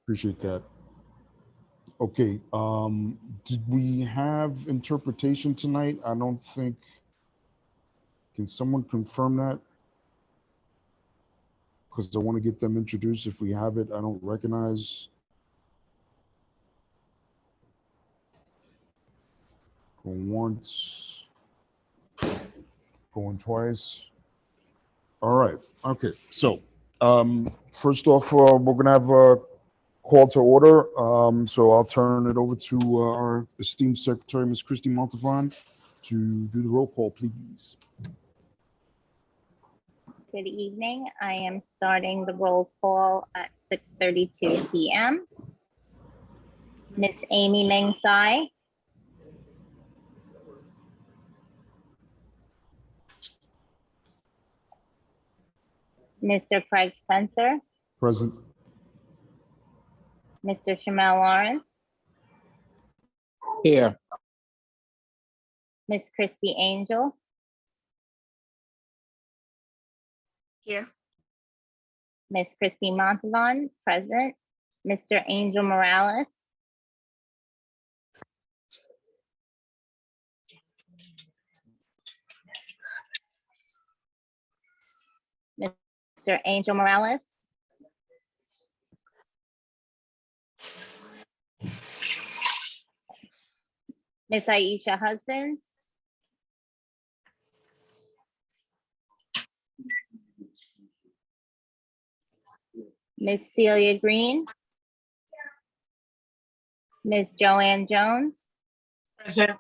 Appreciate that. Okay, did we have interpretation tonight? I don't think, can someone confirm that? Because I want to get them introduced. If we have it, I don't recognize. Going once, going twice. All right, okay, so, first off, we're gonna have a call to order. So I'll turn it over to our esteemed secretary, Ms. Christy Montavon, to do the roll call, please. Good evening. I am starting the roll call at 6:32 p.m. Miss Amy Meng Tsai. Mr. Craig Spencer. Present. Mr. Shamel Lawrence. Here. Miss Christy Angel. Here. Miss Christy Montavon, present. Mr. Angel Morales. Mr. Angel Morales. Miss Aisha Husbands. Miss Celia Green. Miss Joanne Jones. Present.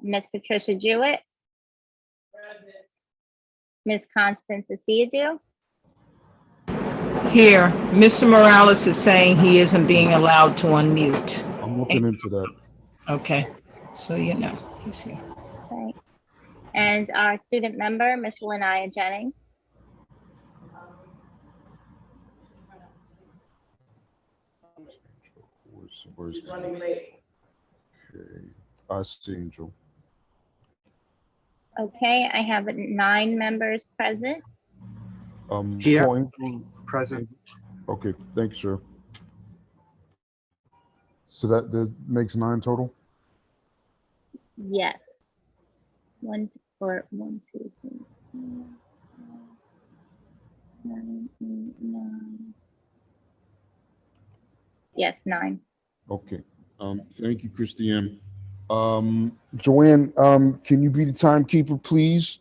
Miss Patricia Jewett. Miss Constance Asiadu. Here. Mr. Morales is saying he isn't being allowed to unmute. I'm looking into that. Okay, so you know, he's here. Okay. And our student member, Miss Linnea Jennings. Where's Running late. okay. I see Angel. Okay, I have 9 members present. Here. Call Angel. Present. Okay, thanks, sir. So that makes 9 total? Yes. 1, 4, 1, 2, 3, 4, 5, 9, 8, 9. Yes, 9. Okay, thank you, Christiane. Joanne, can you be the timekeeper, please?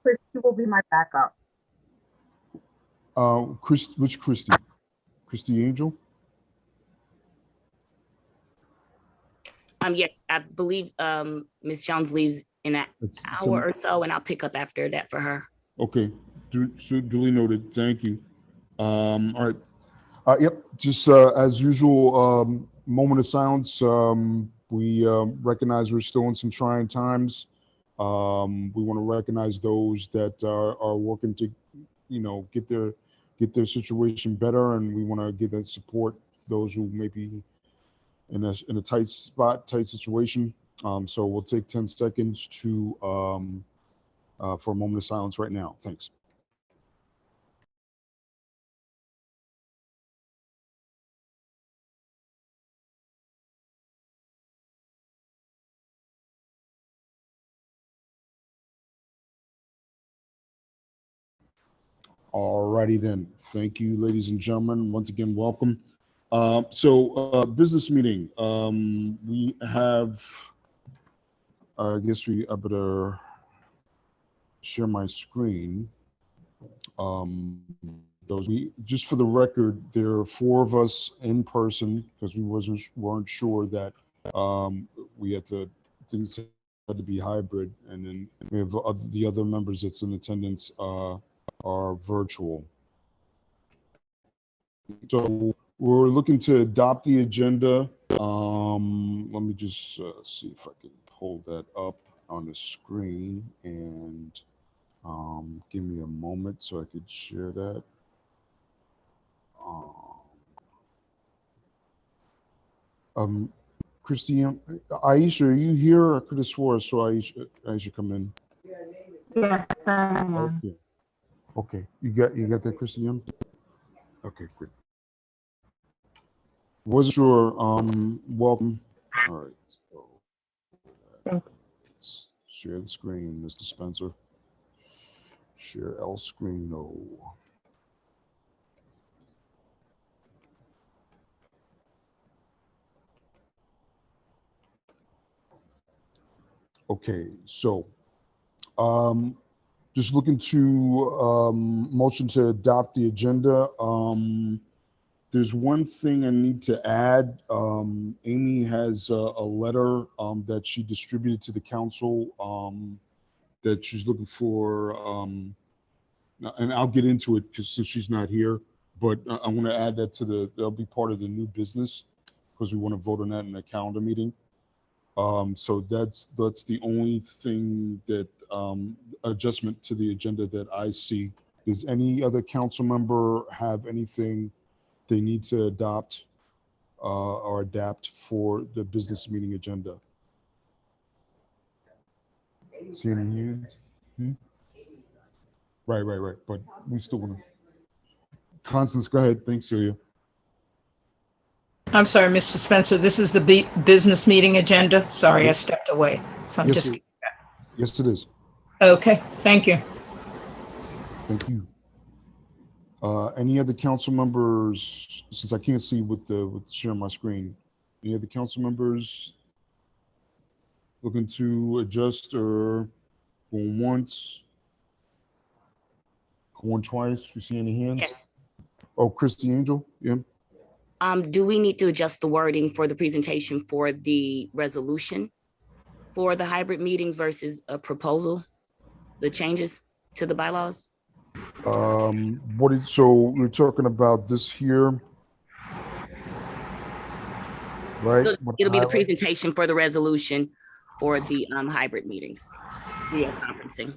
Christy will be my backup. Which Christy? Christy Angel? Yes, I believe Ms. Jones leaves in an hour or so, and I'll pick up after that for her. Okay, so duly noted. Thank you. All right. Yep. Just as usual, moment of silence. We recognize we're still in some trying times. We want to recognize those that are working to, get their situation better, and we want to give that support to those who may be in a tight spot, tight situation. So we'll take 10 seconds to for a moment of silence right now. Thanks. Alrighty then. Thank you, ladies and gentlemen. Once again, welcome. Business meeting. We have, I guess I better share my screen. Just for the record, there are 4 of us in person because we weren't sure that things had to be hybrid, and then we have the other members that's in attendance are virtual. So we're looking to adopt the agenda. Let me just see if I can pull that up on the screen, and give me a moment so I could share that. Christine, Aisha, are you here? I could have swore I saw Aisha come in. Yes, I am. Okay. Okay, you got that, Christian? Okay, great. Wasn't sure. Welcome. All right. So, let's share the screen, Mr. Spencer. Share L screen. No. Okay, so just looking to motion to adopt the agenda. There's one thing I need to add. Amy has a letter that she distributed to the council that she's looking for, and I'll get into it because since she's not here, but I want to add that to that'll be part of the new business because we want to vote on that in the calendar meeting. So that's the only thing that adjustment to the agenda that I see. Does any other council member have anything they need to adopt or adapt for the business meeting agenda? See any hands? Right. But we still want to. Constance, go ahead. Thanks, Celia. I'm sorry, Mr. Spencer, this is the business meeting agenda. Sorry, I stepped away. So I'm Yes, just, yes, it is. okay, thank you. Thank you. Any other council members, since I can't see with sharing my screen, any other council members looking to adjust or going once, going twice? You see any hands? Yes. Oh, Christy Angel, yeah. Do we need to adjust the wording for the presentation for the resolution for the hybrid meetings versus a proposal, the changes to the bylaws? So we're talking about this here, right? It'll be the presentation for the resolution for the hybrid meetings, video conferencing.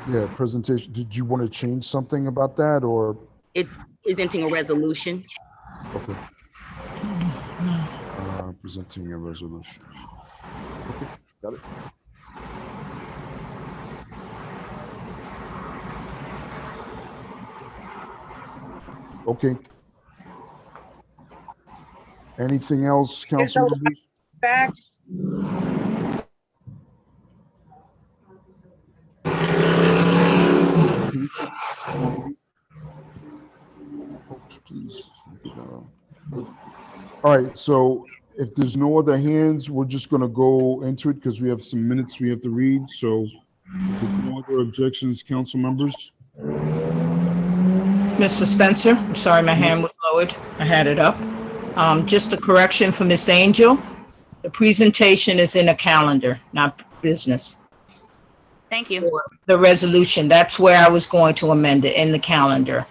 Yeah, presentation. Did you want to change something about that or? It's presenting a resolution. Okay. Presenting a resolution. Okay, got it. Okay. Anything else, council members? Back. Folks, please. All right, so if there's no other hands, we're just going to go into it because we have some minutes we have to read. So if there's no other objections, council members? Mr. Spencer, I'm sorry, my hand was lowered. I had it up. Just a correction for Miss Angel. The presentation is in a calendar, not business. Thank you. The resolution, that's where I was going to amend it, in the calendar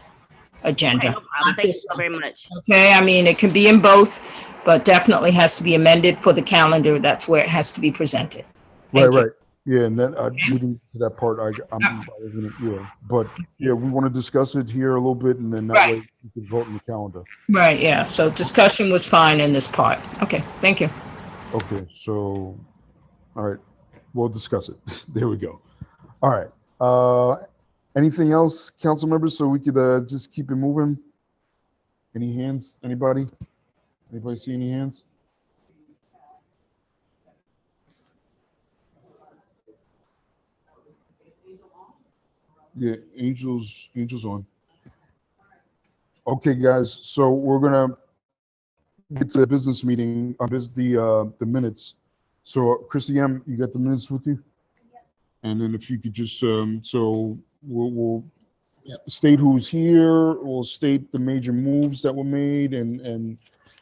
agenda. Okay, no problem. Thank you so very much. Okay, I mean, it can be in both, but definitely has to be amended for the calendar. That's where it has to be presented. Thank you. Right. Yeah, and then we didn't get to that part. But yeah, we want to discuss it here a little bit, and then that way we can vote in the calendar. Right, yeah, so discussion was fine in this part. Okay, thank you. Okay, so, all right, we'll discuss it. There we go. All right. Anything else, council members, so we could just keep it moving? Any hands? Anybody? Anybody see any hands? Yeah, Angel's on. Okay, guys, so we're gonna get to the business meeting, the minutes. So Chrissy M, you got the minutes with you? And then if you could just, so we'll state who's here, we'll state the major moves that were made and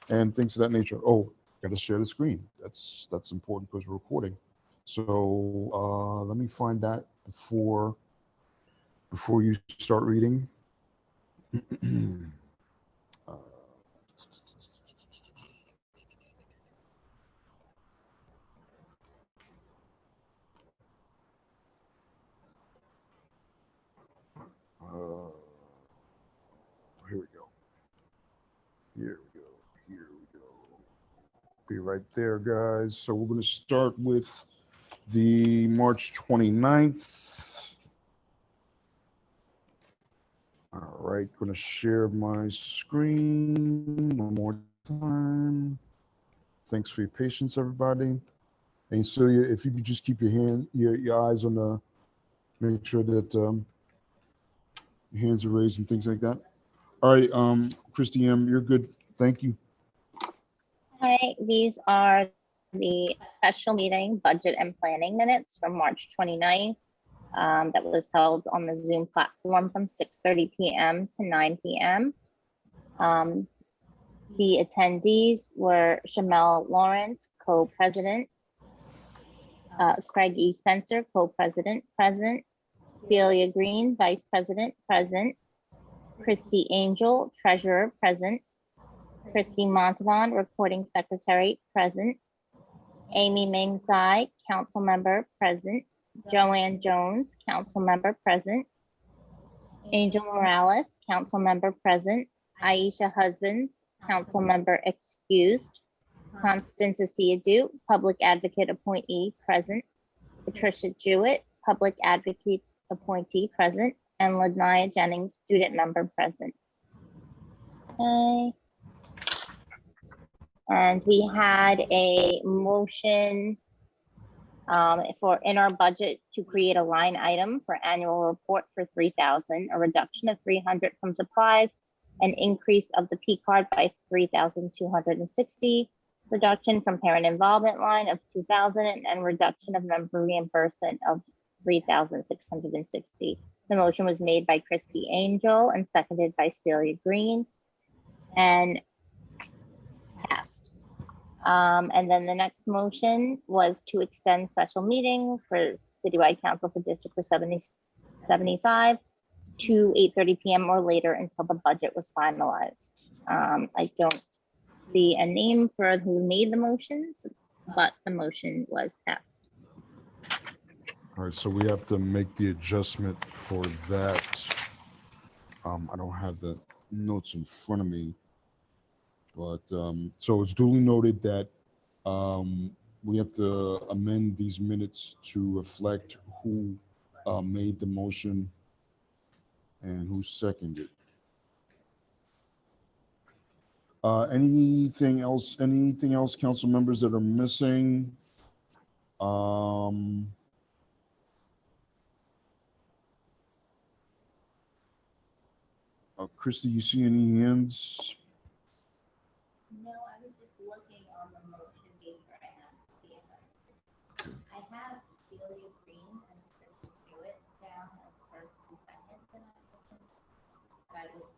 things of that nature. Oh, gotta share the screen. That's important because we're recording. So let me find that before you start reading. Here we go. Be right there, guys. So we're going to start with the March 29th. right, going to share my screen one more time. Thanks for your patience, everybody. And Celia, if you could just keep your eyes on the, make sure that your hands are raised and things like that. All right, Christy M., you're good. Thank you. Hi, these are the special meeting budget and planning minutes from March 29th. That was held on the Zoom platform from 6:30 p.m. to 9 p.m. The attendees were Shamel Lawrence, co-president, Craig E. Spencer, co-president, present, Celia Green, vice president, present, Christy Angel, treasurer, present, Christy Montavon, recording secretary, present, Amy Ming Tsai, council member, present, Joanne Jones, council member, present, Angel Morales, council member, present, Aisha Husbands, council member, excused, Constance Asiadu, public advocate appointee, present, Patricia Jewett, public advocate appointee, present, and Ladnia Jennings, student member, present. Okay. And we had a motion for in our budget to create a line item for annual report for 3,000, a reduction of 300 from supplies, an increase of the P card by 3,260, reduction from parent involvement line of 2,000, and reduction of member reimbursement of 3,660. The motion was made by Christy Angel and seconded by Celia Green and passed. And then the next motion was to extend special meeting for Citywide Council for District for 75 to 8:30 p.m. or later until the budget was finalized. I don't see a name for who made the motions, but the motion was passed. All right, so we have to make the adjustment for that. I don't have the notes in front of me, but so it's duly noted that we have to amend these minutes to reflect who made the motion and who seconded. Anything else, council members, that are missing? Christy, you see any hands? No, I was just looking on the motion paper I have to see if I have Celia Green and Patricia Jewett down as first and second to that motion. I was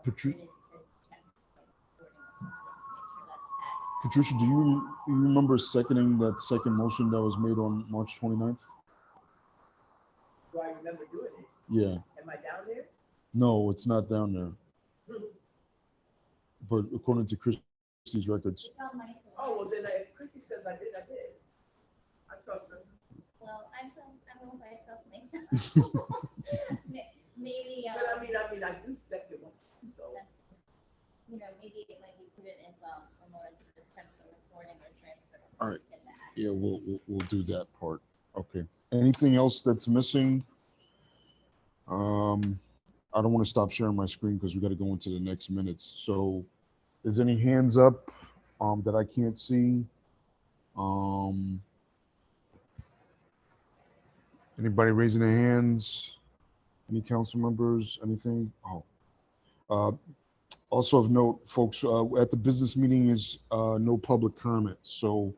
Patri- needed to check like wording or something to make sure that's accurate. Patricia, do you remember seconding that second motion that was made on March 29th? Do I remember doing it? Yeah. Am I down there? No, it's not down there. But according to Christie's records. It's on my phone. Oh, well, then if Chrissy says I did, I did. I trust her. Well, I don't know if I trust myself. Maybe, But I mean, I do second one, so. you know, maybe like you put it in in order to just check the recording or transfer. All right. in the act. Yeah, we'll do that part. Okay. Anything else that's missing? I don't want to stop sharing my screen because we got to go into the next minutes. So is any hands up that I can't see? Anybody raising their hands? Any council members? Anything? Oh. Also of note, folks, at the business meeting is no public comment. So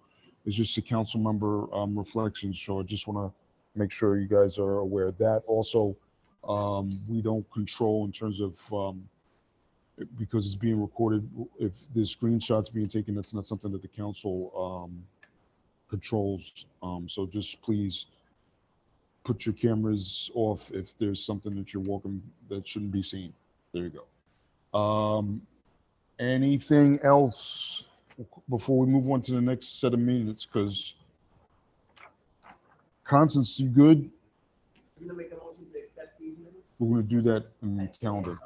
it's just a council member reflection. So I just want to make sure you guys are aware of that. Also, we don't control in terms of, because it's being recorded, if there's screenshots being taken, that's not something that the council controls. So just please put your cameras off if there's something that you're walking that shouldn't be seen. There you go. Anything else before we move on to the next set of minutes? Because Constance, you good? You gonna make a motion to accept these minutes? We're going to do that in the calendar.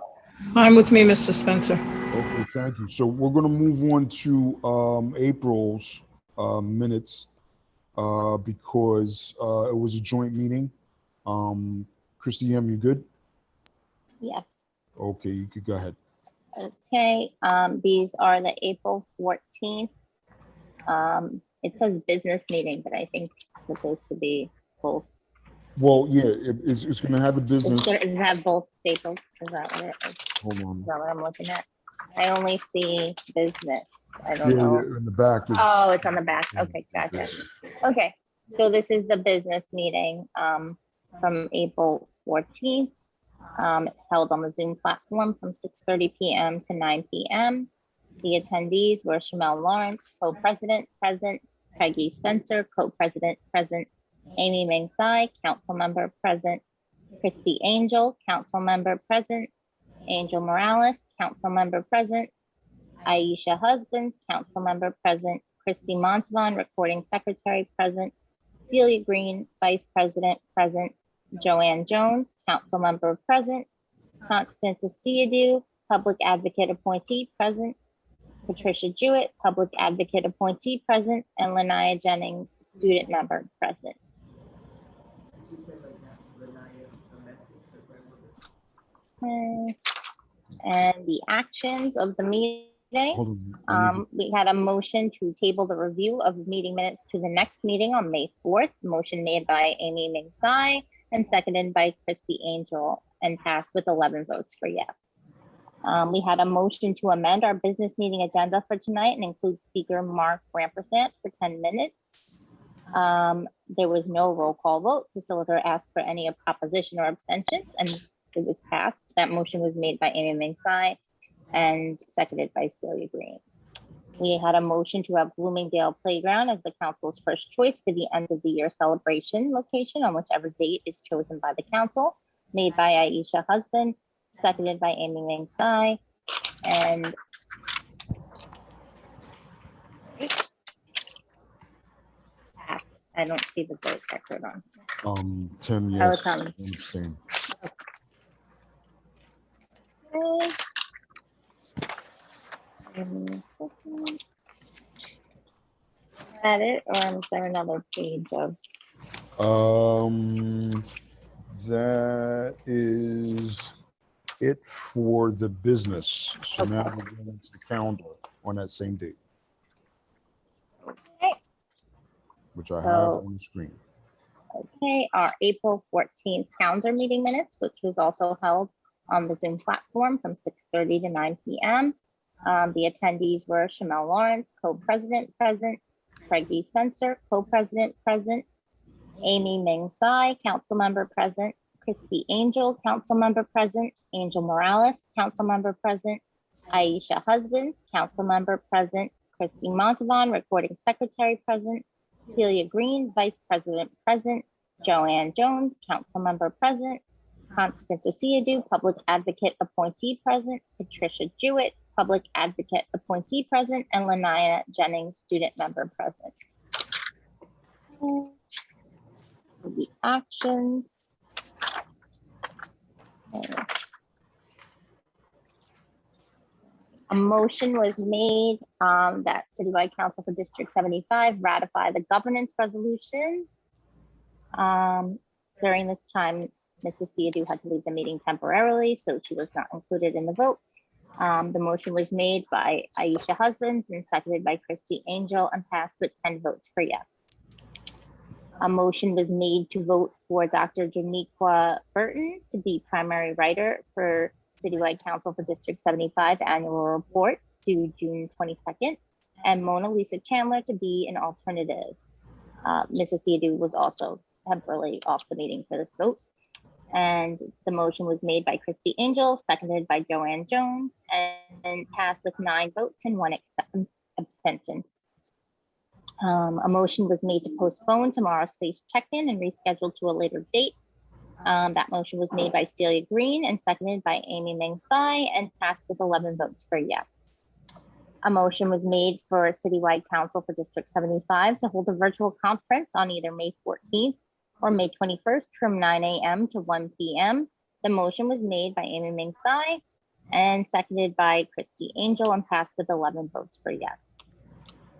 Fine with me, Mr. Spencer. Okay, thank you. So we're going to move on to April's minutes because it was a joint meeting. Christy M., you good? Yes. Okay, you could go ahead. Okay, these are the April 14th. It says business meeting, but I think it's supposed to be both. Well, yeah, it's gonna have the business. Does it have both staples? Is that what it is? Hold on. Is that what I'm looking at? I only see business. I Yeah, don't know. yeah, in the back. Oh, it's on the back. Okay, gotcha. Okay, so this is the business meeting from April 14th. It's held on the Zoom platform from 6:30 p.m. to 9 p.m. The attendees were Shamel Lawrence, co-president, present, Peggy Spencer, co-president, present, Amy Ming Tsai, council member, present, Christy Angel, council member, present, Angel Morales, council member, present, Aisha Husbands, council member, present, Christy Montavon, recording secretary, present, Celia Green, vice president, present, Joanne Jones, council member, present, Constance Asiadu, public advocate appointee, present, Patricia Jewett, public advocate appointee, present, and Lanaya Jennings, student member, present. Okay. And the actions of the meeting. Hold on. We had a motion to table the review of meeting minutes to the next meeting on May 4th. Motion made by Amy Ming Tsai and seconded by Christy Angel and passed with 11 votes for yes. We had a motion to amend our business meeting agenda for tonight and include speaker Mark Rampersant for 10 minutes. There was no roll call vote. Facilitator asked for any opposition or abstentions, and it was passed. That motion was made by Amy Ming Tsai and seconded by Celia Green. We had a motion to have Bloomingdale Playground as the council's first choice for the end of the year celebration location on whichever date is chosen by the council, made by Aisha Husband, seconded by Amy Ming Tsai, and passed. I don't see the vote record on. Tim, Oh, yes. it's on. Same. Okay. Give me a second. Is that it, or is there another page of? That is it for the business. So now we're going into the calendar on that same date, Okay. which I have So- on the screen. Okay, our April 14th calendar meeting minutes, which was also held on the Zoom platform from 6:30 to 9 p.m. The attendees were Shamel Lawrence, co-president, present, Peggy Spencer, co-president, present, Amy Ming Tsai, council member, present, Christy Angel, council member, present, Angel Morales, council member, present, Aisha Husbands, council member, present, Christy Montavon, recording secretary, present, Celia Green, vice president, present, Joanne Jones, council member, present, Constance Asiadu, public advocate appointee, present, Patricia Jewett, public advocate appointee, present, and Lanaya Jennings, student member, present. The actions. A motion was made that Citywide Council for District 75 ratify the governance resolution. During this time, Mrs. Siadu had to leave the meeting temporarily, so she was not included in the vote. The motion was made by Aisha Husbands and seconded by Christy Angel and passed with 10 votes for yes. A motion was made to vote for Dr. Janiqua Burton to be primary writer for Citywide Council for District 75 annual report due June 22nd, and Mona Lisa Chandler to be an alternative. Mrs. Siadu was also temporarily off the meeting for this vote. And the motion was made by Christy Angel, seconded by Joanne Jones, and passed with 9 votes and 1 abstention. A motion was made to postpone tomorrow's space check-in and reschedule to a later date. That motion was made by Celia Green and seconded by Amy Ming Tsai and passed with 11 votes for yes. A motion was made for Citywide Council for District 75 to hold a virtual conference on either May 14th or May 21st from 9 a.m. to 1 p.m. The motion was made by Amy Ming Tsai and seconded by Christy Angel and passed with 11 votes for yes.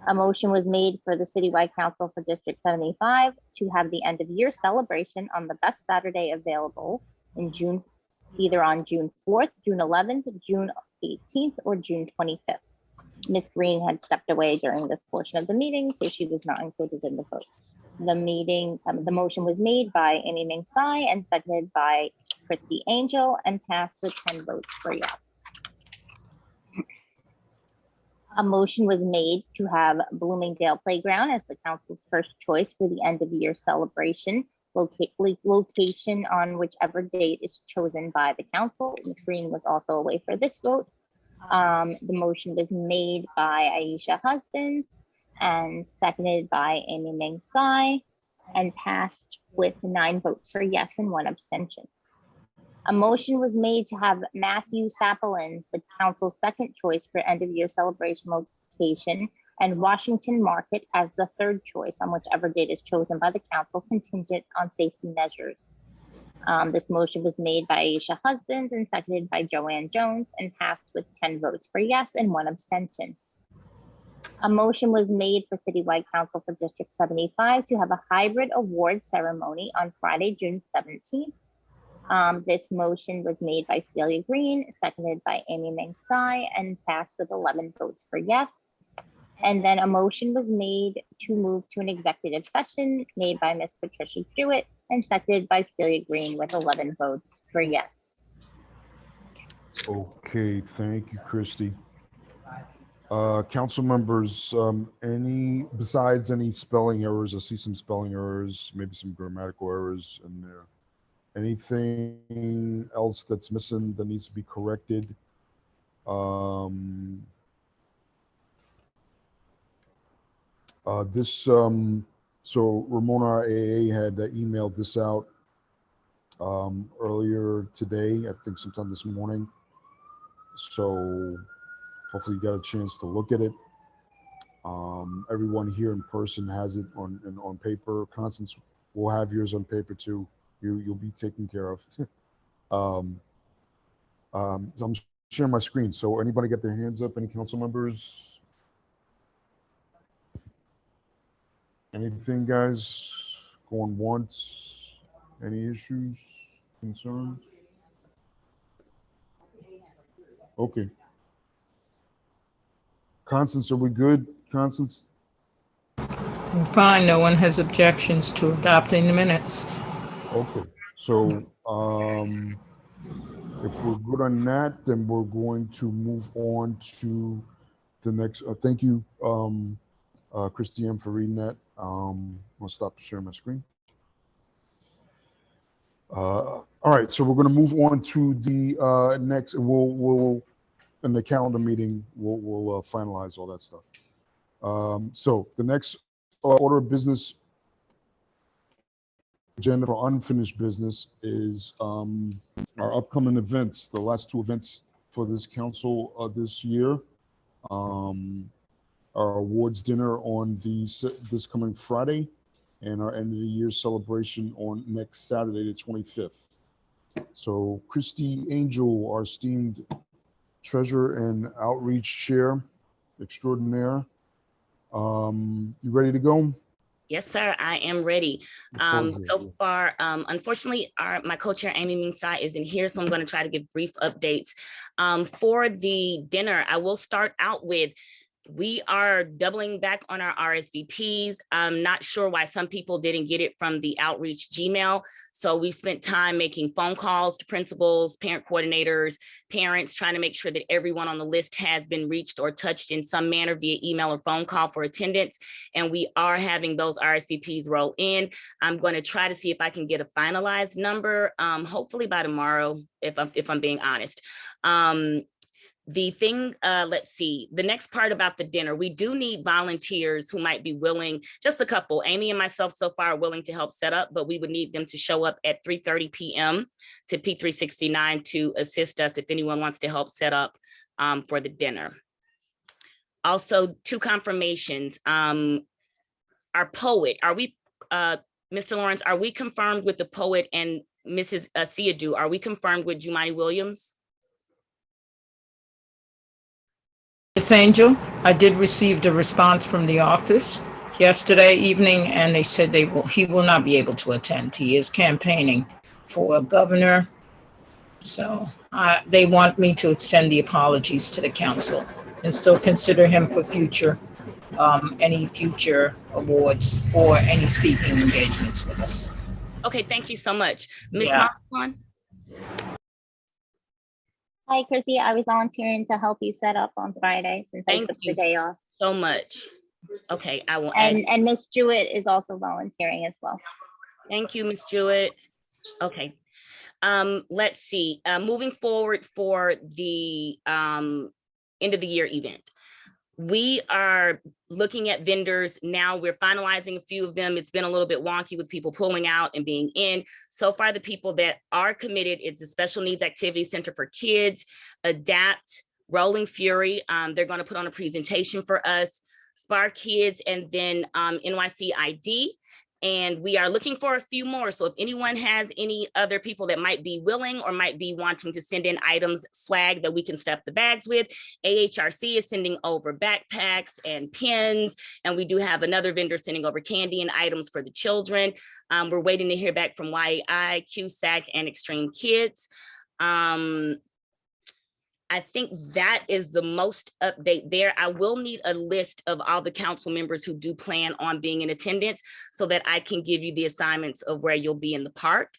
A motion was made for the Citywide Council for District 75 to have the end of year celebration on the best Saturday available in June either on June 4th, June 11th, June 18th, or June 25th. Ms. Green had stepped away during this portion of the meeting, so she was not included in the vote. The motion was made by Amy Ming Tsai and seconded by Christy Angel and passed with 10 votes for yes. A motion was made to have Bloomingdale Playground as the council's first choice for the end of year celebration. Location on whichever date is chosen by the council. Ms. Green was also away for this vote. The motion was made by Aisha Husbands and seconded by Amy Ming Tsai and passed with 9 votes for yes and 1 abstention. A motion was made to have Matthew Sapelins, the council's second choice for end of year celebration location, and Washington Market as the third choice on whichever date is chosen by the council, contingent on safety measures. This motion was made by Aisha Husbands and seconded by Joanne Jones and passed with 10 votes for yes and 1 abstention. A motion was made for Citywide Council for District 75 to have a hybrid award ceremony on Friday, June 17th. This motion was made by Celia Green, seconded by Amy Ming Tsai, and passed with 11 votes for yes. And then a motion was made to move to an executive session made by Ms. Patricia Jewett and seconded by Celia Green with 11 votes for yes. Okay, thank you, Christy. Council members, besides any spelling errors, I see some spelling errors, maybe some grammatical errors in there. Anything else that's missing that needs to be corrected? So Ramona AA had emailed this out earlier today, I think sometime this morning. So hopefully you got a chance to look at it. Everyone here in person has it on paper. Constance will have yours on paper too. You'll be taken care of. So I'm sharing my screen. So anybody get their hands up? Any council members? Anything, guys? Going once? Any issues? Concerns? Okay. Constance, are we good? Constance? We're fine. No one has objections to adopting the minutes. Okay. So if we're good on that, then we're going to move on to the next. Thank you, Christiane, for reading that. I'll stop sharing my screen. All right, so we're going to move on to the next. We'll in the calendar meeting we'll finalize all that stuff. So the next order of business agenda for unfinished business is our upcoming events. The last 2 events for this council this year. Our awards dinner on this coming Friday, and our end of the year celebration on next Saturday, the 25th. So Christy Angel, our esteemed treasurer and outreach chair extraordinaire, you ready to go? Yes, sir, I am ready. So far, unfortunately, my co-chair Amy Ming Tsai isn't here, so I'm going to try to give brief updates. For the dinner, I will start out with, we are doubling back on our RSVPs. I'm not sure why some people didn't get it from the outreach Gmail. So we've spent time making phone calls to principals, parent coordinators, parents, trying to make sure that everyone on the list has been reached or touched in some manner via email or phone call for attendance. And we are having those RSVPs roll in. I'm going to try to see if I can get a finalized number, hopefully by tomorrow, if I'm being honest. The thing, let's see, the next part about the dinner, we do need volunteers who might be willing, just a couple. Amy and myself so far are willing to help set up, but we would need them to show up at 3:30 p.m. to P369 to assist us if anyone wants to help set up for the dinner. Also, 2 confirmations. Our poet, are we, Mr. Lawrence, are we confirmed with the poet and Mrs. Siadu? Are we confirmed with Jumani Williams? Miss Angel, I did receive the response from the office yesterday evening, and they said he will not be able to attend. He is campaigning for governor So they want me to extend the apologies to the council and still consider him for future, any future awards or any speaking engagements with us. Okay, thank you so much. Ms. Yeah. Montalban? Hi, Christy. I was volunteering to help you set up on Friday since I Thank took you the day off. so much. Okay, I will add. And Miss Jewett is also volunteering as well. Thank you, Ms. Jewett. Okay. Let's see, moving forward for the end of the year event. We are looking at vendors now. We're finalizing a few of them. It's been a little bit wonky with people pulling out and being in. So far, the people that are committed, it's the Special Needs Activity Center for Kids, ADAPT, Rolling Fury. They're going to put on a presentation for us, Spark Kids, and then NYC ID. And we are looking for a few more. So if anyone has any other people that might be willing or might be wanting to send in items, swag that we can stuff the bags with, AHRC is sending over backpacks and pins. And we do have another vendor sending over candy and items for the children. We're waiting to hear back from YAI, QSAC, and Extreme Kids. I think that is the most update there. I will need a list of all the council members who do plan on being in attendance so that I can give you the assignments of where you'll be in the park.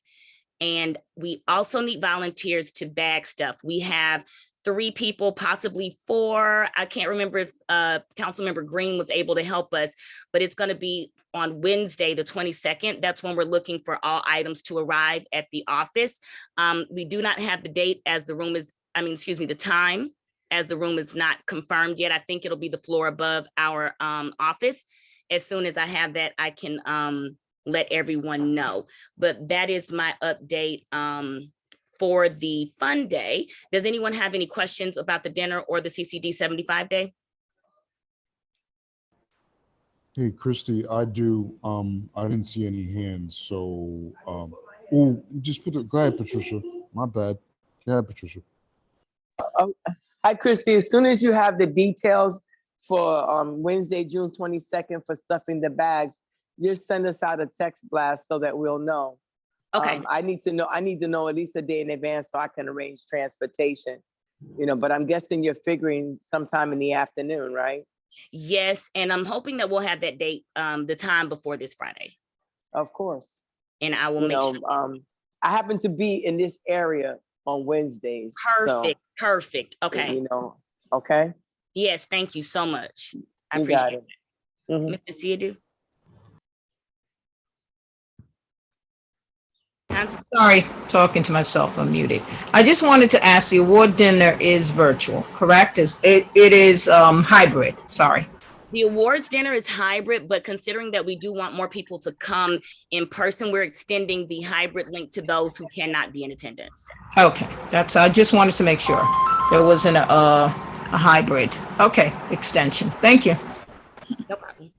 And we also need volunteers to bag stuff. We have 3 people, possibly 4. I can't remember if Councilmember Green was able to help us, but it's going to be on Wednesday, the 22nd. That's when we're looking for all items to arrive at the office. We do not have the date as the room is, the time, as the room is not confirmed yet. I think it'll be the floor above our office. As soon as I have that, I can let everyone know. But that is my update for the fun day. Does anyone have any questions about the dinner or the CCD 75 day? Hey, Christy, I do. I didn't see any hands, so oh, just go ahead, Patricia. My bad. Go ahead, Patricia. Hi, Christy. As soon as you have the details for Wednesday, June 22nd for stuffing the bags, just send us out a text blast so that we'll know. Okay. I need to know at least a day in advance so I can arrange transportation. But I'm guessing you're figuring sometime in the afternoon, right? Yes, and I'm hoping that we'll have that date, the time before this Friday. Of course. And I will make sure. I happen to be in this area on Wednesdays. Perfect. Okay. Okay. Yes, thank you so much. I You got appreciate it. Mhm. it. Mr. Siadu? Sorry, talking to myself, I'm muted. I just wanted to ask, the award dinner is virtual, correct? It is hybrid, sorry. The awards dinner is hybrid, but considering that we do want more people to come in person, we're extending the hybrid link to those who cannot be in attendance. Okay, I just wanted to make sure there wasn't a hybrid. Okay, extension. Thank you. No problem.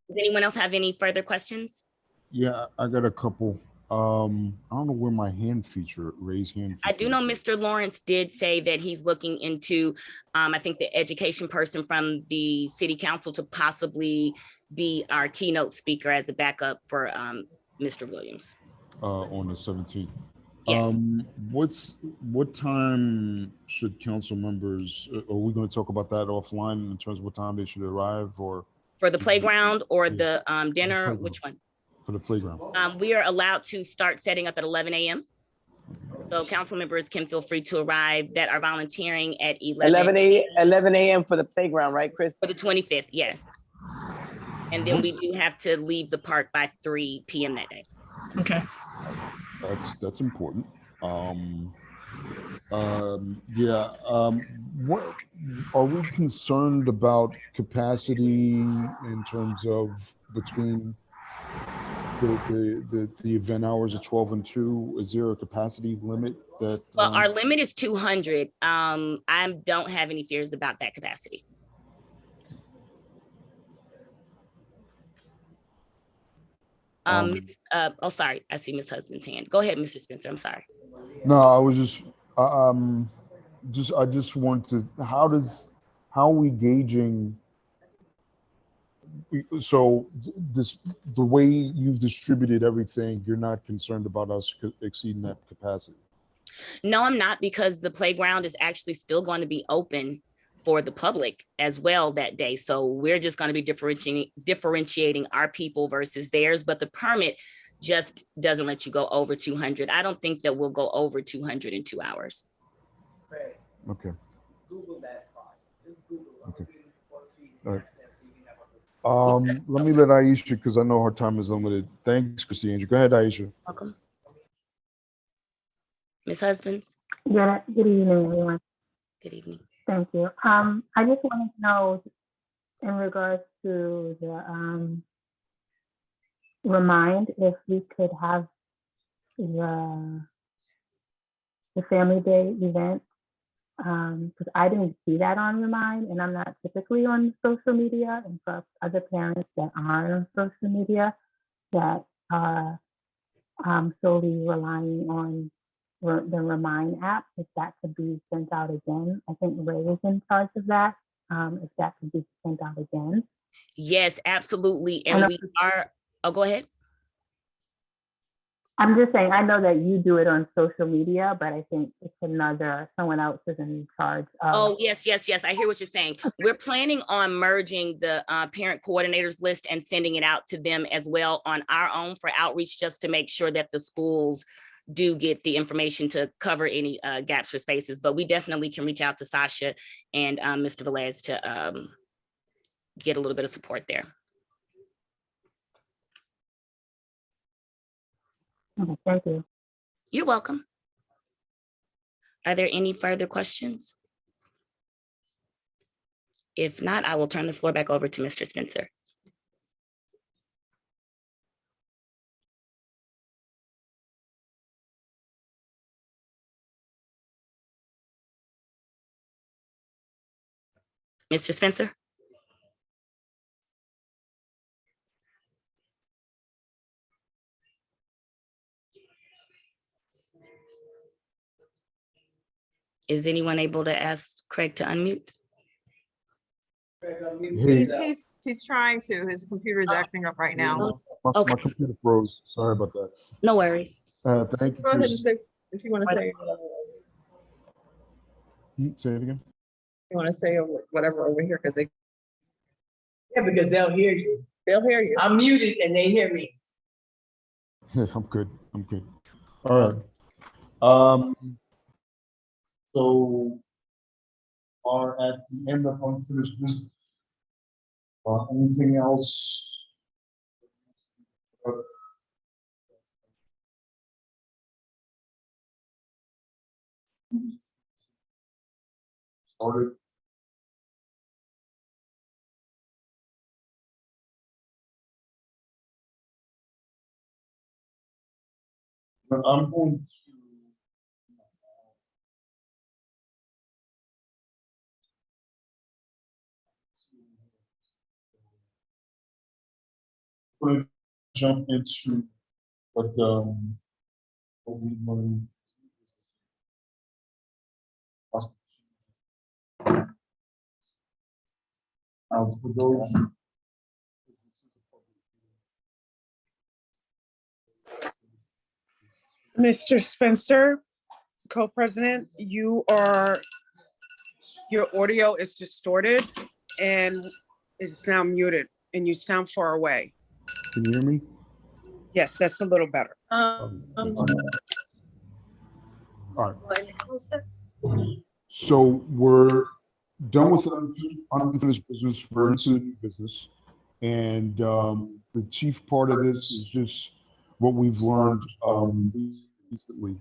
Does anyone else have any further questions? Yeah, I got a couple. I don't know where my raise hand feature. I do know Mr. Lawrence did say that he's looking into, I think the education person from the city council to possibly be our keynote speaker as a backup for Mr. Williams. On the 17th. Yes. What time should council members, are we going to talk about that offline in terms of what time they should arrive, or? For the playground or the dinner, which one? For the playground. We are allowed to start setting up at 11 a.m. So council members can feel free to arrive that are volunteering at 11 a.m. for the playground, right, Chris? For the 25th, yes. And then we do have to leave the park by 3 p.m. that day. Okay. That's important. What are we concerned about capacity in terms of between the event hours of 12 and 2? Is there a capacity limit that? Well, our limit is 200. I don't have any fears about that capacity. Sorry, I see Ms. Husband's hand. Go ahead, Mr. Spencer. I'm sorry. No, I was I just want to, how are we gauging? So the way you've distributed everything, you're not concerned about us exceeding that capacity? No, I'm not, because the playground is actually still going to be open for the public as well that day. So we're just going to be differentiating our people versus theirs, but the permit just doesn't let you go over 200. I don't think that we'll go over 200 in 2 hours. Right. Okay. Google that part. Just Google. Okay. BuzzFeed All right. access so you can have a Let me let Aisha, because I know her time is limited. Thanks, Christy Angel. Go ahead, Aisha. Welcome. Ms. Husbands, Yeah, good evening, everyone. good evening. Thank you. I just wanted to know in regards to the remind if we could have the Family Day event, because I didn't see that on Remind, and I'm not typically on social media, and for other parents that aren't on social media that are solely relying on the Remind app, if that could be sent out again. I think Ray is in charge of that. If that could be sent out again. Yes, absolutely. And we are, oh, go ahead. I'm just saying, I know that you do it on social media, but I think it's someone else is in charge of. Oh, yes. I hear what you're saying. We're planning on merging the parent coordinators list and sending it out to them as well on our own for outreach, just to make sure that the schools do get the information to cover any gaps or spaces. But we definitely can reach out to Sasha and Mr. Velez to get a little bit of support there. Okay, thank you. You're welcome. Are there any further questions? If not, I will turn the floor back over to Mr. Spencer. Mr. Spencer? Is anyone able to ask Craig to unmute? He's trying to. His computer is acting up right now. Okay. My computer froze. Sorry about that. No worries. Thank you. Go ahead and say, if you want to say, Say it again. you want to say whatever over here, because they. Yeah, because they'll hear you. They'll hear you. I'm muted and they hear me. I'm good. All right. So are at the end of unfinished business. Anything else? Started. But I'm going to jump into what we learned. For those. Mr. Spencer, co-president, your audio is distorted and it's now muted and you sound far away. Can you hear me? Yes, that's a little better. All right. So we're done with unfinished business. We're into new business. And the chief part of this is just what we've learned recently.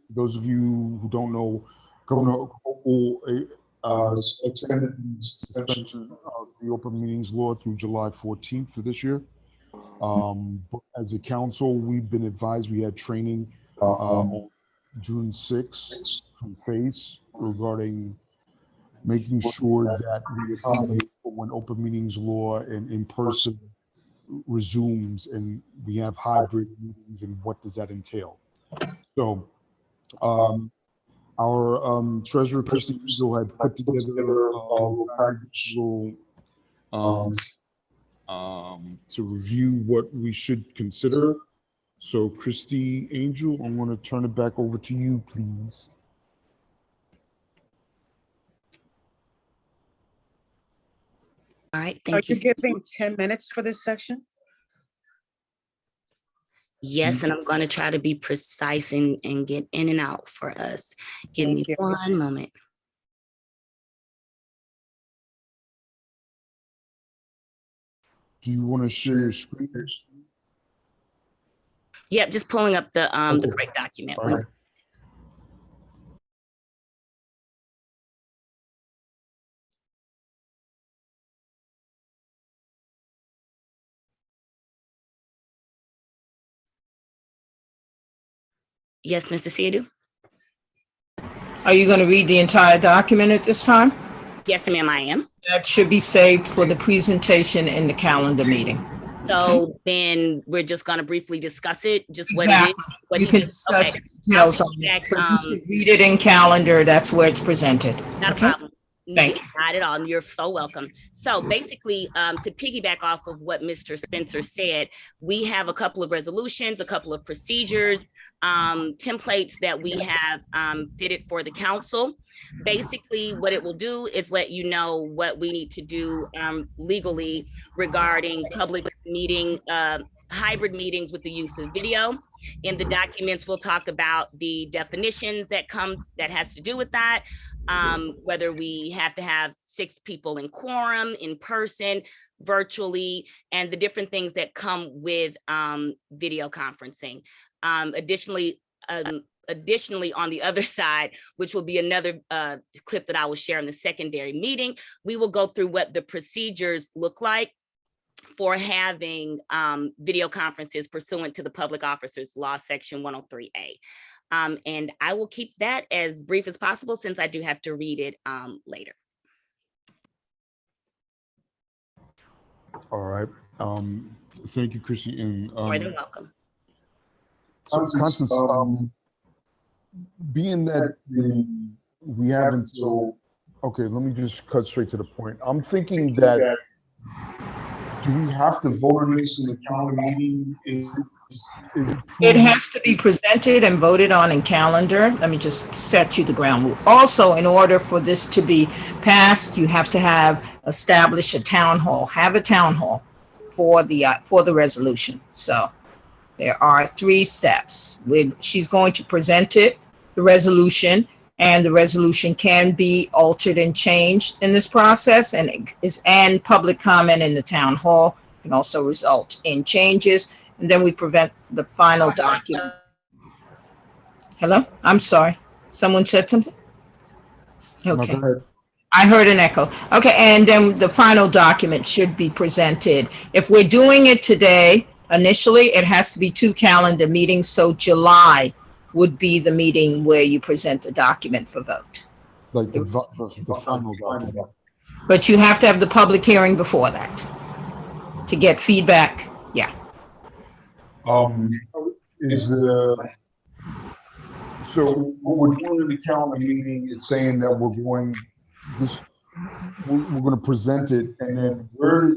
Those of you who don't know, Governor Hochul extended the suspension of the open meetings law through July 14th of this year. But as a council, we've been advised, we had training on June 6th from FACE regarding making sure that we accommodate for when open meetings law and in-person resumes and we have hybrid meetings, and what does that entail? So our treasurer, Christy Angel, had put together to review what we should consider. So Christy Angel, I'm going to turn it back over to you, please. All right, Are thank you. you giving 10 minutes for this section? Yes, and I'm going to try to be precise and get in and out for us. Give me Thank you. one moment. Do you want to share your screen? Yep, just pulling up the correct document. All right. Yes, Mr. Siedu? Are you going to read the entire document at this time? Yes, ma'am, I am. That should be saved for the presentation in the calendar meeting. So then we're just going to briefly discuss it, just Exactly. what You he can did. discuss Okay. details I'll on take it, back, but you should read it in calendar. That's where it's presented. Not a Okay? problem. Thank you. Not at all. You're so welcome. So basically, to piggyback off of what Mr. Spencer said, we have a couple of resolutions, a couple of procedures, templates that we have fitted for the council. Basically, what it will do is let you know what we need to do legally regarding public meeting, hybrid meetings with the use of video. In the documents, we'll talk about the definitions that has to do with that, whether we have to have 6 people in quorum, in person, virtually, and the different things that come with video conferencing. Additionally, on the other side, which will be another clip that I will share in the secondary meeting, we will go through what the procedures look like for having video conferences pursuant to the Public Officers Law, Section 103A. And I will keep that as brief as possible since I do have to read it later. All right. Thank you, Christy. And More than welcome. Constance, being that we have until, okay, let me just cut straight to the point. I'm thinking that, do we have to vote on this in the calendar meeting? It has to be presented and voted on in calendar. Let me just set you the ground rule. Also, in order for this to be passed, you have to establish a town hall, have a town hall for the resolution. So there are 3 steps. She's going to present it, the resolution, and the resolution can be altered and changed in this process, and public comment in the town hall can also result in changes. And then we prevent the final document. Hello? I'm sorry. Someone said something? Okay. No, go ahead. I heard an echo. Okay, and then the final document should be presented. If we're doing it today, initially, it has to be 2 calendar meetings, so July would be the meeting where you present the document for vote. Like the final document. But you have to have the public hearing before that to get feedback. Yeah. So what we're doing in the calendar meeting is saying that we're going to present it, and then where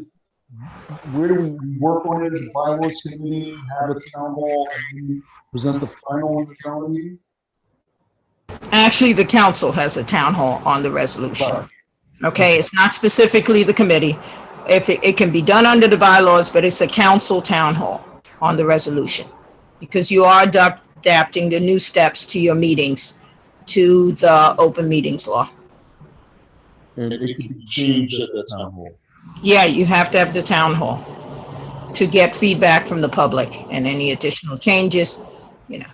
do we work on it? The bylaws committee, have a town hall, and present the final in the calendar meeting? Actually, the council has a town hall on the resolution. Right. Okay, it's not specifically the committee. If it can be done under the bylaws, but it's a council town hall on the resolution, because you are adapting the new steps to your meetings to the open meetings law. And it can be changed at that town hall. Yeah, you have to have the town hall to get feedback from the public and any additional changes, you know.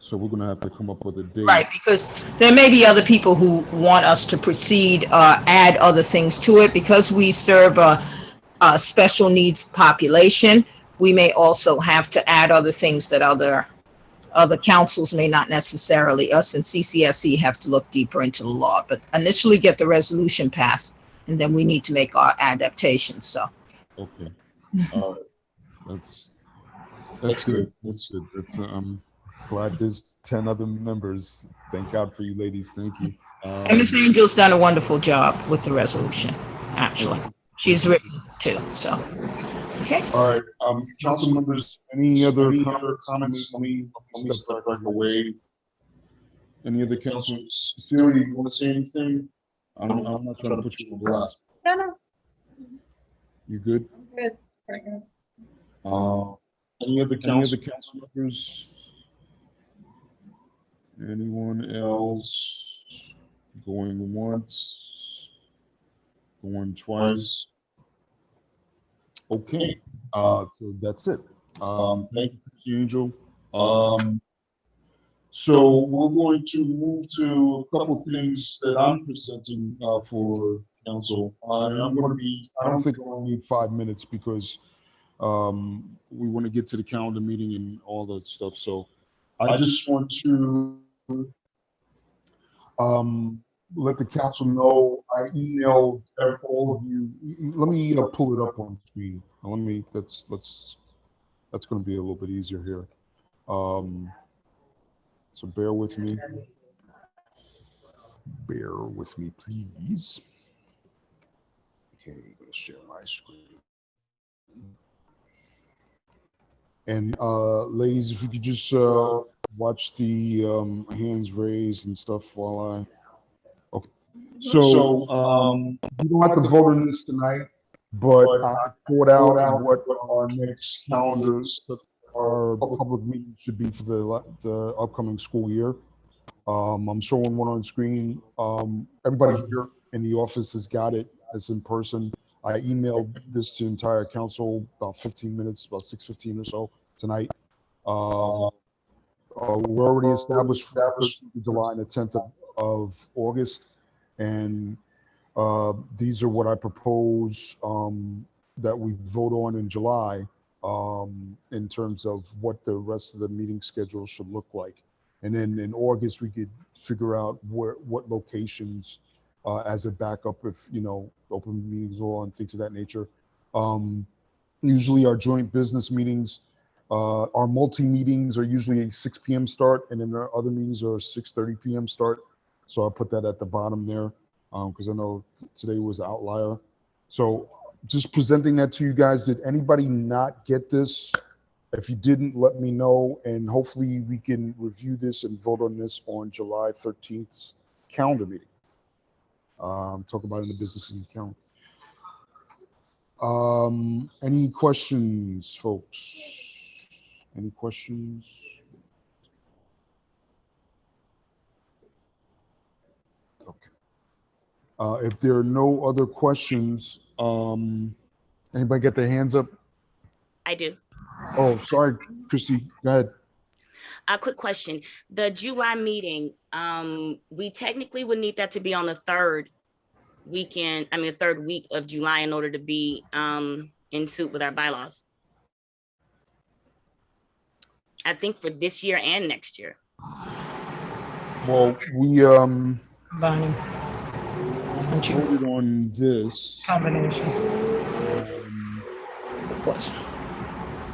So we're gonna have to come up with a date. Right, because there may be other people who want us to proceed, add other things to it. Because we serve a special needs population, we may also have to add other things that other councils may not necessarily. Us and CCSE have to look deeper into the law, but initially get the resolution passed, and then we need to make our adaptations, so. Okay. That's good. That's good. That's glad there's 10 other members. Thank God for you ladies. Thank you. And Ms. Angel's done a wonderful job with the resolution, actually. She's written too, so. Okay. All right, council members, any other comments? Let me step back away. Any other councils? Celia, you want to say anything? I'm not trying to put you on blast. No. You good? Good. Any other council members? Anyone else? Going once? Going twice? Okay, so that's it. Thank you, Angel. So we're going to move to a couple things that I'm presenting for council. And I'm going to be, I don't think we'll need 5 minutes because we want to get to the calendar meeting and all that stuff. So I just want to let the council know I emailed all of you. Let me pull it up on screen. Let me, that's going to be a little bit easier here. So bear with me. Bear with me, please. Okay, I'm going to share my screen. And ladies, if you could just watch the hands raised and stuff while I. Okay. So you don't have to vote on this tonight, but I thought out what our next calendars, our public meeting should be for the upcoming school year. I'm showing one on screen. Everybody here in the office has got it. It's in person. I emailed this to the entire council about 15 minutes, about 6:15 or so tonight. We're already established for the 13th of July and the 10th of August. And these are what I propose that we vote on in July in terms of what the rest of the meeting schedule should look like. And then in August, we could figure out what locations as a backup if, open meetings law and things of that nature. Usually our joint business meetings, our multi-meetings are usually a 6 p.m. start, and then our other meetings are 6:30 p.m. start. So I'll put that at the bottom there because I know today was an outlier. So just presenting that to you guys. Did anybody not get this? If you didn't, let me know, and hopefully we can review this and vote on this on July 13th's calendar meeting. Talk about it in the business meeting calendar. Any questions, folks? Any questions? Okay. If there are no other questions, anybody get their hands up? I do. Oh, sorry, Christy, go ahead. A quick question. The July meeting, we technically would need that to be on the third week of July in order to be in suit with our bylaws. I think for this year and next year. Well, we Combining. voted on this. Combination. What?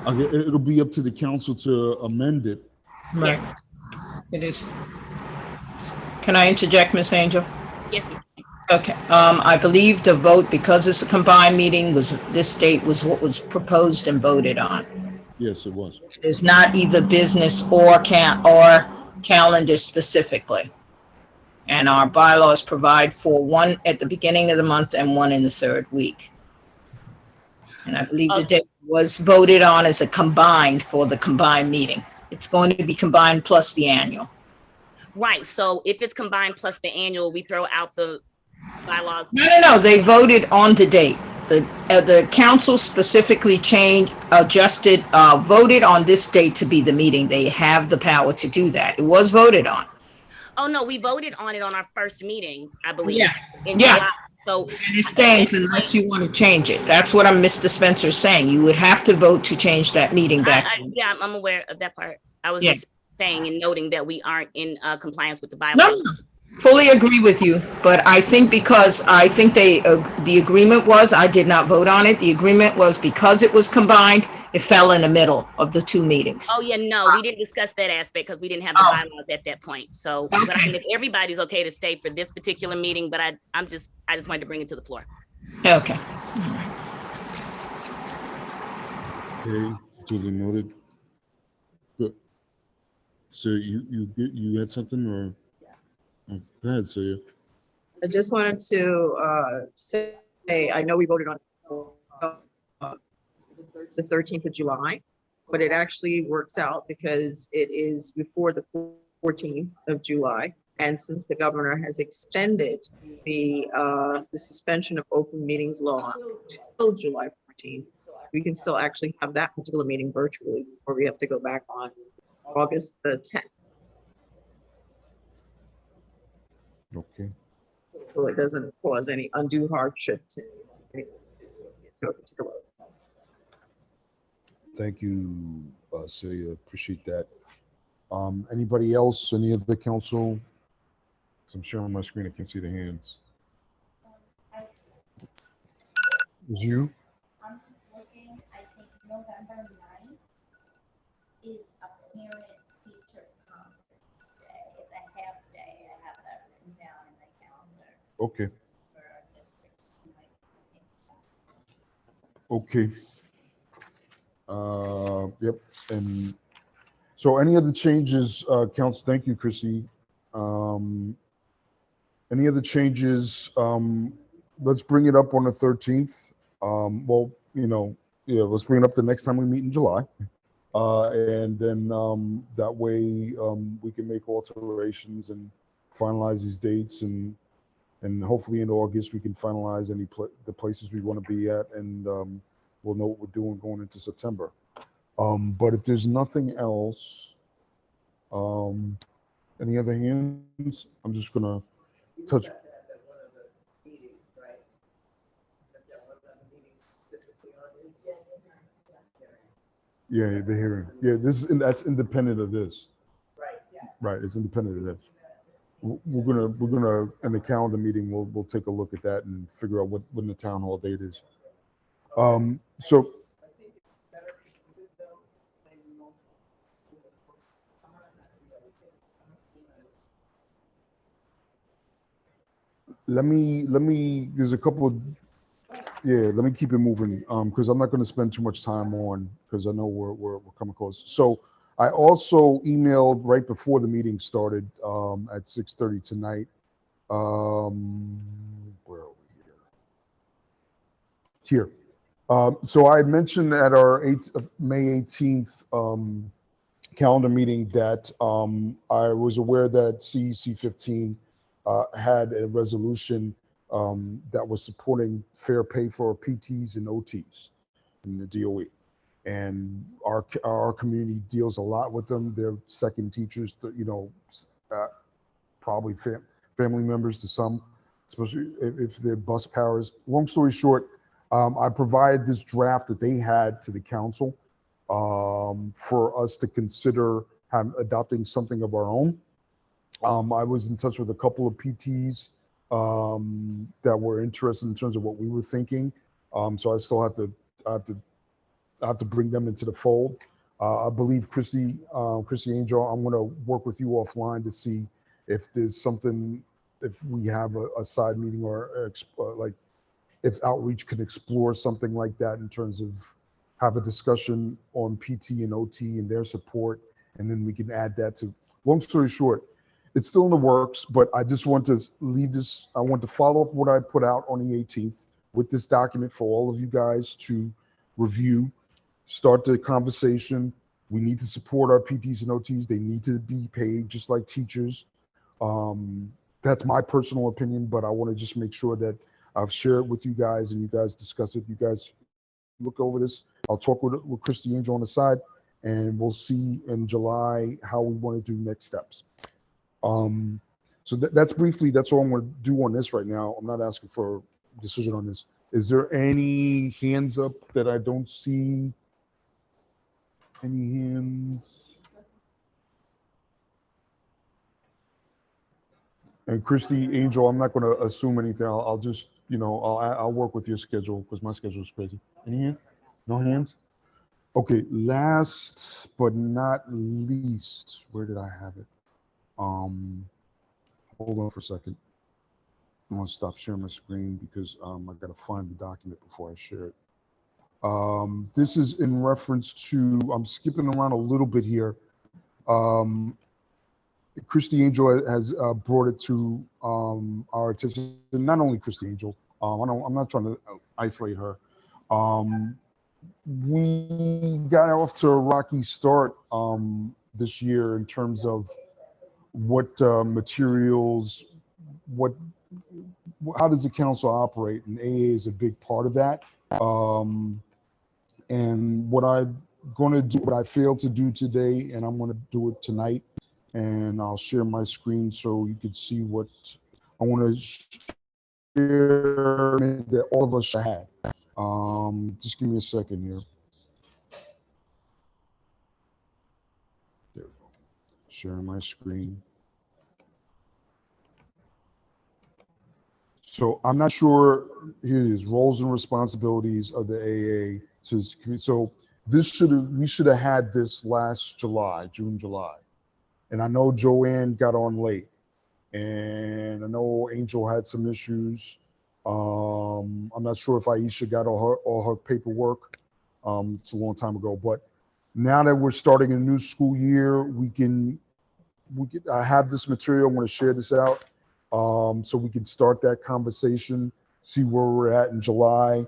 Okay, it'll be up to the council to amend it. Right. It is. Can I interject, Ms. Angel? Yes, ma'am. Okay. I believe the vote, because it's a combined meeting, this date was what was proposed and voted on. Yes, it was. It's not either business or calendar specifically. And our bylaws provide for one at the beginning of the month and one in the third week. And I believe the date was voted on as a combined for the combined meeting. It's going to be combined plus the annual. Right. So if it's combined plus the annual, we throw out the bylaws. No. They voted on the date. The council specifically voted on this date to be the meeting. They have the power to do that. It was voted on. Oh, no, we voted on it on our first meeting, I believe. Yeah. In July. So it stands unless you want to change it. That's what Mr. Spencer's saying. You would have to vote to change that meeting back. Yeah, I'm aware of that part. I was just saying and noting that we aren't in compliance with the bylaws. No, fully agree with you. But I think because the agreement was, I did not vote on it. The agreement was because it was combined, it fell in the middle of the two meetings. Oh, yeah, no, we didn't discuss that aspect because we didn't have the bylaws at that point. So, but I mean, if everybody's okay to stay for this particular meeting, but I just wanted to bring it to the floor. Okay. Okay, duly noted. Good. So you had something or? Oh, go ahead, Celia. I just wanted to say, I know we voted on the 13th of July, but it actually works out because it is before the 14th of July. And since the governor has extended the suspension of open meetings law till July 14th, we can still actually have that particular meeting virtually, or we have to go back on August the 10th. Okay. So it doesn't cause any undue hardship to a particular. Thank you, Celia. Appreciate that. Anybody else? Any of the council? 'Cause I'm sharing my screen. I can't see the hands. Is you? I'm just looking, I think November 9th is a parent-teacher conference day. It's a half day. I have that written down in my calendar Okay. for our district. Okay. Yep. And so any other changes, council? Thank you, Chrissy. Any other changes? Let's bring it up on the 13th. Well, yeah, let's bring it up the next time we meet in July. And then that way we can make alterations and finalize these dates, and hopefully in August we can finalize the places we want to be at, and we'll know what we're doing going into September. But if there's nothing else, any other hands? I'm just gonna touch. Yeah, the hearing. Yeah, that's independent of this. Right, it's independent of this. We're gonna in the calendar meeting we'll take a look at that and figure out when the town hall date is. So let me there's a couple of let me keep it moving because I'm not going to spend too much time on, because I know we're coming close. So I also emailed right before the meeting started at 6:30 tonight. Where are we here? So I had mentioned at our May 18th calendar meeting that I was aware that CEC 15 had a resolution that was supporting fair pay for PTs and OTs in the DOE. And our community deals a lot with them. They're second teachers, probably family members to some, especially if they're bus powers. Long story short, I provided this draft that they had to the council for us to consider adopting something of our own. I was in touch with a couple of PTs that were interested in terms of what we were thinking. So I still have to bring them into the fold. I believe Chrissy Angel, I'm going to work with you offline to see if there's something, if we have a side meeting or like if outreach could explore something like that in terms of have a discussion on PT and OT and their support, and then we can add that to. Long story short, it's still in the works, but I just want to leave this. I want to follow up what I put out on the 18th with this document for all of you guys to review, start the conversation. We need to support our PTs and OTs. They need to be paid just like teachers. That's my personal opinion, but I want to just make sure that I've shared it with you guys and you guys discuss it. You guys look over this. I'll talk with Christy Angel on the side, and we'll see in July how we want to do next steps. So that's all I'm going to do on this right now. I'm not asking for a decision on this. Is there any hands up that I don't see? Any hands? And Christy Angel, I'm not going to assume anything. I'll just, I'll work with your schedule because my schedule is crazy. Any hands? No hands? Okay, last but not least, where did I have it? Hold on for a second. I'm gonna stop sharing my screen because I gotta find the document before I share it. This is in reference to, I'm skipping around a little bit here. Christy Angel has brought it to our attention. Not only Christy Angel, I'm not trying to isolate her. We got off to a rocky start this year in terms of what materials, how does the council operate, and AA is a big part of that. And what I'm going to do, what I failed to do today, and I'm going to do it tonight, and I'll share my screen so you can see what I want to share that all of us should have. Just give me a second here. There we go. Sharing my screen. So I'm not sure, here it is, roles and responsibilities of the AA. So we should have had this last July, June, July. And I know Joanne got on late, and I know Angel had some issues. I'm not sure if Aisha got all her paperwork. It's a long time ago, but now that we're starting a new school year, I have this material. I want to share this out so we can start that conversation, see where we're at in July,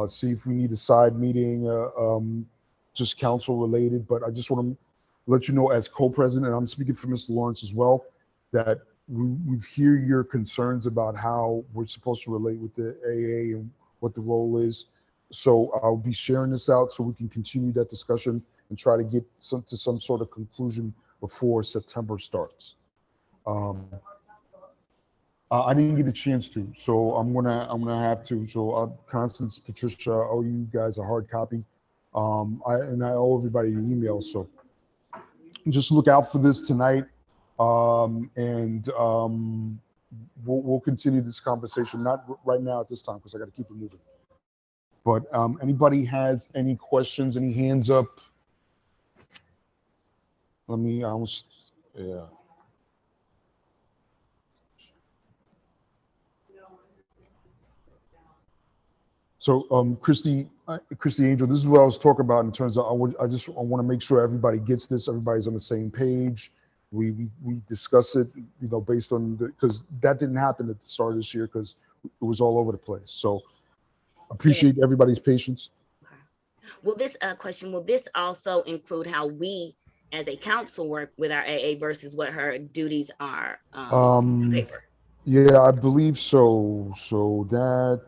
see if we need a side meeting, just council related. But I just want to let you know, as co-president, and I'm speaking for Mr. Lawrence as well, that we hear your concerns about how we're supposed to relate with the AA and what the role is. So I'll be sharing this out so we can continue that discussion and try to get to some sort of conclusion before September starts. I didn't get a chance to, so I'm gonna have to. So Constance, Patricia, I owe you guys a hard copy, I owe everybody an email. So just look out for this tonight, and we'll continue this conversation. Not right now at this time because I got to keep it moving. But anybody has any questions? Any hands up? Yeah. So Christy Angel, this is what I was talking about in terms of I want to make sure everybody gets this. Everybody's on the same page. We discuss it, based on because that didn't happen at the start of this year because it was all over the place. So appreciate everybody's patience. Will this question, will this also include how we as a council work with our AA versus what her duties are on paper? Yeah, I believe so. So that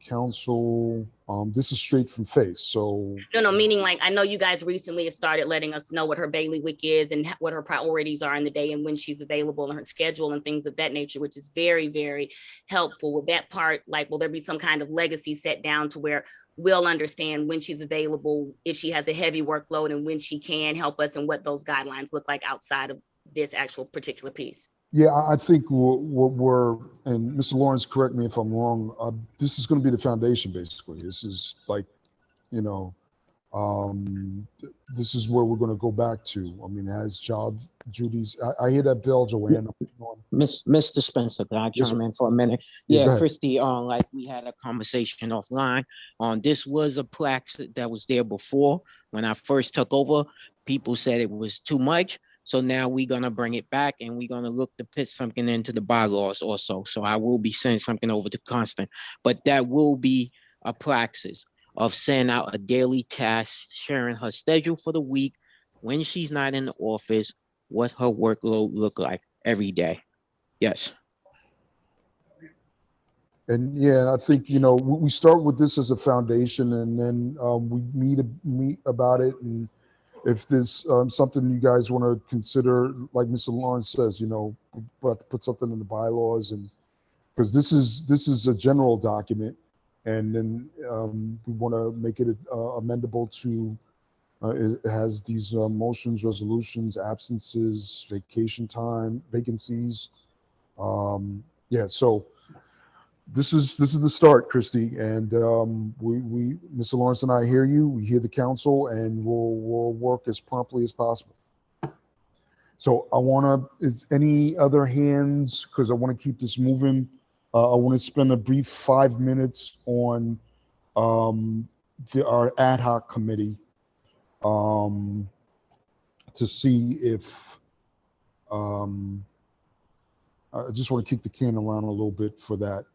council, this is straight from face. So no, meaning like I know you guys recently started letting us know what her bailiwick is and what her priorities are in the day and when she's available and her schedule and things of that nature, which is very, very helpful. With that part, like, will there be some kind of legacy set down to where we'll understand when she's available, if she has a heavy workload, and when she can help us, and what those guidelines look like outside of this actual particular piece? Yeah, I think what we're, and Mr. Lawrence, correct me if I'm wrong, this is going to be the foundation, basically. This is like, this is where we're going to go back to. I mean, as job duties, I hear that bell, Joanne. Mr. Spencer, can I chime in for a minute? Yeah, Christy, like we had a conversation offline on this was a plaque that was there before. When I first took over, people said it was too much. So now we're going to bring it back and we're going to look to put something into the bylaws also. So I will be sending something over to Constant, but that will be a praxis of sending out a daily task, sharing her schedule for the week, when she's not in the office, what her workload look like every day. Yes. And yeah, I think, we start with this as a foundation and then we meet about it. And if there's something you guys want to consider, like Mr. Lawrence says, but to put something in the bylaws, and because this is a general document, and then we want to make it amendable to. It has these motions, resolutions, absences, vacation time, vacancies. Yeah, so this is the start, Christy, and we Mr. Lawrence and I hear you. We hear the council, and we'll work as promptly as possible. So is any other hands, because I want to keep this moving. I want to spend a brief 5 minutes on our ad hoc committee to see if I just want to kick the can around a little bit for that.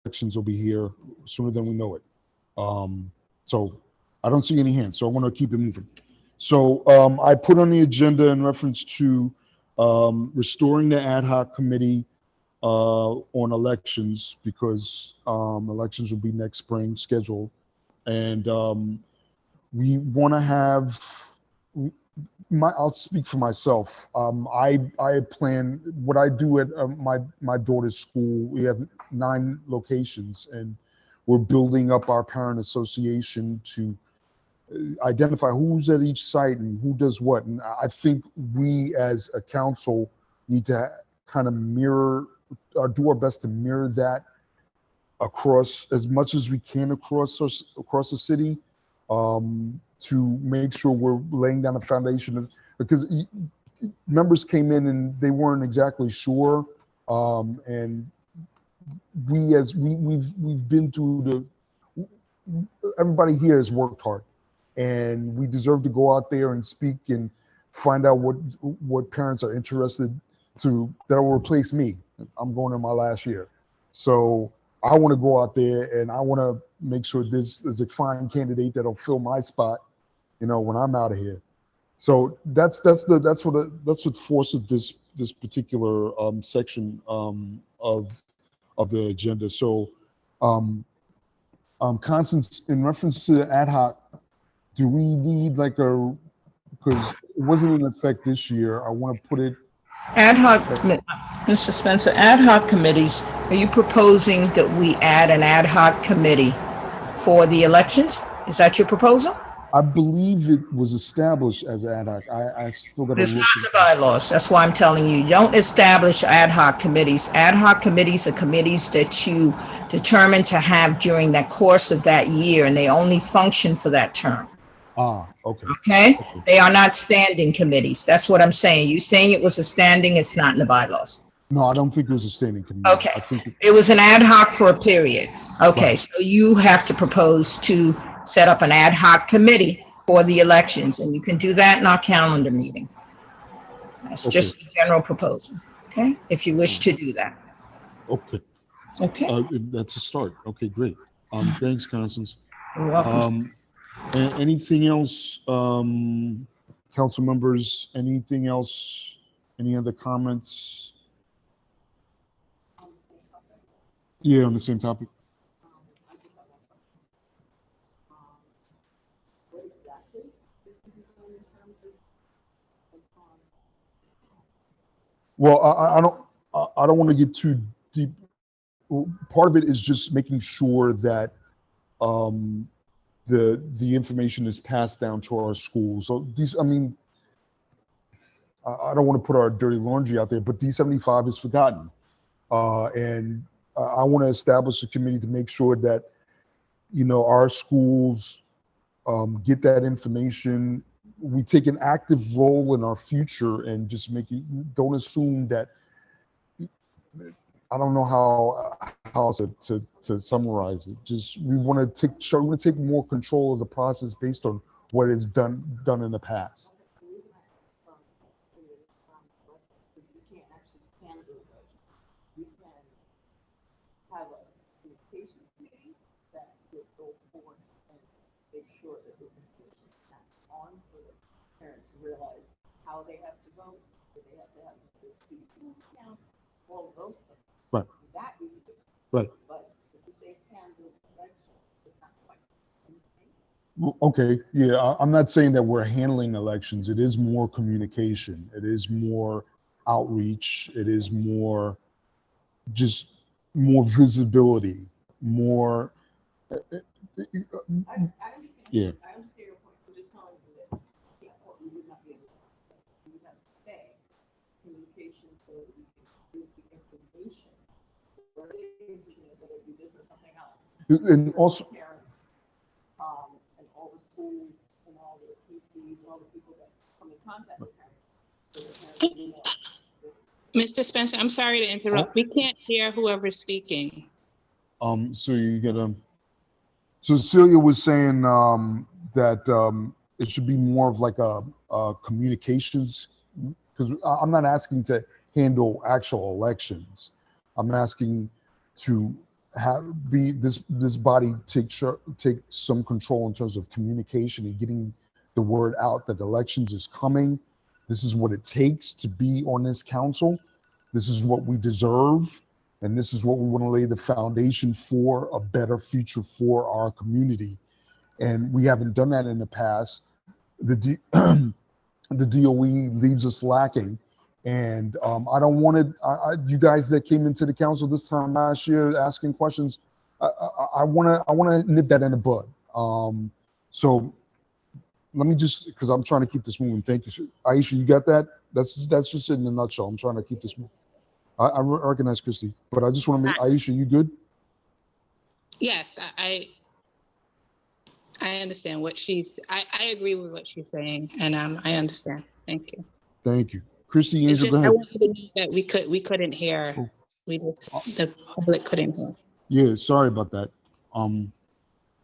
Elections will be here sooner than we know it. So I don't see any hands, so I want to keep it moving. So I put on the agenda in reference to restoring the ad hoc committee on elections, because elections will be next spring scheduled. And we want to have, I'll speak for myself. I plan, what I do at my daughter's school, we have 9 locations, and we're building up our parent association to identify who's at each site and who does what. And I think we as a council need to kind of mirror, or do our best to mirror that across as much as we can across the city, to make sure we're laying down a foundation because members came in and they weren't exactly sure. And we've been through everybody here has worked hard, and we deserve to go out there and speak and find out what parents are interested that will replace me. I'm going in my last year. So I want to go out there and I want to make sure this is a fine candidate that'll fill my spot, when I'm out of here. So that's what forced this particular section of the agenda. So Constance, in reference to the ad hoc, do we need because it wasn't in effect this year, I want to put it. Ad hoc, Mr. Spencer, ad hoc committees, are you proposing that we add an ad hoc committee for the elections? Is that your proposal? I believe it was established as ad hoc. I still got to look. It's not in the bylaws. That's why I'm telling you, don't establish ad hoc committees. Ad hoc committees are committees that you determine to have during the course of that year, and they only function for that term. Ah, okay. Okay? They are not standing committees. That's what I'm saying. You saying it was a standing, it's not in the bylaws. No, I don't think it was a standing committee. Okay. I think it was an ad hoc for a period. Okay, Right. so you have to propose to set up an ad hoc committee for the elections, and you can do that in our calendar meeting. That's just a general proposal, okay? If you wish to do that. Okay. Okay. That's a start. Okay, great. Thanks, Constance. You're welcome. Anything else, council members? Anything else? Any other comments? Yeah, on the same topic. Well, I don't want to get too deep. Part of it is just making sure that the information is passed down to our schools. So I don't want to put our dirty laundry out there, but D75 is forgotten. And I want to establish a committee to make sure that, our schools get that information. We take an active role in our future and just don't assume that, I don't know how to summarize it. Just we want to take more control of the process based on what is done in the past. Have a communications meeting that would go forward and make sure that this information is passed on so that parents realize how they have to vote, that they have to have the CC count, all of those things. Right. That we can do. Right. But if you say handle elections, it's not quite the same thing. Okay, yeah, I'm not saying that we're handling elections. It is more communication. It is more outreach. It is more visibility, more. I understand. Yeah. I understand your point. I'm just telling you that, we would not be able to, we would have to say communication so that we can give the information. Whether it be this or something else. And also. Parents, and all the schools and all the PCs and all the people that come in contact with parents. So the parents know. Mr. Spencer, I'm sorry to interrupt. We can't hear whoever's speaking. So you get So Celia was saying that it should be more of like a communications, because I'm not asking to handle actual elections. I'm asking to be this body take some control in terms of communication and getting the word out that elections is coming. This is what it takes to be on this council. This is what we deserve. And this is what we want to lay the foundation for a better future for our community. And we haven't done that in the past. The DOE leaves us lacking. And I don't want to, you guys that came into the council this time last year asking questions, I want to nip that in the bud. So let me just, because I'm trying to keep this moving. Thank you. Aisha, you got that? That's just it in a nutshell. I'm trying to keep this moving. I recognize Christy, but I just want to make, Aisha, you good? Yes, I understand what I agree with what she's saying, and I understand. Thank you. Thank you. Christy, It's Angel, just, go I ahead. wanted to know that we couldn't hear. Oh. The public couldn't hear. Yeah, sorry about that.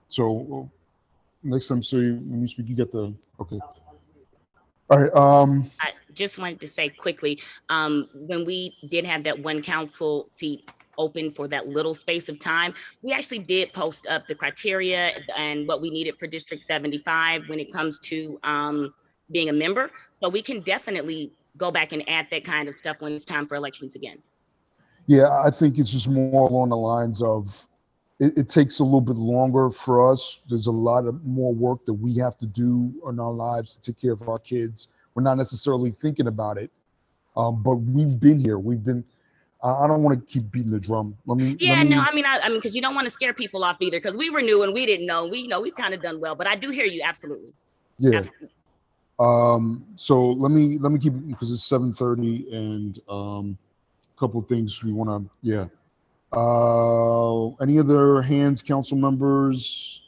So next time, so when you speak, you get the, okay. All right. I just wanted to say quickly, when we did have that one council seat open for that little space of time, we actually did post up the criteria and what we needed for District 75 when it comes to being a member. So we can definitely go back and add that kind of stuff when it's time for elections again. Yeah, I think it's just more along the lines of it takes a little bit longer for us. There's a lot of more work that we have to do in our lives to take care of our kids. We're not necessarily thinking about it, but we've been here. We've been. I don't want to keep beating the drum. Let me. No, I mean, because you don't want to scare people off either. Because we were new and we didn't know. We've kind of done well, but I do hear you absolutely. Yeah. Absolutely. So let me keep it because it's 7:30 and a couple of things we want to. Yeah. Any other hands, council members?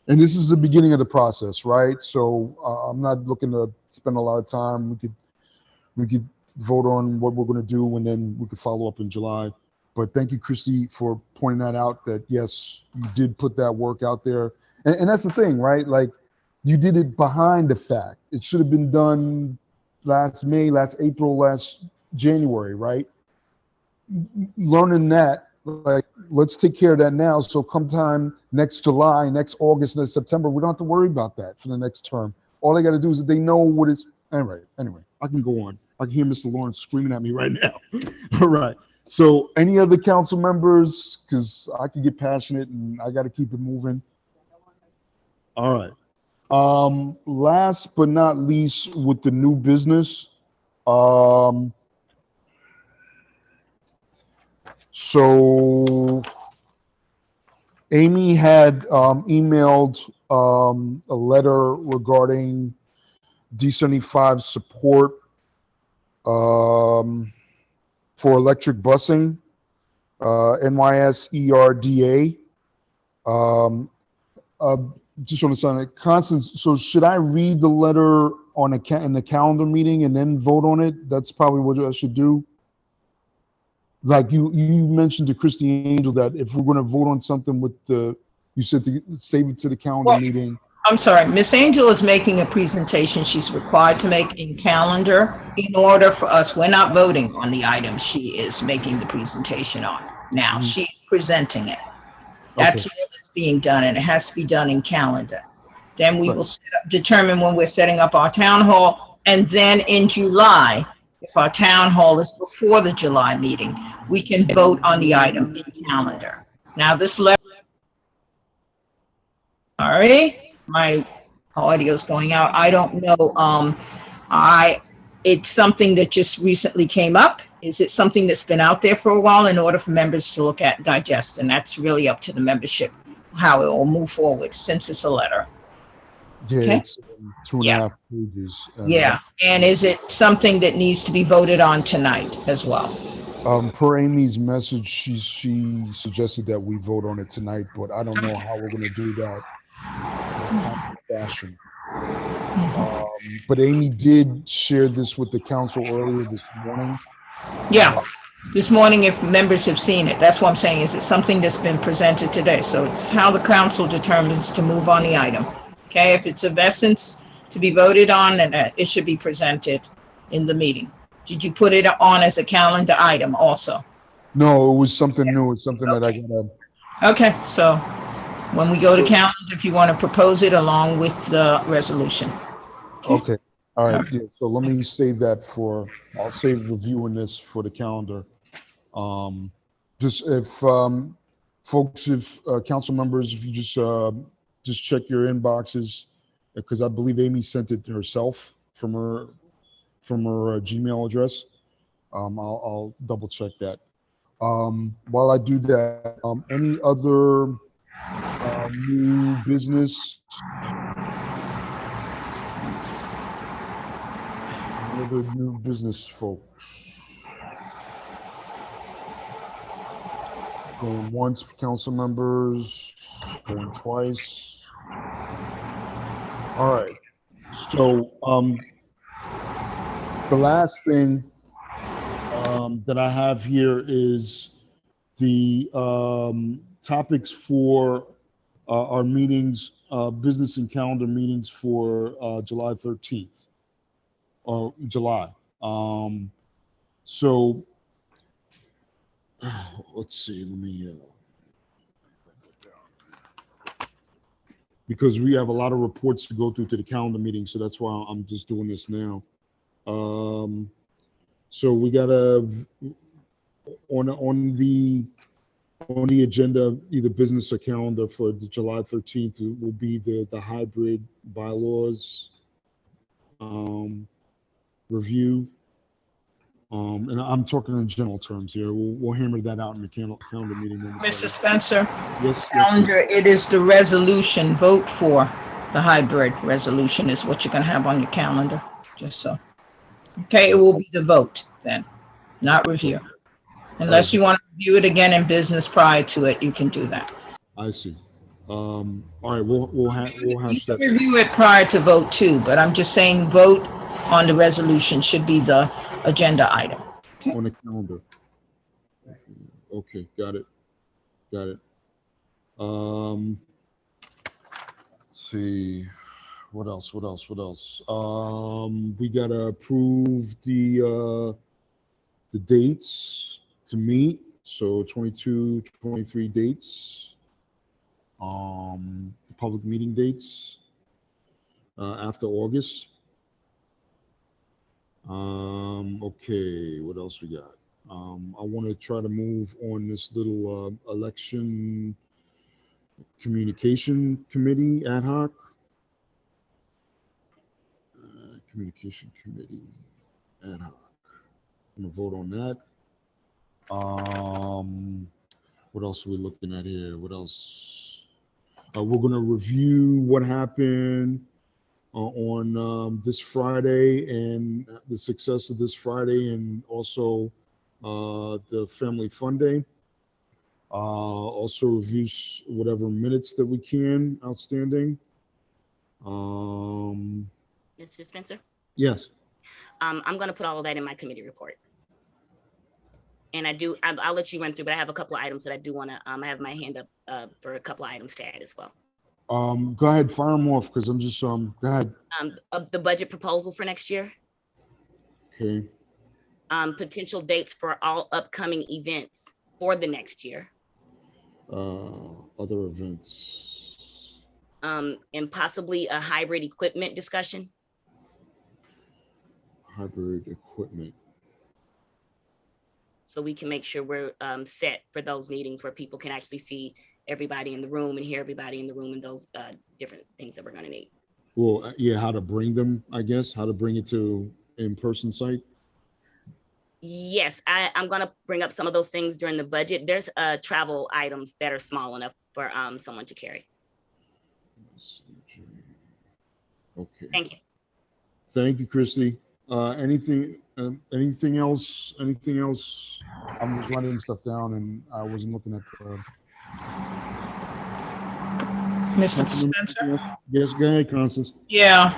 And this is the beginning of the process, right? So I'm not looking to spend a lot of time. We could vote on what we're going to do, and then we could follow up in July. But thank you, Christy, for pointing that out. That yes, you did put that work out there, and that's the thing, right? Like you did it behind the fact. It should have been done last May, last April, last January, right? Learning that. Like, let's take care of that now. So come time next July, next August, next September, we don't have to worry about that for the next term. All they got to do is that they know what is. Anyway, I can go on. I can hear Mr. Lawrence screaming at me right now. All right. So any other council members? Because I can get passionate and I got to keep it moving. All right. Last but not least, with the new business. So Amy had emailed a letter regarding D75 support for electric busing, NYSERDA. Just want to sign it. Constance, so should I read the letter on in the calendar meeting and then vote on it? That's probably what I should do. Like you mentioned to Christy Angel that if we're going to vote on something with you said to save it to the calendar meeting. I'm sorry, Miss Angel is making a presentation she's required to make in calendar in order for us. We're not voting on the item she is making the presentation on. Now she's presenting it. That's what is being done, and it has to be done in calendar. Then we will determine when we're setting up our town hall, and then in July, if our town hall is before the July meeting, we can vote on the item in calendar. Now this letter, sorry, my audio's going out. I don't know. It's something that just recently came up. Is it something that's been out there for a while in order for members to look at and digest? And that's really up to the membership, how it will move forward since it's a letter. Yeah, it's 2.5 pages. Yeah, and is it something that needs to be voted on tonight as well? Per Amy's message, she suggested that we vote on it tonight, but I don't know how we're going to do that in fashion. But Amy did share this with the council earlier this morning. Yeah. this morning if members have seen it. That's what I'm saying. Is it something that's been presented today? So it's how the council determines to move on the item. Okay, if it's of essence to be voted on, then it should be presented in the meeting. Did you put it on as a calendar item also? No, it was something new. It's something that I gotta. Okay, so when we go to calendar, if you want to propose it along with the resolution. Okay. All right. Yeah. So let me save that for. I'll save reviewing this for the calendar. Just if folks, if council members, if you just check your inboxes, because I believe Amy sent it herself from her Gmail address. I'll double check that. While I do that, any other new business? Any other new business, folks? Going once, council members, going twice. All right. So the last thing that I have here is the topics for our meetings, business and calendar meetings for July 13th, or July. So let's see, let me, because we have a lot of reports to go through to the calendar meeting, so that's why I'm just doing this now. So we gotta, on the agenda, either business or calendar for the July 13th will be the hybrid bylaws review. And I'm talking in general terms here. We'll hammer that out in the calendar meeting. Mr. Spencer, yes, calendar, it is the resolution. Vote for the hybrid resolution is what you're going to have on your calendar, just so. Okay, it will be the vote then, not review. Unless you want to review it again in business prior to it, you can do that. I see. All right, we'll hash that. Review it prior to vote too, but I'm just saying vote on the resolution should be the agenda item. Okay. On the calendar. Okay, got it. Let's see. What else? We gotta approve the dates to meet. So 22, 23 dates. The public meeting dates after August. Okay, what else we got? I want to try to move on this little election communication committee ad hoc. Communication committee ad hoc. I'm gonna vote on that. What else are we looking at here? What else? We're gonna review what happened on this Friday and the success of this Friday, and also the Family Fun Day. Also review whatever minutes that we can outstanding. Mr. Spencer? Yes. I'm going to put all of that in my committee report. And I'll let you run through, but I have a couple of items that I do want to, I have my hand up for a couple of items to add as well. Go ahead, fire them off, because I'm just, go ahead. The budget proposal for next year. Okay. Potential dates for all upcoming events for the next year. Other events. And possibly a hybrid equipment discussion. Hybrid equipment. So we can make sure we're set for those meetings where people can actually see everybody in the room and hear everybody in the room and those different things that we're going to need. Well, yeah, how to bring them, I guess, how to bring it to in-person site. Yes, I'm going to bring up some of those things during the budget. There's travel items that are small enough for someone to carry. Okay. Thank you. Thank you, Christy. Anything else? Anything else? I'm just writing stuff down and I wasn't looking at the. Mr. Spencer? Yes, go ahead, Constance. Yeah.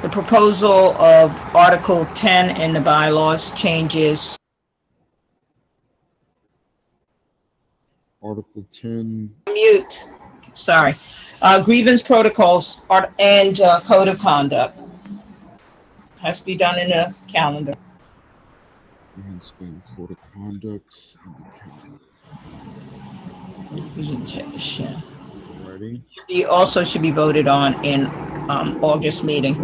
The proposal of Article 10 in the bylaws changes Article 10. Mute. Sorry. Grievance protocols and code of conduct. Has to be done in a calendar. And code of conduct in the calendar. Presentation. Alrighty. He also should be voted on in August meeting.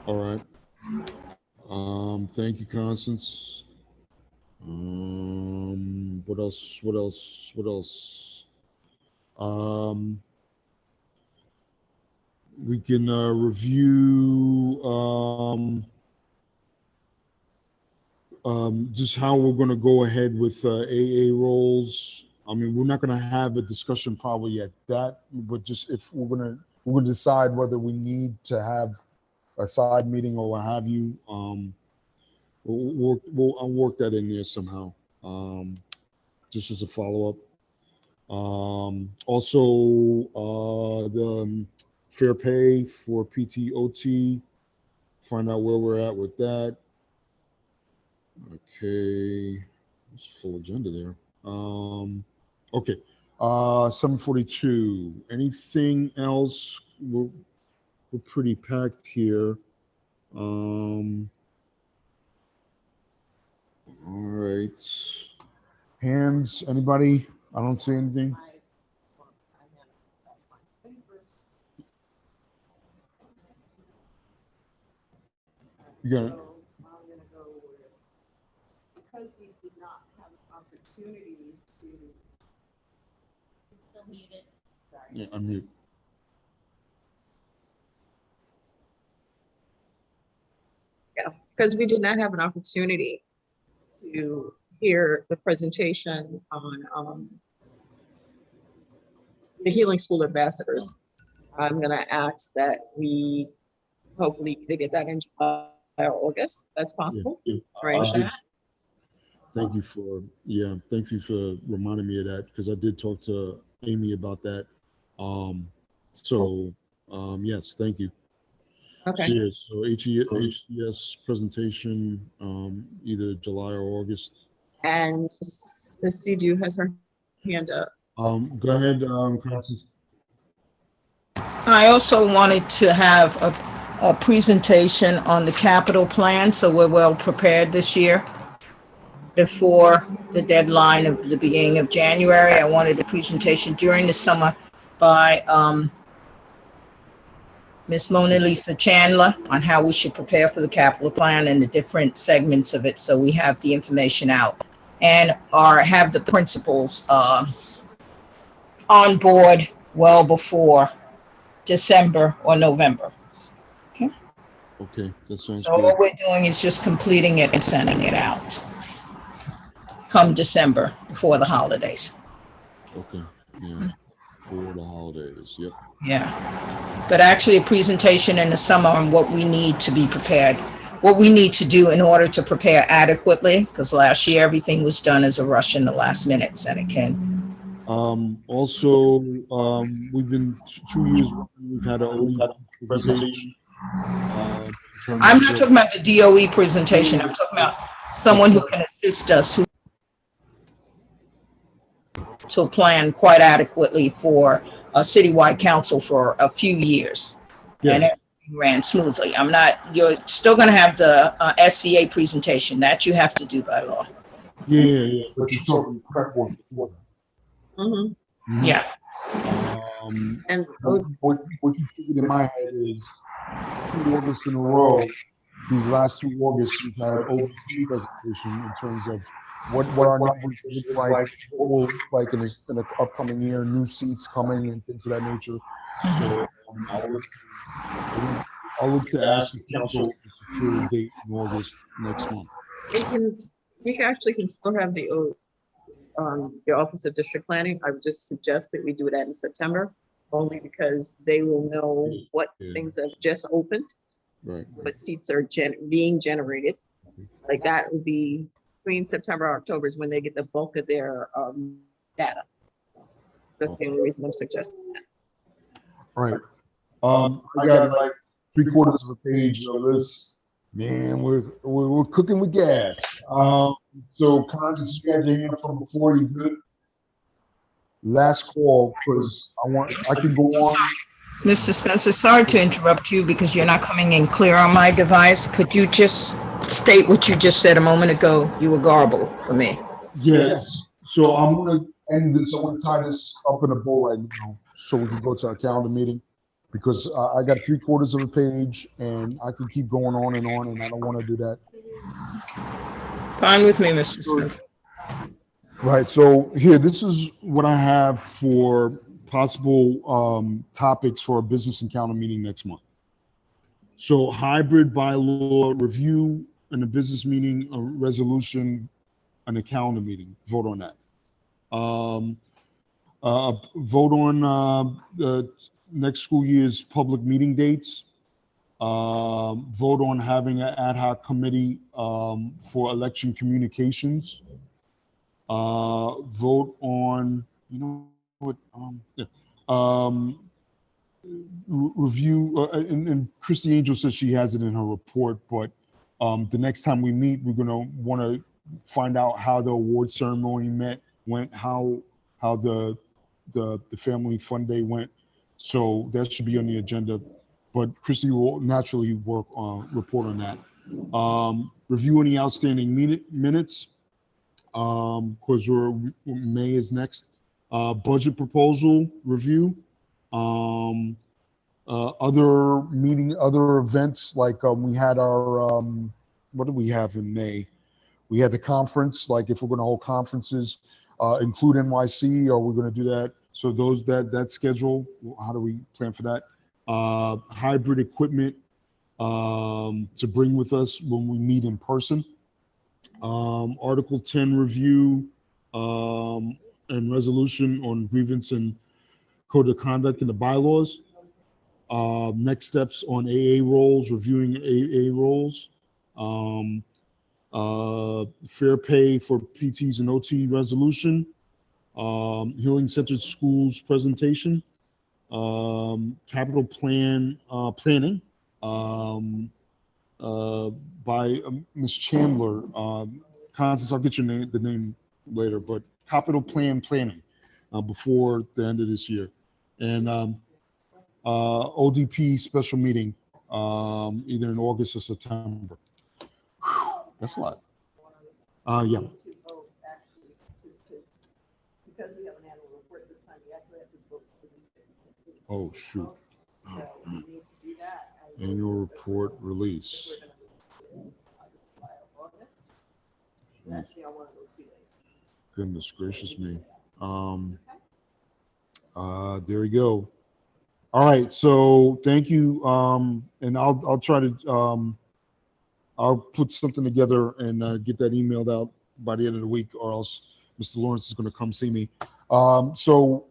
All right. Thank you, Constance. What else? What else? What else? We can review just how we're going to go ahead with AA roles. I mean, we're not going to have a discussion probably at that, but just if we're going to decide whether we need to have a side meeting or what have you. I'll work that in there somehow. Just as a follow up. Also, the fair pay for PTOT. Find out where we're at with that. Okay, it's a full agenda there. Okay, 7:42. Anything else? We're pretty packed here. All right. Hands, anybody? I don't see anything. You got it. I'm gonna go with, because we did not have an opportunity to. Still muted. Yeah, I'm mute. Yeah, because we did not have an opportunity to hear the presentation on the Healing School Ambassadors. I'm gonna ask that we hopefully either get that in July or August. That's possible. Yeah. Arrange that. Thank you for reminding me of that, because I did talk to Amy about that. Yes, thank you. Okay. So HCS presentation, either July or August. And Ms. Sidu has her hand up. Go ahead, Constance. I also wanted to have a presentation on the capital plan, so we're well prepared this year. Before the deadline of the beginning of January, I wanted a presentation during the summer by Ms. Mona Lisa Chandler on how we should prepare for the capital plan and the different segments of it, so we have the information out and have the principals on board well before December or November. Okay, that sounds So good. what we're doing is just completing it and sending it out come December before the holidays. Okay, yeah, for the holidays, yep. Yeah, but actually a presentation in the summer on what we need to be prepared, what we need to do in order to prepare adequately, because last year everything was done as a rush in the last minute, Senator Ken. Also, we've been 2 years, we've had an OE presentation. I'm not talking about the DOE presentation. I'm talking about someone who can assist us to plan quite adequately for a citywide council for a few years. Yeah. And everything ran smoothly. You're still going to have the SCA presentation that you have to do by law. Yeah, but you're talking prep work before that. Mm-hmm. Yeah. And what you figured in my head is 2 August in a row. These last 2 August, we've had OP presentation in terms of what our numbers look like, what will look like in the upcoming year, new seats coming and things of that nature. So I'll look to ask the council to secure a date in August next month. We actually can still have the Office of District Planning. I would just suggest that we do that in September, only because they will know what things have just opened, right? What seats are being generated. Like that would be between September and October is when they get the bulk of their data. That's the only reason I'm suggesting that. All right. I got like 3/4 of a page of this Man, we're cooking with gas. So Constance, you had your hand up from before. You good? Last call, because I can go on. Mr. Spencer, sorry to interrupt you because you're not coming in clear on my device. Could you just state what you just said a moment ago? You were garbled for me. Yes. So I'm gonna end this. I want to tie this up in a bow right now, so we can go to our calendar meeting, because I got 3/4 of a page, and I can keep going on, and I don't want to do that. Fine with me, Mr. Spencer. Right. So here, this is what I have for possible topics for a business encounter meeting next month. So hybrid bylaw review and a business meeting, a resolution, and a calendar meeting. Vote on that. Vote on the next school year's public meeting dates. Vote on having an ad hoc committee for election communications. Vote on, you know what, review, and Christy Angel says she has it in her report, but the next time we meet, we're gonna want to find out how the award ceremony went, how the family fun day went. So that should be on the agenda, but Christy will naturally report on that. Review any outstanding minutes, because May is next. Budget proposal review. Other events, like we had our, what did we have in May? We had the conference, like if we're going to hold conferences, include NYC, or we're going to do that. So that schedule, how do we plan for that? Hybrid equipment to bring with us when we meet in person. Article 10 review and resolution on grievance and code of conduct in the bylaws. Next steps on AA roles, reviewing AA roles. Fair pay for PTs and OT resolution. Healing Center Schools presentation. Capital planning by Ms. Chandler. Constance, I'll get your the name later, but capital planning before the end of this year. And ODP special meeting, either in August or September. Whew, that's a lot. Yeah. Because we have an annual report this time, we actually have to vote for these things. Oh, shoot. So we need to do that. Annual report release. August. That's the one of those 2 days. Goodness gracious me. There we go. All right, so thank you. And I'll try to I'll put something together and get that emailed out by the end of the week, or else Mr. Lawrence is going to come see me. So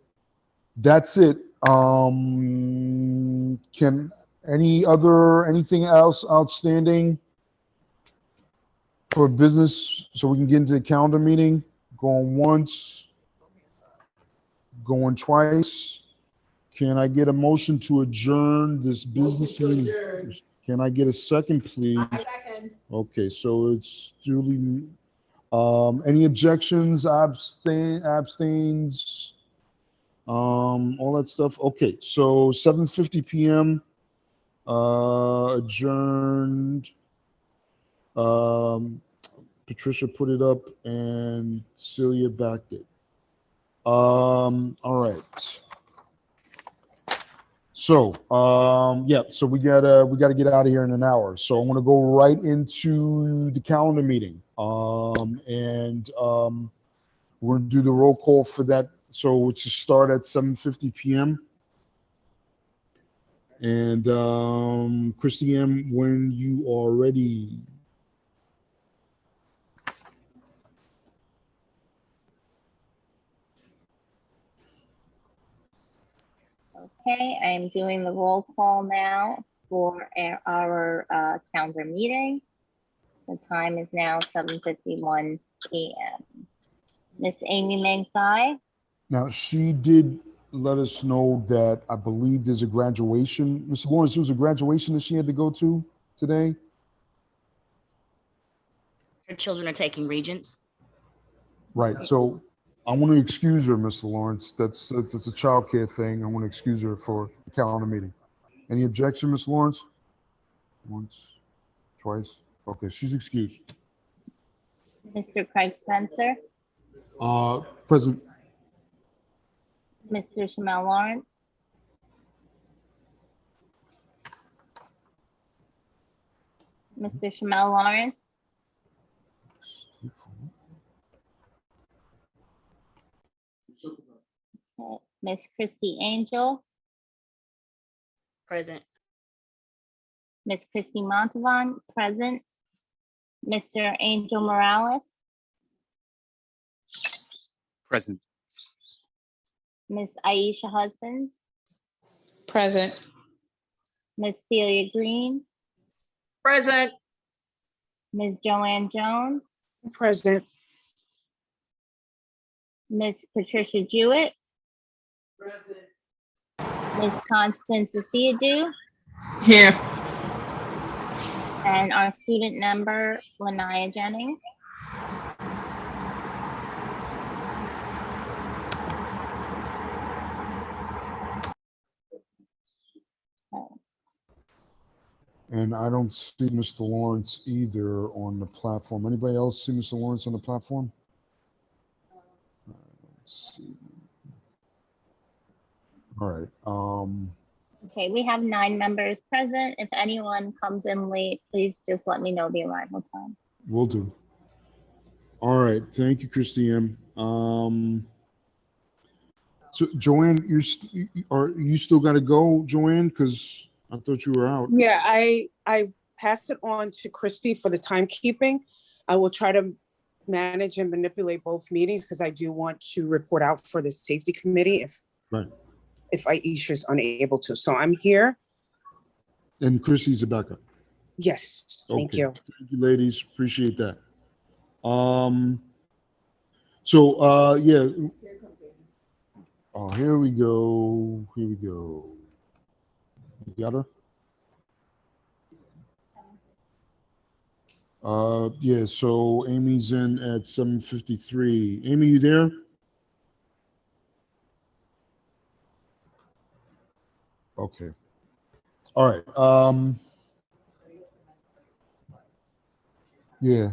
that's it. Can anything else outstanding for business, so we can get into the calendar meeting? Going once, going twice. Can I get a motion to adjourn this business meeting? Can I get a second, please? Okay, so it's duly. Any objections, abstains, all that stuff? Okay, so 7:50 p.m. Adjourned. Patricia put it up and Celia backed it. All right. So, yeah, so we gotta get out of here in an hour. So I'm gonna go right into the calendar meeting. We're gonna do the roll call for that. So it's to start at 7:50 p.m. And Christy M., when you are ready. Okay, I am doing the roll call now for our calendar meeting. The time is now 7:51 p.m. Miss Amy Meng Tsai. Now, she did let us know that I believe there's a graduation. Mr. Lawrence, there was a graduation that she had to go to today. children are taking Regents. Right, so I want to excuse her, Mr. Lawrence. That's a childcare thing. I want to excuse her for the calendar meeting. Any objection, Ms. Lawrence? Once, twice? Okay, she's excused. Mr. Craig Spencer, Present. Mr. Shamel Lawrence, Mr. Shamel Lawrence, Miss Christy Angel, Present. Miss Christy Montavon, present. Mr. Angel Morales, Present. Miss Aisha Husbands, Present. Miss Celia Green, Present. Miss Joanne Jones, Present. Miss Patricia Jewett, Miss Constance Asiadu, Here. and our student member, Lanaya Jennings. And I don't see Mr. Lawrence either on the platform. Anybody else see Mr. Lawrence on the platform? Let's see. All right. Okay, we have 9 members present. If anyone comes in late, please just let me know the arrival time. Will do. All right. Thank you, Christine. So Joanne, you still got to go, Joanne? Because I thought you were out. Yeah, I passed it on to Christy for the timekeeping. I will try to manage and manipulate both meetings because I do want to report out for the safety committee if Aisha is unable to. So I'm here. And Christy's a backup. Yes, thank Okay. you. Thank you, ladies. Appreciate that. Yeah. Oh, here we go. Here we go. You got her? Yeah, so Amy's in at 7:53. Amy, you there? Okay. All right. Yeah.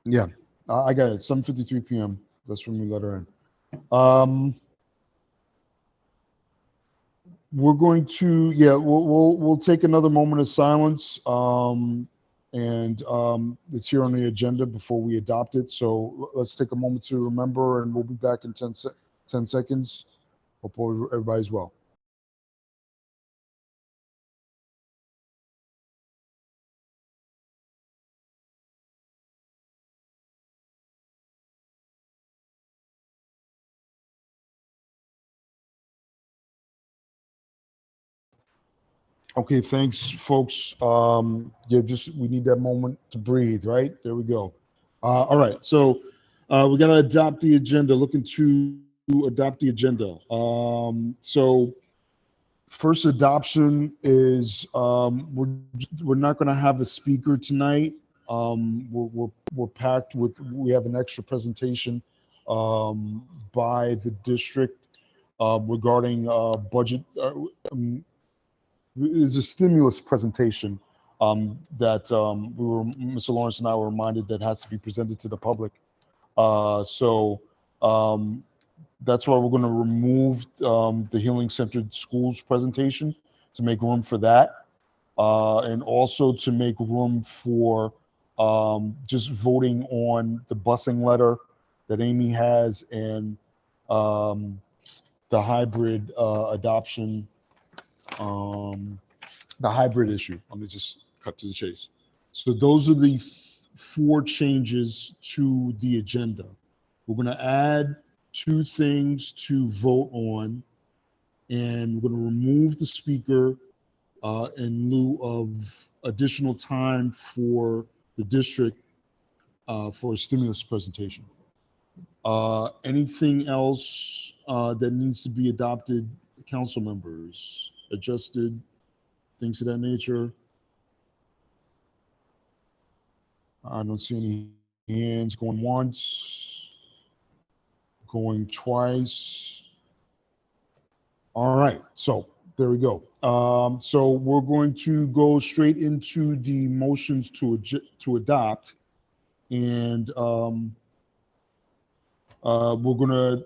Yeah. I got it. 7:53 p.m. That's when we let her in. We're going to, we'll take another moment of silence. It's here on the agenda before we adopt it. So let's take a moment to remember, and we'll be back in 10 seconds. Hope everybody's well. Okay, thanks, folks. We need that moment to breathe, right? There we go. All right, so we got to adopt the agenda. Looking to adopt the agenda. So first adoption is we're not going to have a speaker tonight. We're packed with. We have an extra presentation by the district regarding budget. Is a stimulus presentation that Mr. Lawrence and I were reminded that has to be presented to the public. That's why we're going to remove the Healing Centered Schools presentation to make room for that, and also to make room for just voting on the busing letter that Amy has and the hybrid adoption. The hybrid issue. Let me just cut to the chase. So those are the 4 changes to the agenda. We're going to add 2 things to vote on, and we're going to remove the speaker in lieu of additional time for the district for a stimulus presentation. Anything else that needs to be adopted, council members, adjusted, things of that nature? I don't see any hands going once, going twice. All right, so there we go. So we're going to go straight into the motions to adopt, and we're gonna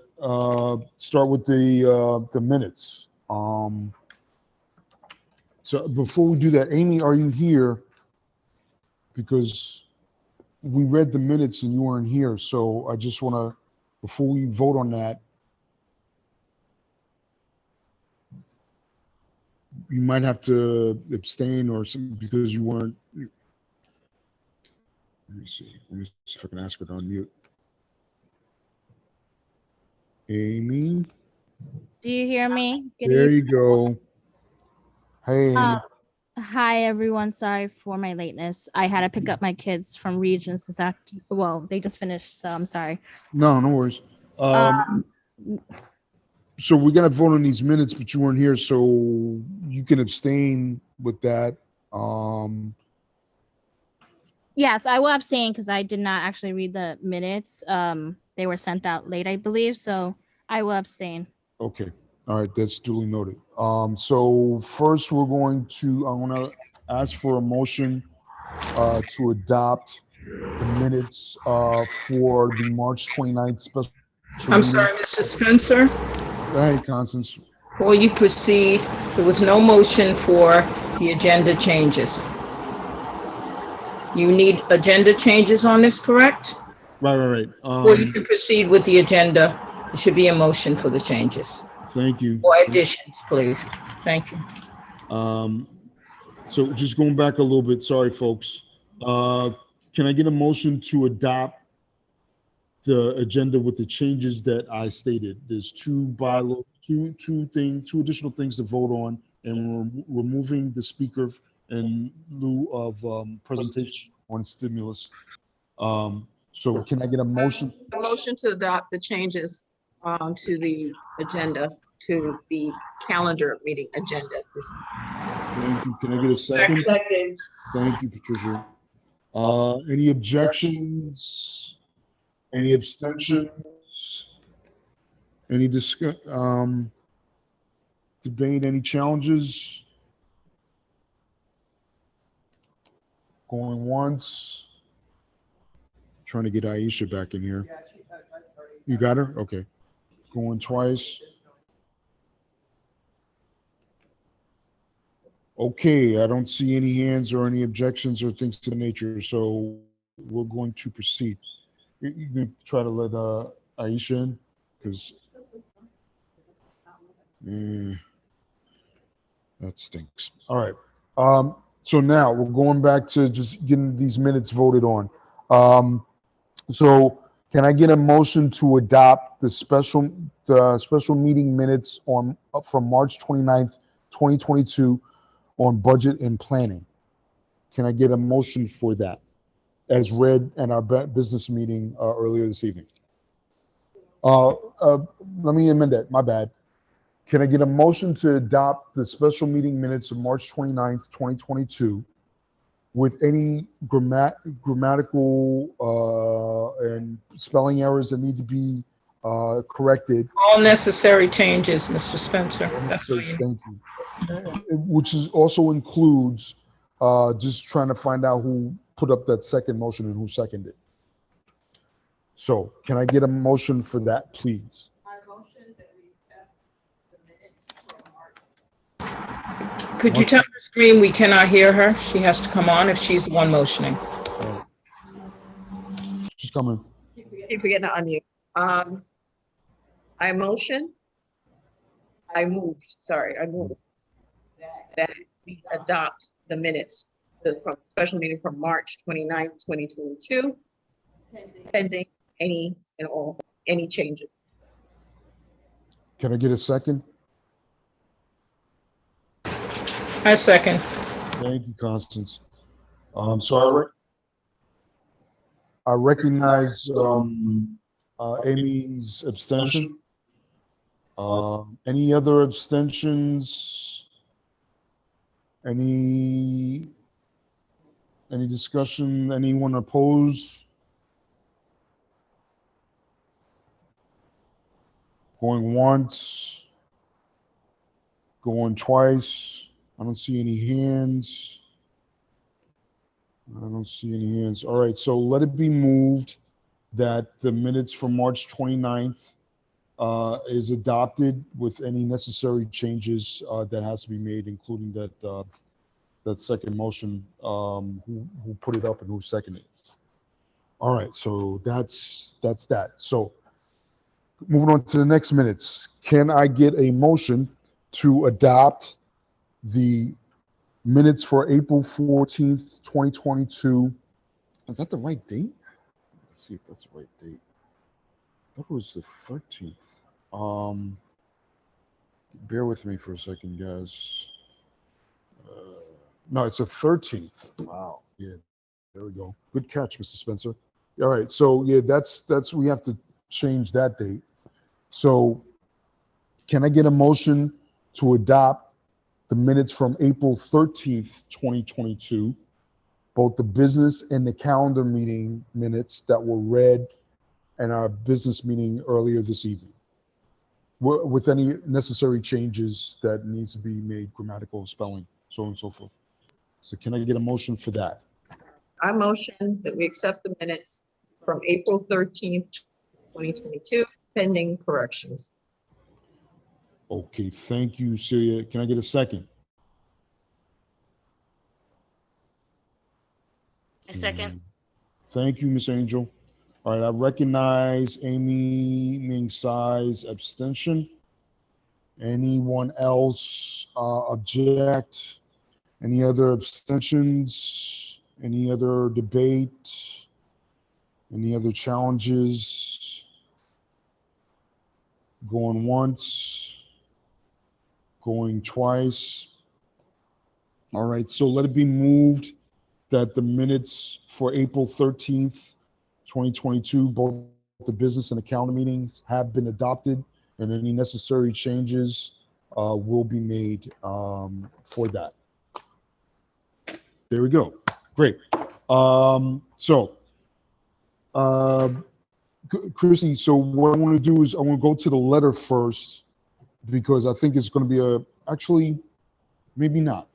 start with the minutes. So before we do that, Amy, are you here? Because we read the minutes and you weren't here, so I just want to, before we vote on that, you might have to abstain or something because you weren't. Let me see. Let me see if I can ask her to unmute. Amy, Do you hear me? Good there evening. you go. Hey, Amy. Hi, everyone. Sorry for my lateness. I had to pick up my kids from Regions this afternoon. Well, they just finished, so I'm sorry. No, no worries. So we're gonna vote on these minutes, but you weren't here, so you can abstain with that. Yes, I will abstain because I did not actually read the minutes. They were sent out late, I believe, so I will abstain. Okay, all right, that's duly noted. So first I want to ask for a motion to adopt the minutes for the March 29th special I'm meeting. sorry, Mr. Spencer. Go ahead, Constance. Before you proceed, there was no motion for the agenda changes. You need agenda changes on this, correct? Right. Before you can proceed with the agenda, there should be a motion for the changes. Thank you. Or additions, please. Thank you. So just going back a little bit, sorry, folks. Can I get a motion to adopt the agenda with the changes that I stated? There's two additional things to vote on, and we're removing the speaker in lieu of presentation on stimulus. So can I get a motion? A motion to adopt the changes to the agenda, to the calendar meeting agenda. Thank you. Can I get a second? Second. Thank you, Patricia. Any objections? Any abstentions? Any debate? Any challenges? Going once. Trying to get Aisha back in here. You got her? Okay. Going twice. Okay, I don't see any hands or any objections or things to the nature, so we're going to proceed. You can try to let Aisha in, because that stinks. All right. So now we're going back to just getting these minutes voted on. So can I get a motion to adopt the special meeting minutes from March 29th, 2022 on budget and planning? Can I get a motion for that as read in our business meeting earlier this evening? Let me amend that, my bad. Can I get a motion to adopt the special meeting minutes of March 29th, 2022 with any grammatical and spelling errors that need to be corrected? All necessary changes, Mr. Spencer. That's what you need. Thank you. Which also includes just trying to find out who put up that second motion and who seconded it. So can I get a motion for that, please? I motion that we accept the minutes from March. Could you tell the screen we cannot hear her? She has to come on if she's the one motioning. She's coming. Keep forgetting to unmute. I moved that we adopt the minutes from special meeting from March 29th, 2022, pending any and all, any changes. Can I get a second? I second. Thank you, Constance. So I recognize Amy's abstention. Any other abstentions? Any Any discussion? Anyone oppose? Going once, going twice. I don't see any hands. I don't see any hands. All right, so let it be moved that the minutes from March 29th is adopted with any necessary changes that has to be made, including that second motion, who put it up and who seconded it. All right, so that's that. So moving on to the next minutes. Can I get a motion to adopt the minutes for April 14th, 2022? Is that the right date? Let's see if that's the right date. I thought it was the 13th. Bear with me for a second, guys. No, it's the 13th. Wow. Yeah, there we go. Good catch, Mr. Spencer. All right, so yeah, that's we have to change that date. So can I get a motion to adopt the minutes from April 13th, 2022, both the business and the calendar meeting minutes that were read and our business meeting earlier this evening, with any necessary changes that needs to be made, grammatical, spelling, so on and so forth. So can I get a motion for that? I motion that we accept the minutes from April 13th, 2022, pending corrections. Okay, thank you, Celia. Can I get a second? A second. Thank you, Ms. Angel. All right, I recognize Amy Ming Tsai's abstention. Anyone else object? Any other abstentions? Any other debate? Any other challenges? Going once? Going twice? All right, so let it be moved that the minutes for April 13th, 2022, both the business and the calendar meetings have been adopted, and any necessary changes will be made for that. There we go. Great. Chrissy, so what I want to do is I want to go to the letter first, because I think it's going to be actually, maybe not.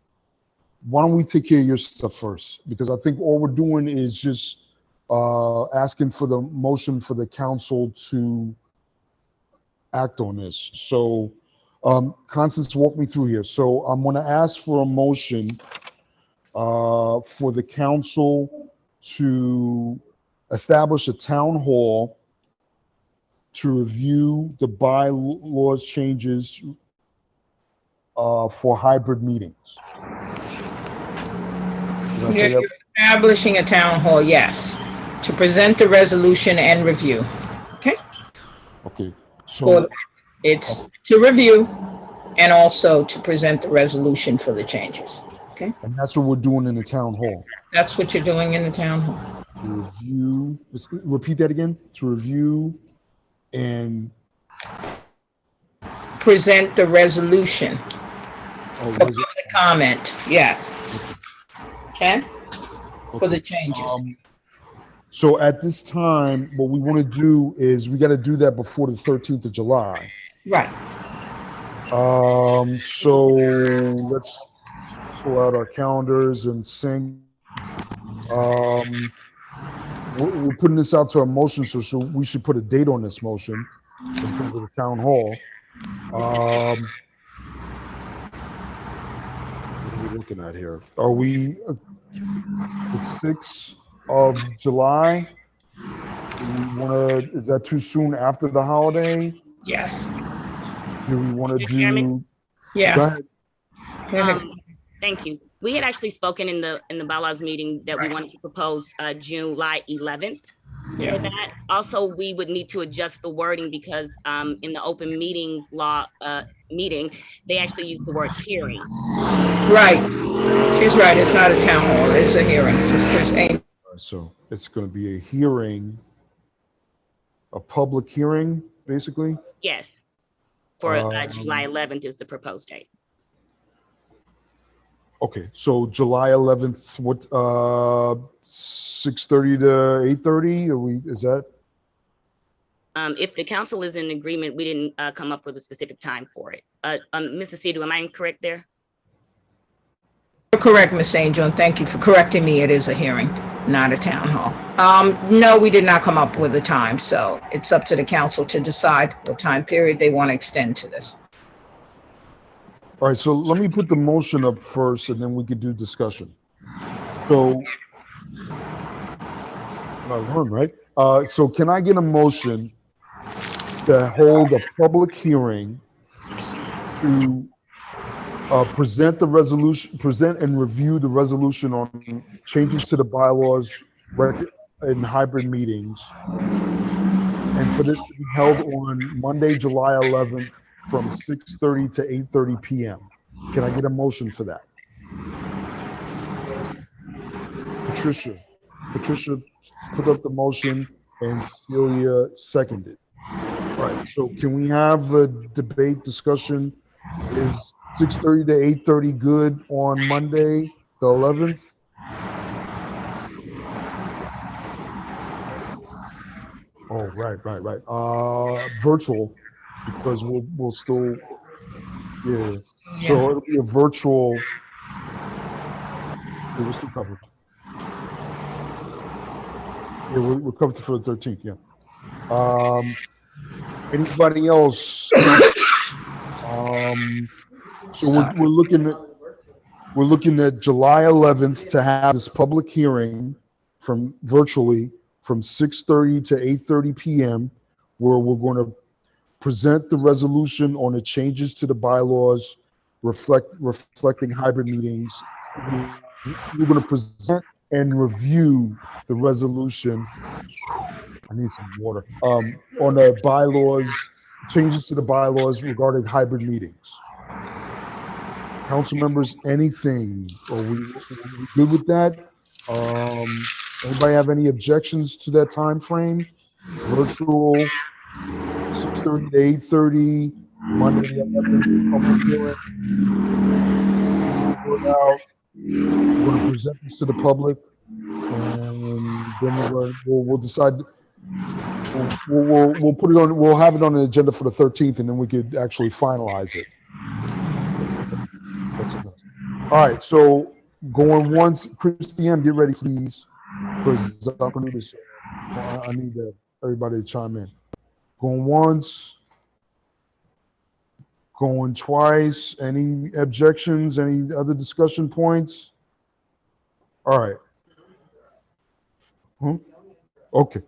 Why don't we take care of your stuff first? Because I think all we're doing is just asking for the motion for the council to act on this. So Constance, walk me through here. So I'm going to ask for a motion for the council to establish a town hall to review the bylaws changes for hybrid meetings. You're establishing a town hall, yes, to present the resolution and review. Okay. Okay. So it's to review and also to present the resolution for the changes. Okay. And that's what we're doing in the town hall. That's what you're doing in the town hall. To review. Repeat that again. To review and present the resolution for public comment. Yes. Okay. For the changes. So at this time, what we want to do is we got to do that before the 13th of July. Right. So let's pull out our calendars and sync. We're putting this out to a motion, so we should put a date on this motion in terms of the town hall. What are we looking at here? Are we the 6th of July? Is that too soon after the holiday? Yes. Do we want to do? Yeah. Go ahead. Thank you. We had actually spoken in the bylaws meeting that we wanted to propose July 11th. Yeah. For that. Also, we would need to adjust the wording because in the open meetings law meeting, they actually use the word hearing. Right. She's right. It's not a town hall. It's a hearing. So it's going to be a hearing, a public hearing, basically? Yes. For July 11th is the proposed date. Okay, so July 11th, what, 6:30 to 8:30? Is that? If the council is in agreement, we didn't come up with a specific time for it. Mrs. Sadu, am I incorrect there? You're correct, Ms. Angel, and thank you for correcting me. It is a hearing, not a town hall. No, we did not come up with a time, so it's up to the council to decide what time period they want to extend to this. All right, so let me put the motion up first and then we could do discussion. So, I learned, right? So can I get a motion to hold a public hearing to present and review the resolution on changes to the bylaws in hybrid meetings, and for this to be held on Monday, July 11th from 6:30 to 8:30 p.m. Can I get a motion for that? Patricia put up the motion and Celia seconded. All right, so can we have a debate discussion? Is 6:30 to 8:30 good on Monday, the 11th? Oh, right. Virtual, because we'll still, yeah. So it'll be a virtual. Yeah, we're still covered. Yeah, we're covered for the 13th. Yeah. Anybody else? So we're looking at July 11th to have this public hearing from virtually from 6:30 to 8:30 p.m. where we're going to present the resolution on the changes to the bylaws reflecting hybrid meetings. We're going to present and review the resolution. I need some water. On the bylaws, changes to the bylaws regarding hybrid meetings. Council members, anything? Are we good with that? Anybody have any objections to that time frame? Virtual, 6:30 to 8:30, Monday the 11th, public hearing. We're going to present this to the public, and then we'll decide. We'll put it on. We'll have it on the agenda for the 13th, and then we could actually finalize it. All right. So going once, Christiane, get ready, please, because I need everybody to chime in. Going once. Going twice. Any objections? Any other discussion points? All right. Okay.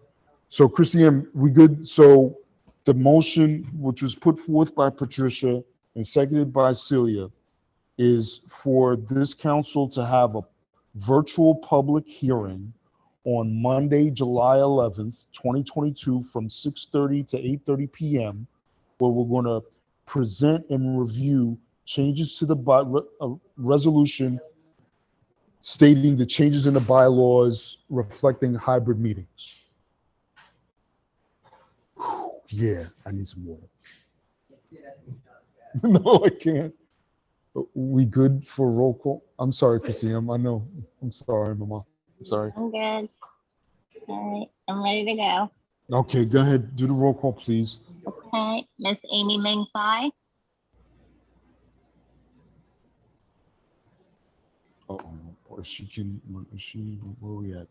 So Christiane, we good? So the motion, which was put forth by Patricia and seconded by Celia, is for this council to have a virtual public hearing on Monday, July 11th, 2022 from 6:30 to 8:30 p.m., where we're going to present and review changes to the resolution stating the changes in the bylaws reflecting hybrid meetings. Yeah, I need some water. No, I can't. We good for roll call? I'm sorry, Christine. I know. I'm sorry, Mama. I'm sorry. I'm good. All right, I'm ready to go. Okay, go ahead. Do the roll call, please. Okay, Miss Amy Meng Tsai, Oh, boy, where are we at?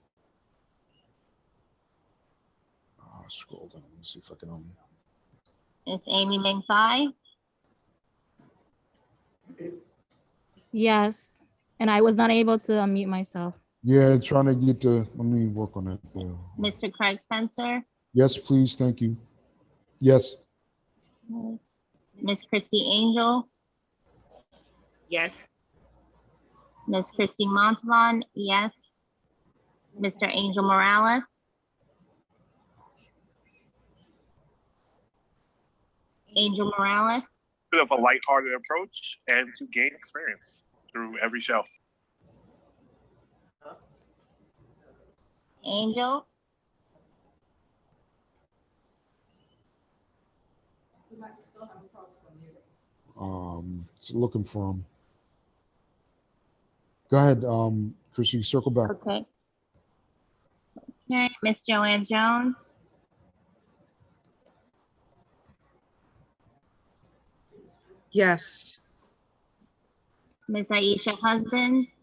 Scroll down. Let me see if I can. Miss Amy Meng Tsai, Yes, and I was not able to unmute myself. Yeah, trying to get to. Let me work on that. Mr. Craig Spencer, Yes, please. Thank you. Yes. Miss Christy Angel, Yes. Miss Christy Montalban, yes. Mr. Angel Morales, Angel Morales, Bit of a lighthearted approach and to gain experience through every show. Angel, Looking for him. Go ahead, Chrissy, circle back. Okay. Okay, Miss Joanne Jones, Yes. Miss Aisha Husbands,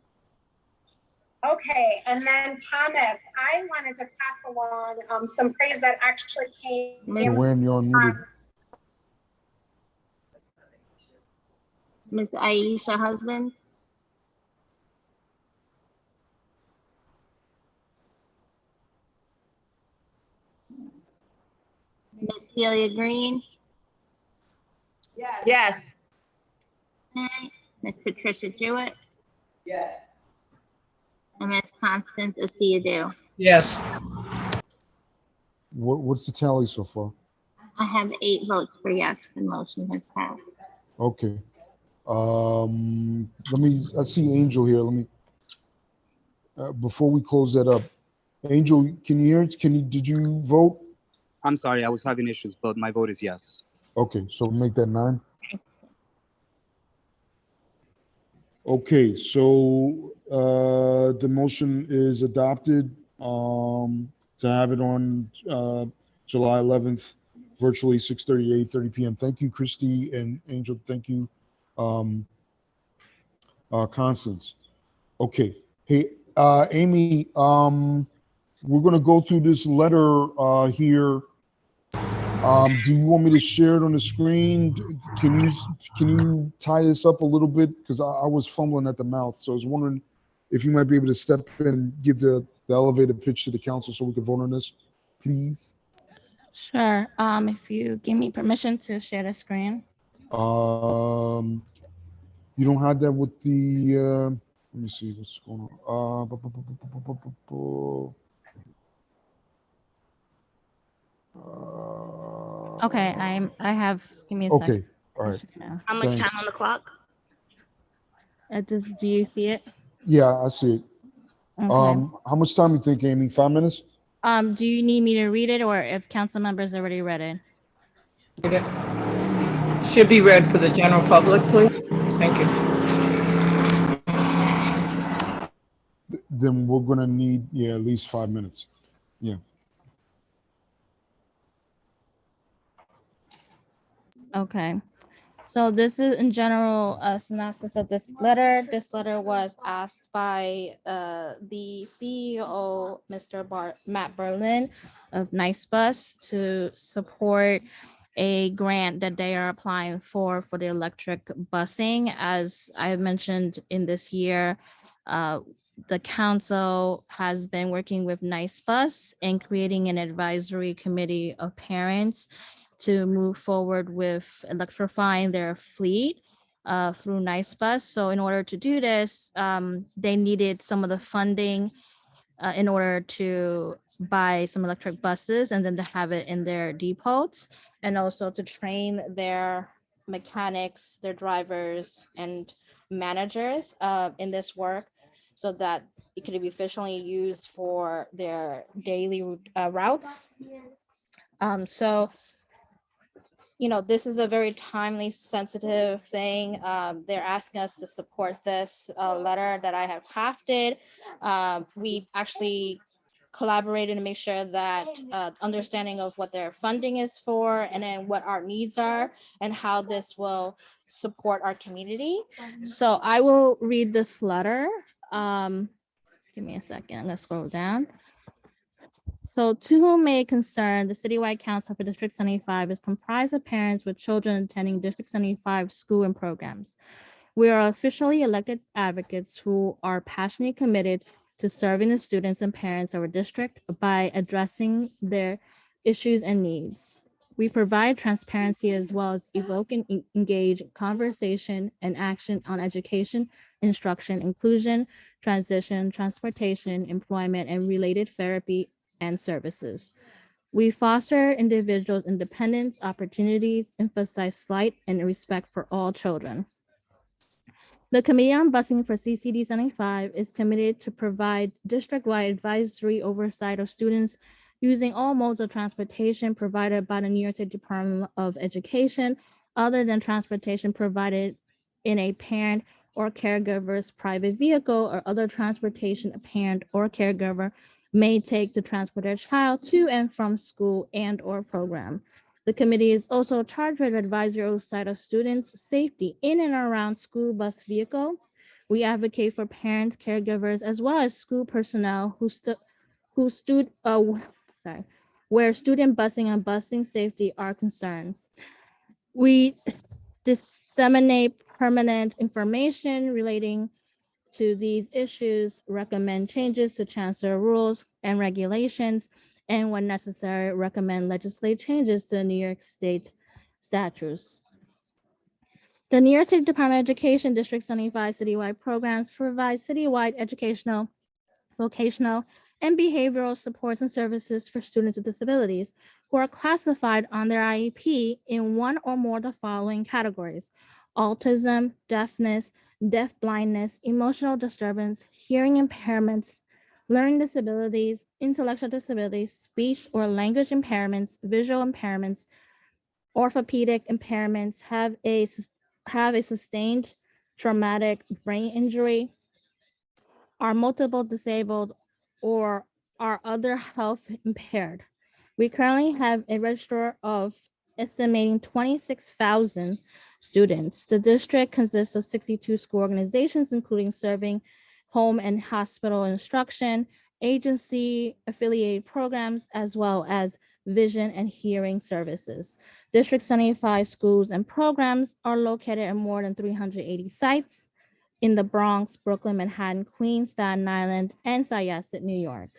Okay, and then Thomas, I wanted to pass along some praise that actually came. Miss Joanne, you're unmuted. Miss Aisha Husbands, Miss Celia Green, Yes. okay, Miss Patricia Jewett, Yes. and Miss Constance Asiadu. Yes. What's the tally so far? I have 8 votes for yes, the motion has passed. Okay. I see Angel here. Before we close that up, Angel, can you hear it? Did you vote? I'm sorry, I was having issues, but my vote is yes. Okay, so make that 9. Okay, so the motion is adopted to have it on July 11th, virtually 6:30 to 8:30 p.m. Thank you, Christy and Angel. Thank you, Constance. Okay, hey, Amy, we're gonna go through this letter here. Do you want me to share it on the screen? Can you tie this up a little bit? Because I was fumbling at the mouth, so I was wondering if you might be able to step in and give the elevator pitch to the council so we can vote on this, please. Sure. If you give me permission to share the screen. You don't have that with the. Let me see what's going on. Okay, I have. Give me a Okay, second. all right. How much Thanks. time on the clock? Do you see it? Yeah, I see it. Okay. How much time you think, Amy? 5 minutes? Do you need me to read it, or if council members already read it? Should be read for the general public, please. Thank you. Then we're gonna need, at least 5 minutes. Yeah. Okay. So this is in general a synopsis of this letter. This letter was asked by the CEO, Mr. Matt Berlin of Nice Bus, to support a grant that they are applying for the electric busing. As I mentioned in this year, the council has been working with Nice Bus and creating an advisory committee of parents to move forward with electrifying their fleet through Nice Bus. So in order to do this, they needed some of the funding in order to buy some electric buses and then to have it in their depots, and also to train their mechanics, their drivers and managers in this work so that it could be efficiently used for their daily routes. So this is a very timely, sensitive thing. They're asking us to support this letter that I have crafted. We actually collaborated to make sure that understanding of what their funding is for, and then what our needs are, and how this will support our community. So I will read this letter. Give me a second. I'm gonna scroll down. So to whom may it concern, the Citywide Council for District 75 is comprised of parents with children attending District 75 school and programs. We are officially elected advocates who are passionately committed to serving the students and parents of our district by addressing their issues and needs. We provide transparency as well as evoke and engage conversation and action on education, instruction, inclusion, transition, transportation, employment, and related therapy and services. We foster individuals' independence, opportunities, emphasize slight and respect for all children. The Committee on Busing for CCD 75 is committed to provide district-wide advisory oversight of students using all modes of transportation provided by the New York State Department of Education, other than transportation provided in a parent or caregiver's private vehicle or other transportation a parent or caregiver may take to transport their child to and from school and or program. The committee is also charged with advisory oversight of students' safety in and around school bus vehicle. We advocate for parents, caregivers, as well as school personnel where student busing and busing safety are concerned. We disseminate permanent information relating to these issues, recommend changes to chancellor rules and regulations, and when necessary, recommend legislative changes to New York State statutes. The New York City Department of Education District 75 citywide programs provide citywide educational, vocational, and behavioral supports and services for students with disabilities who are classified on their IEP in one or more of the following categories: autism, deafness, deafblindness, emotional disturbance, hearing impairments, learning disabilities, intellectual disabilities, speech or language impairments, visual impairments, orthopedic impairments, have a sustained traumatic brain injury, are multiple disabled, or are other health impaired. We currently have a register of estimating 26,000 students. The district consists of 62 school organizations, including serving home and hospital instruction, agency affiliated programs, as well as vision and hearing services. District 75 schools and programs are located in more than 380 sites in the Bronx, Brooklyn, Manhattan, Queens, Staten Island, and Syosset, New York.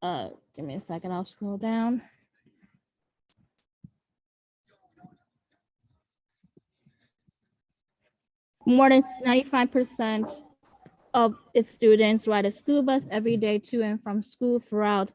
Give me a second, I'll scroll down. More than 95% of its students ride a school bus every day to and from school throughout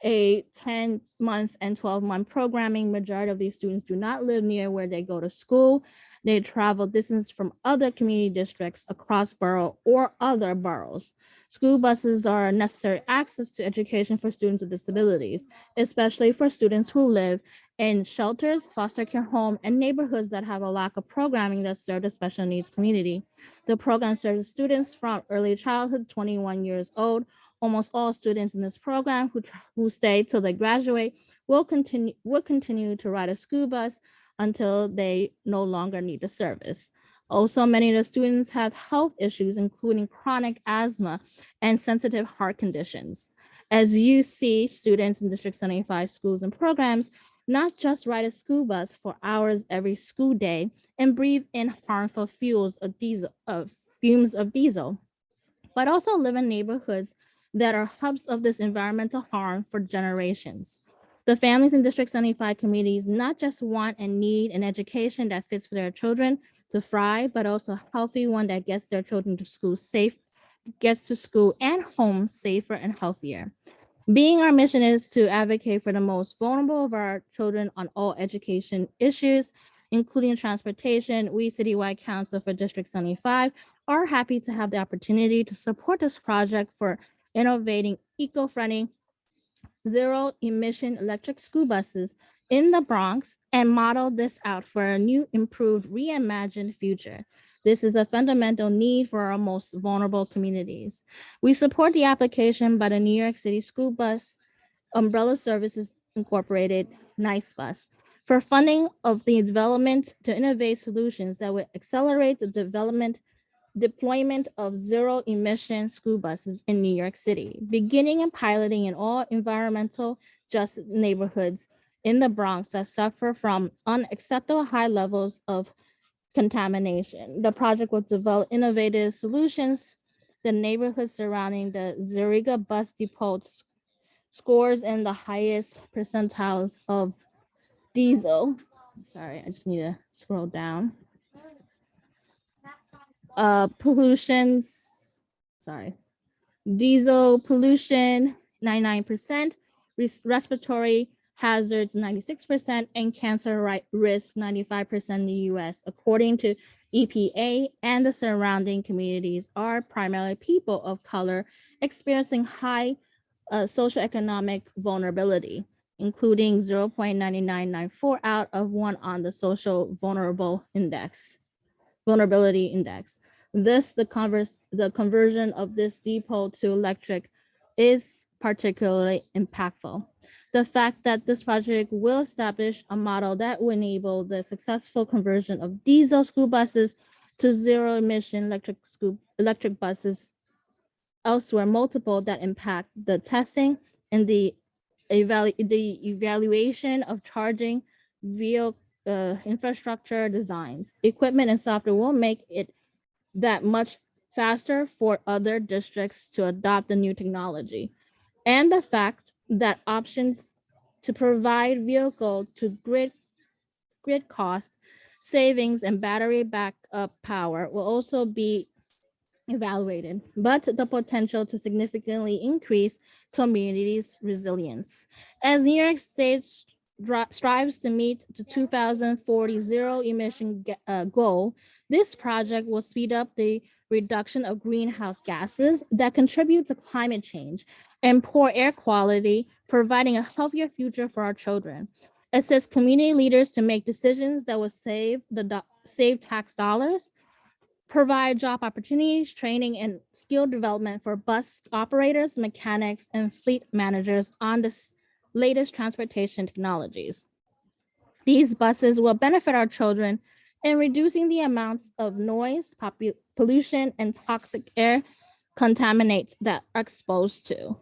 a 10-month and 12-month programming. Majority of these students do not live near where they go to school. They travel distance from other community districts across borough or other boroughs. School buses are necessary access to education for students with disabilities, especially for students who live in shelters, foster care home, and neighborhoods that have a lack of programming that serve the special needs community. The program serves students from early childhood to 21 years old. Almost all students in this program who stay till they graduate will continue to ride a school bus until they no longer need the service. Also, many of the students have health issues, including chronic asthma and sensitive heart conditions. As you see, students in District 75 schools and programs not just ride a school bus for hours every school day and breathe in harmful fumes of diesel, but also live in neighborhoods that are hubs of this environmental harm for generations. The families in District 75 communities not just want and need an education that fits for their children to thrive, but also a healthy one that gets their children to school safe, gets to school and home safer and healthier. Being our mission is to advocate for the most vulnerable of our children on all education issues, including transportation. We, Citywide Council for District 75, are happy to have the opportunity to support this project for innovating eco-friendly, zero-emission electric school buses in the Bronx and model this out for a new, improved, reimagined future. This is a fundamental need for our most vulnerable communities. We support the application by the New York City School Bus Umbrella Services Incorporated, NICE Bus, for funding of the development to innovate solutions that would accelerate the deployment of zero-emission school buses in New York City, beginning and piloting in all environmental just neighborhoods in the Bronx that suffer from unacceptable high levels of contamination. The project will develop innovative solutions. The neighborhoods surrounding the Zuriga bus depot scores in the highest percentiles of diesel. Sorry, I just need to scroll down. Diesel pollution, 99%, respiratory hazards, 96%, and cancer risk, 95% in the US, according to EPA. And the surrounding communities are primarily people of color experiencing high socioeconomic vulnerability, including 0.9994 out of 1 on the social vulnerable index. vulnerability index. The conversion of this depot to electric is particularly impactful. The fact that this project will establish a model that will enable the successful conversion of diesel school buses to zero emission electric buses elsewhere, multiple that impact the testing and the evaluation of charging vehicle infrastructure designs, equipment and software will make it that much faster for other districts to adopt the new technology. And the fact that options to provide vehicle to grid cost savings and battery backup power will also be evaluated, but the potential to significantly increase communities' resilience. As New York State strives to meet the 2040 zero emission goal, this project will speed up the reduction of greenhouse gases that contribute to climate change and poor air quality, providing a healthier future for our children. Assist community leaders to make decisions that will save tax dollars, provide job opportunities, training, and skill development for bus operators, mechanics, and fleet managers on the latest transportation technologies. These buses will benefit our children in reducing the amounts of noise, pollution, and toxic air contaminants that are exposed to.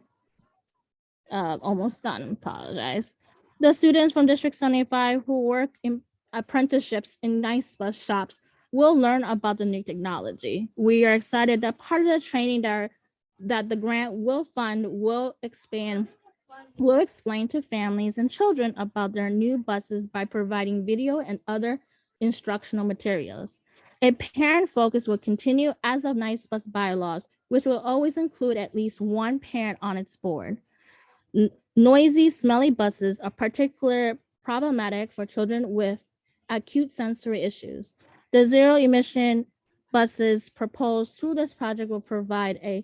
Almost done, apologize. The students from District 75 who work in apprenticeships in nice bus shops will learn about the new technology. We are excited that part of the training that the grant will fund will explain to families and children about their new buses by providing video and other instructional materials. A parent focus will continue as of nice bus bylaws, which will always include at least one parent on its board. Noisy, smelly buses are particularly problematic for children with acute sensory issues. The zero emission buses proposed through this project will provide a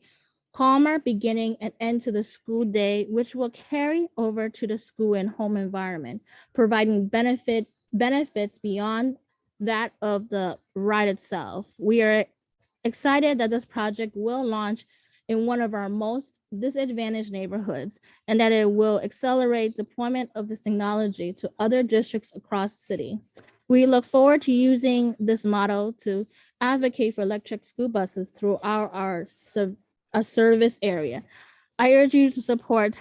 calmer beginning and end to the school day, which will carry over to the school and home environment, providing benefits beyond that of the ride itself. We are excited that this project will launch in one of our most disadvantaged neighborhoods and that it will accelerate deployment of this technology to other districts across the city. We look forward to using this model to advocate for electric school buses throughout our service area. I urge you to support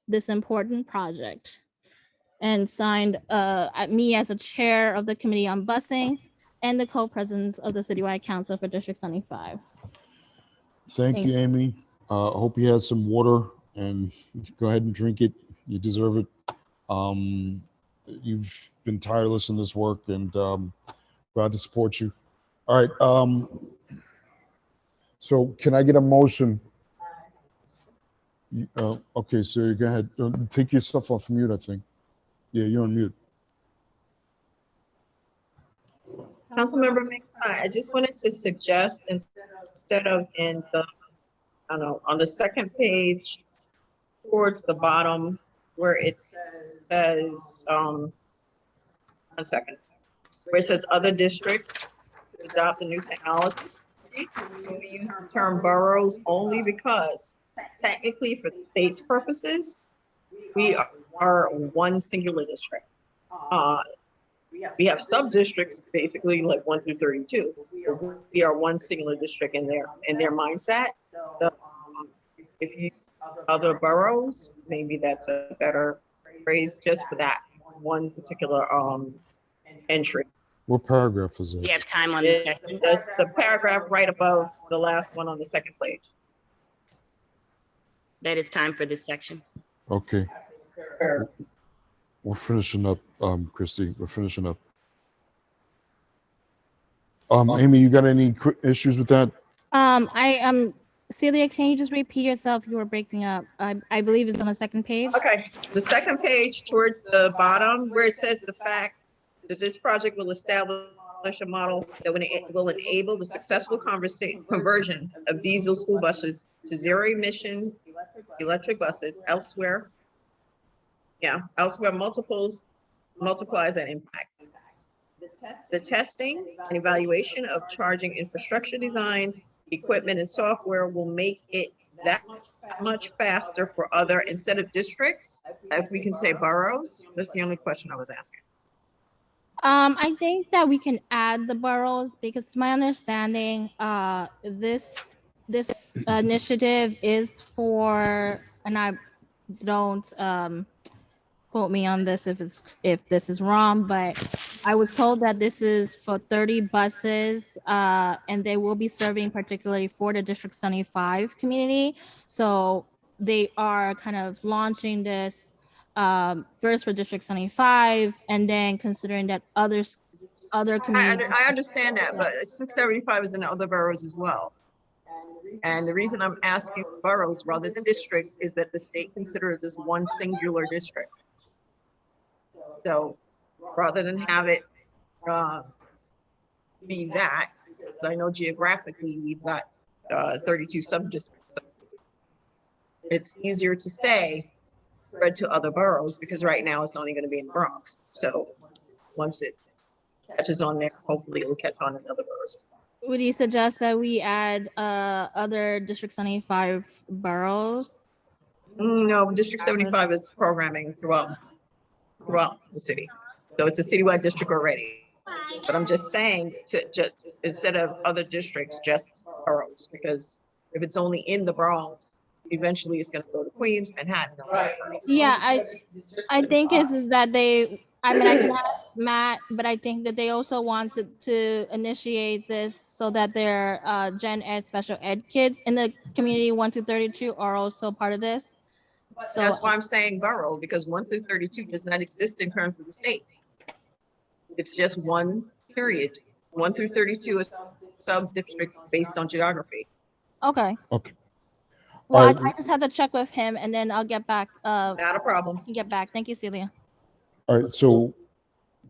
this important project. And signed me as a chair of the Committee on Busing and the co-presidents of the Citywide Council for District 75. Thank you, Amy. I hope you had some water and go ahead and drink it. You deserve it. You've been tireless in this work and glad to support you. All right. So can I get a motion? Okay, so go ahead. Take your stuff off mute, I think. Yeah, you're on mute. Councilmember McSally, I just wanted to suggest instead of in the, I don't know, on the second page towards the bottom where it says, 1 second, where it says other districts adopt the new technology, we use the term boroughs only because technically for the state's purposes, we are one singular district. We have sub-districts basically like 1 through 32. We are one singular district in their mindset. So if you other boroughs, maybe that's a better phrase just for that one particular entry. What paragraph is it? We have time on the second. That's the paragraph right above the last one on the second page. That is time for this section. Okay. We're finishing up, Christy. We're finishing up. Amy, you got any issues with that? Celia, can you just repeat yourself? You were breaking up. I believe it's on the second page. Okay, the second page towards the bottom where it says the fact that this project will establish a model that will enable the successful conversion of diesel school buses to zero emission electric buses elsewhere. Yeah, elsewhere multiplies that impact. The testing and evaluation of charging infrastructure designs, equipment and software will make it that much faster for other, instead of districts, if we can say boroughs. That's the only question I was asking. I think that we can add the boroughs because to my understanding, this initiative is for, and I don't quote me on this if this is wrong, but I was told that this is for 30 buses, and they will be serving particularly for the District 75 community. So they are kind of launching this first for District 75, and then considering that other communities. I understand that, but 675 is in other boroughs as well. And the reason I'm asking for boroughs rather than districts is that the state considers this one singular district. So rather than have it be that, because I know geographically we've got 32 sub-districts. It's easier to say spread to other boroughs because right now it's only going to be in Bronx. So once it catches on there, hopefully it'll catch on in other boroughs. Would you suggest that we add other District 75 boroughs? No, District 75 is programming throughout the city. So it's a citywide district already. But I'm just saying to just instead of other districts, just boroughs, because if it's only in the Bronx, eventually it's going to go to Queens, Manhattan. Yeah, I think is that they, I mean, I can ask Matt, but I think that they also wanted to initiate this so that their Gen Ed special ed kids in the community 1 to 32 are also part of this. So that's why I'm saying borough, because 1 through 32 does not exist in terms of the state. It's just one period. 1 through 32 is sub-districts based on geography. Okay. Okay. Well, All right. I just have to check with him and then I'll get back. Not a problem. Get back. Thank you, Celia. All right, so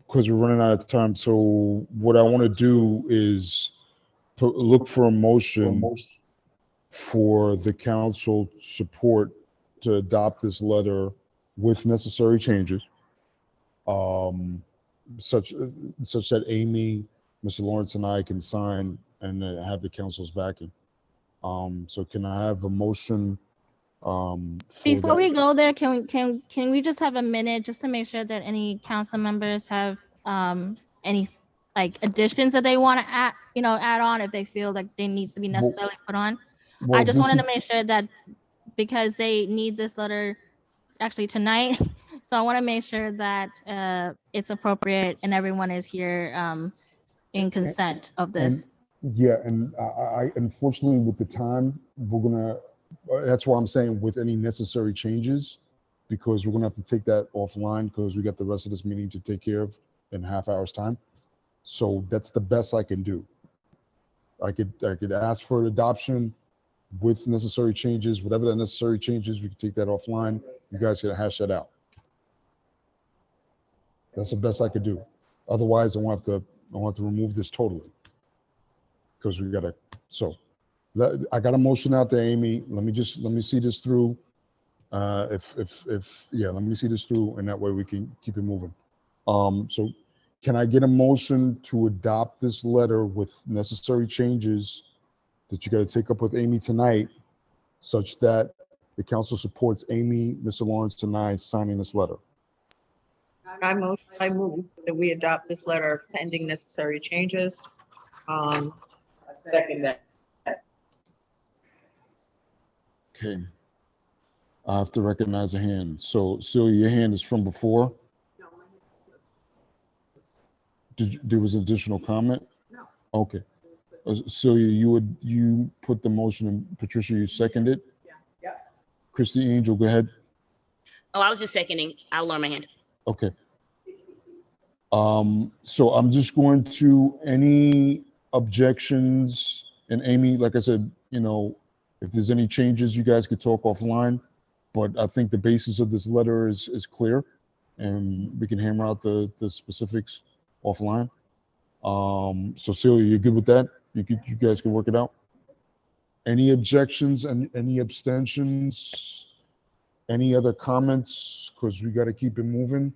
because we're running out of time, so what I want to do is look for a motion for the council support to adopt this letter with necessary changes, such that Amy, Mr. Lawrence, and I can sign and have the council's backing. So can I have a motion? Before we go there, can we just have a minute just to make sure that any council members have any like additions that they want to add on if they feel like they needs to be necessarily put on? I just wanted to make sure that because they need this letter actually tonight, so I want to make sure that it's appropriate and everyone is here in consent of this. Yeah, and I unfortunately with the time, we're gonna, that's why I'm saying with any necessary changes, because we're gonna have to take that offline because we got the rest of this meeting to take care of in a half hour's time. So that's the best I can do. I could ask for an adoption with necessary changes, whatever the necessary changes, we can take that offline. You guys can hash that out. That's the best I could do. Otherwise, I want to remove this totally. Because we gotta, so I got a motion out there, Amy. Let me see this through. Yeah, let me see this through, and that way we can keep it moving. So can I get a motion to adopt this letter with necessary changes that you got to take up with Amy tonight, such that the council supports Amy, Mr. Lawrence, and I signing this letter? I move that we adopt this letter pending necessary changes. Second that. Okay. I have to recognize a hand. So Celia, your hand is from before? There was additional comment? No. Okay. Celia, you put the motion and Patricia, you seconded? Yeah. Christy Angel, go ahead. Oh, I was just seconding. I'll lower my hand. Okay. So I'm just going to, any objections, and Amy, like I said, if there's any changes, you guys could talk offline, but I think the basis of this letter is clear and we can hammer out the specifics offline. So Celia, you're good with that? You guys can work it out? Any objections and any abstentions? Any other comments? Because we got to keep it moving.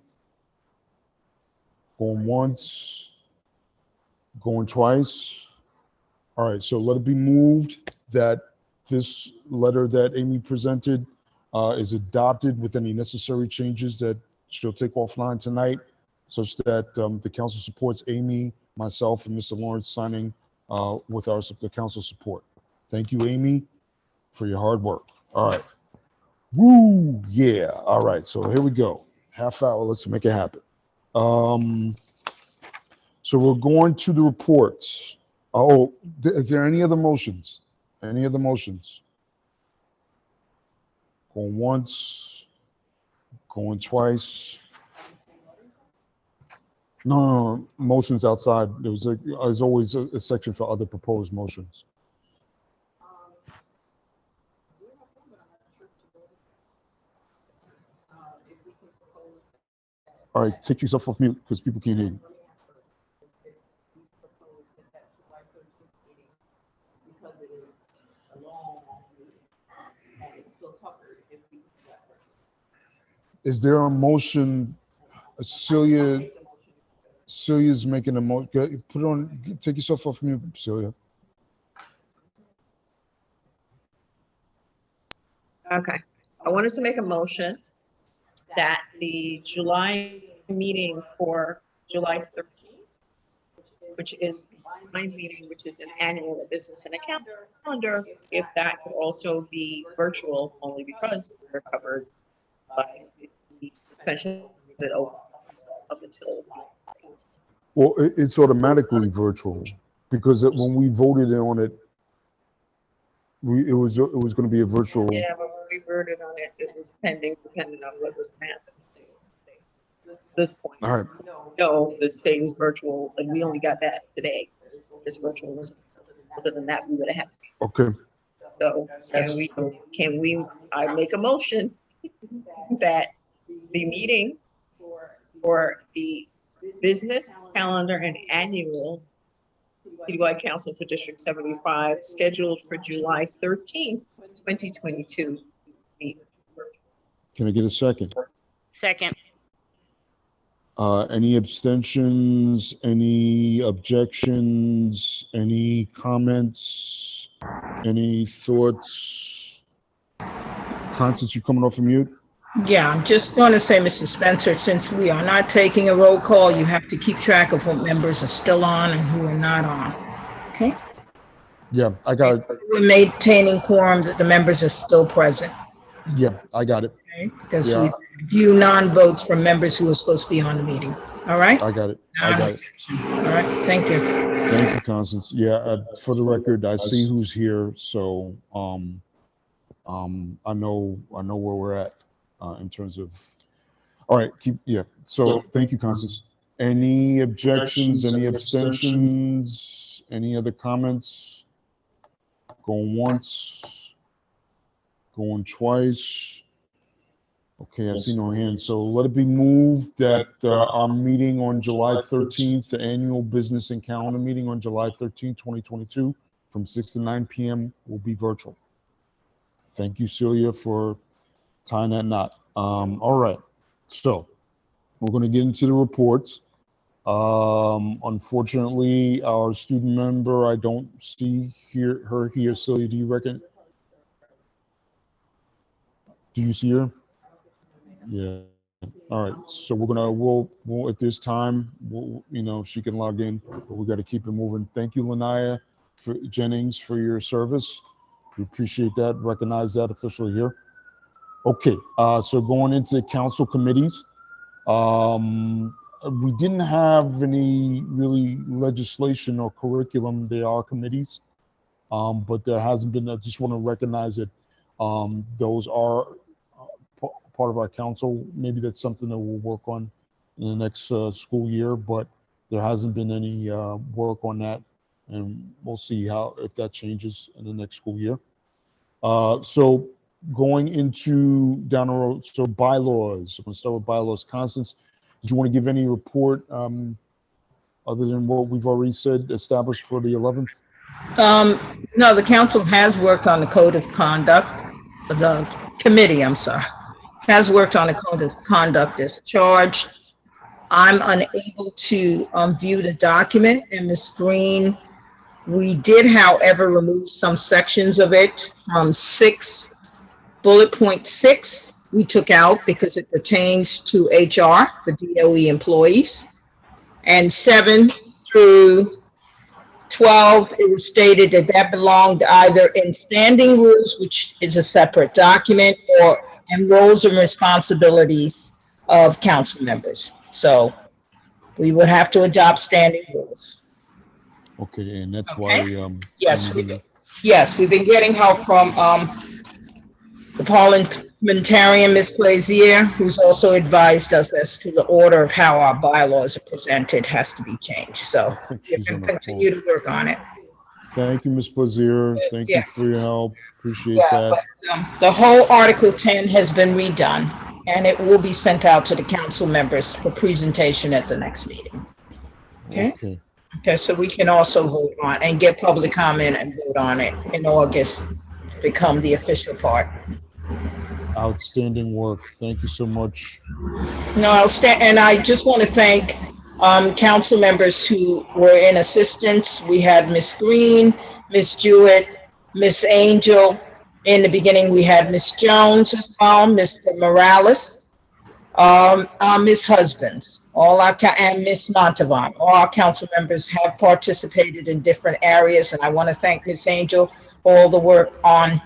Going once, Going twice. All right, so let it be moved that this letter that Amy presented is adopted with any necessary changes that she'll take offline tonight, such that the council supports Amy, myself, and Mr. Lawrence signing with the council support. Thank you, Amy, for your hard work. All right. Woo, yeah. All right, so here we go. Half hour, let's make it happen. So we're going to the reports. Oh, is there any other motions? Any other motions? Going once, going twice. No, motions outside. There's always a section for other proposed motions. All right, take yourself off mute because people can't hear you. Is there a motion? Celia's making a motion. Put it on, take yourself off mute, Celia. Okay, I wanted to make a motion that the July meeting for July 13th, which is my meeting, which is an annual business and account calendar, if that could also be virtual, only because we're covered by the suspension that up until. Well, it's automatically virtual because when we voted on it, it was going to be a virtual. Yeah, but when we voted on it, it was pending, depending on what was going to happen. At this point, All right. No, the state is virtual, and we only got that today. This virtual was, other than that, we would have had. Okay. So I make a motion that the meeting for the business calendar and annual Citywide Council for District 75 scheduled for July 13th, 2022. Can I get a second? Second. Any abstentions, any objections, any comments, any thoughts? Constance, you coming off of mute? Yeah, I'm just going to say, Mr. Spencer, since we are not taking a roll call, you have to keep track of what members are still on and who are not on. Okay? Yeah, I got it. We're maintaining quorum that the members are still present. Yeah, I got it. Okay? Because Yeah. we view non-votes from members who are supposed to be on the meeting. All right? I got it. I got it. All right, thank you. Thank you, Constance. Yeah, for the record, I see who's here, so I know where we're at in terms of. All right, So thank you, Constance. Any objections? Any abstentions? Any other comments? Going once, going twice. Okay, I see no hands. So let it be moved that our meeting on July 13th, the annual business and calendar meeting on July 13th, 2022, from 6 to 9 p.m. will be virtual. Thank you, Celia, for tying that knot. All right, so we're going to get into the reports. Unfortunately, our student member, I don't see her here. Celia, do you reckon? Do you see her? Yeah. All right. So we'll at this time, she can log in, but we got to keep it moving. Thank you, Lanaya Jennings, for your service. We appreciate that. Recognize that officially here. Okay. So going into council committees, we didn't have any really legislation or curriculum. There are committees, but there hasn't been. I just want to recognize that those are part of our council. Maybe that's something that we'll work on in the next school year, but there hasn't been any work on that, and we'll see if that changes in the next school year. So going into down the road, so bylaws. I'm going to start with bylaws. Constance, did you want to give any report other than what we've already said established for the 11th? No, the council has worked on the code of conduct. The committee, I'm sorry, has worked on a code of conduct as charged. I'm unable to view the document, and Ms. Green, we did, however, remove some sections of it from bullet point 6. We took out because it pertains to HR, the DOE employees. And 7 through 12, it was stated that that belonged either in standing rules, which is a separate document, or in roles and responsibilities of council members. So we would have to adopt standing rules. Okay, and that's Okay. why, Yes, we've been getting help from the parliamentarian, Ms. Blazier, who's also advised us as to the order of how our bylaws are presented has to be changed. So we can continue to work on it. thank you, Ms. Blazier. Thank you Yeah. for your help. Appreciate Yeah, that. but the whole Article 10 has been redone, and it will be sent out to the council members for presentation at the next meeting. Okay? Okay, so we can also vote on and get public comment and vote on it in August, become the official part. Outstanding work. Thank you so much. No, and I just want to thank council members who were in assistance. We had Ms. Green, Ms. Jewett, Ms. Angel. In the beginning, we had Ms. Jones as well, Mr. Morales, Ms. Husbands, and Ms. Montavon. All our council members have participated in different areas, and I want to thank Ms. Angel for all the work on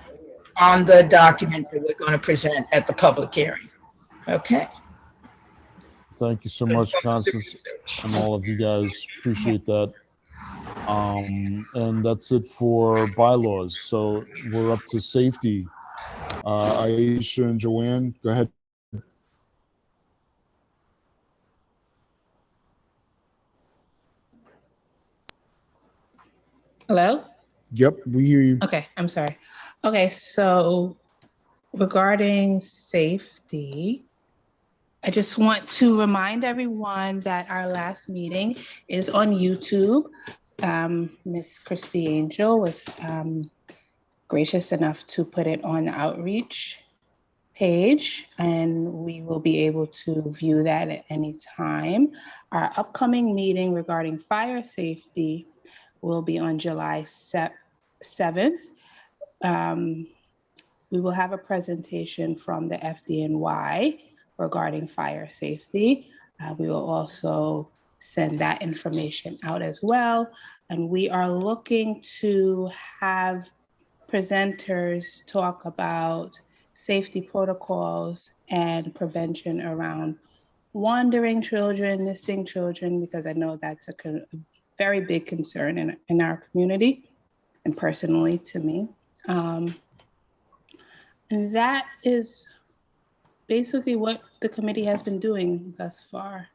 the document that we're going to present at the public hearing. Okay. Thank you so much, Constance, and all of you guys. Appreciate that. And that's it for bylaws. So we're up to safety. Aisha and Joanne, go ahead. Hello? Yep, we hear you. Okay, I'm sorry. Okay, so regarding safety, I just want to remind everyone that our last meeting is on YouTube. Miss Christy Angel was gracious enough to put it on the outreach page, and we will be able to view that at any time. Our upcoming meeting regarding fire safety will be on July 7th. We will have a presentation from the FDNY regarding fire safety. We will also send that information out as well. And we are looking to have presenters talk about safety protocols and prevention around wandering children, missing children, because I know that's a very big concern in our community and personally to me. And that is basically what the committee has been doing thus far.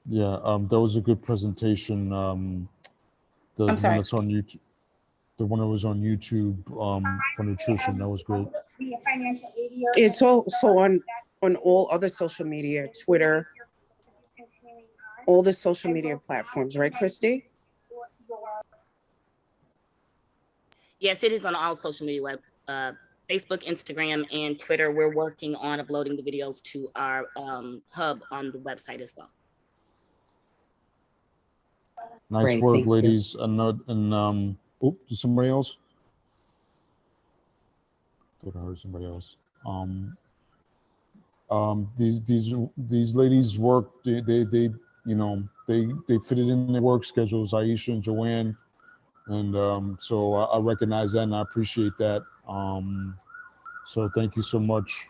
Yeah, that was a good presentation. The I'm sorry. one that's on YouTube, the one that was on YouTube for nutrition, that was great. It's also on all other social media, Twitter, all the social media platforms, right, Christy? Yes, it is on all social media, Facebook, Instagram, and Twitter. We're working on uploading the videos to our hub on the website as well. Nice Great, work, thank you. ladies. And did somebody else? Thought I heard somebody else. These ladies work. They fit it in their work schedules. Aisha and Joanne, and so I recognize that and I appreciate that. So thank you so much.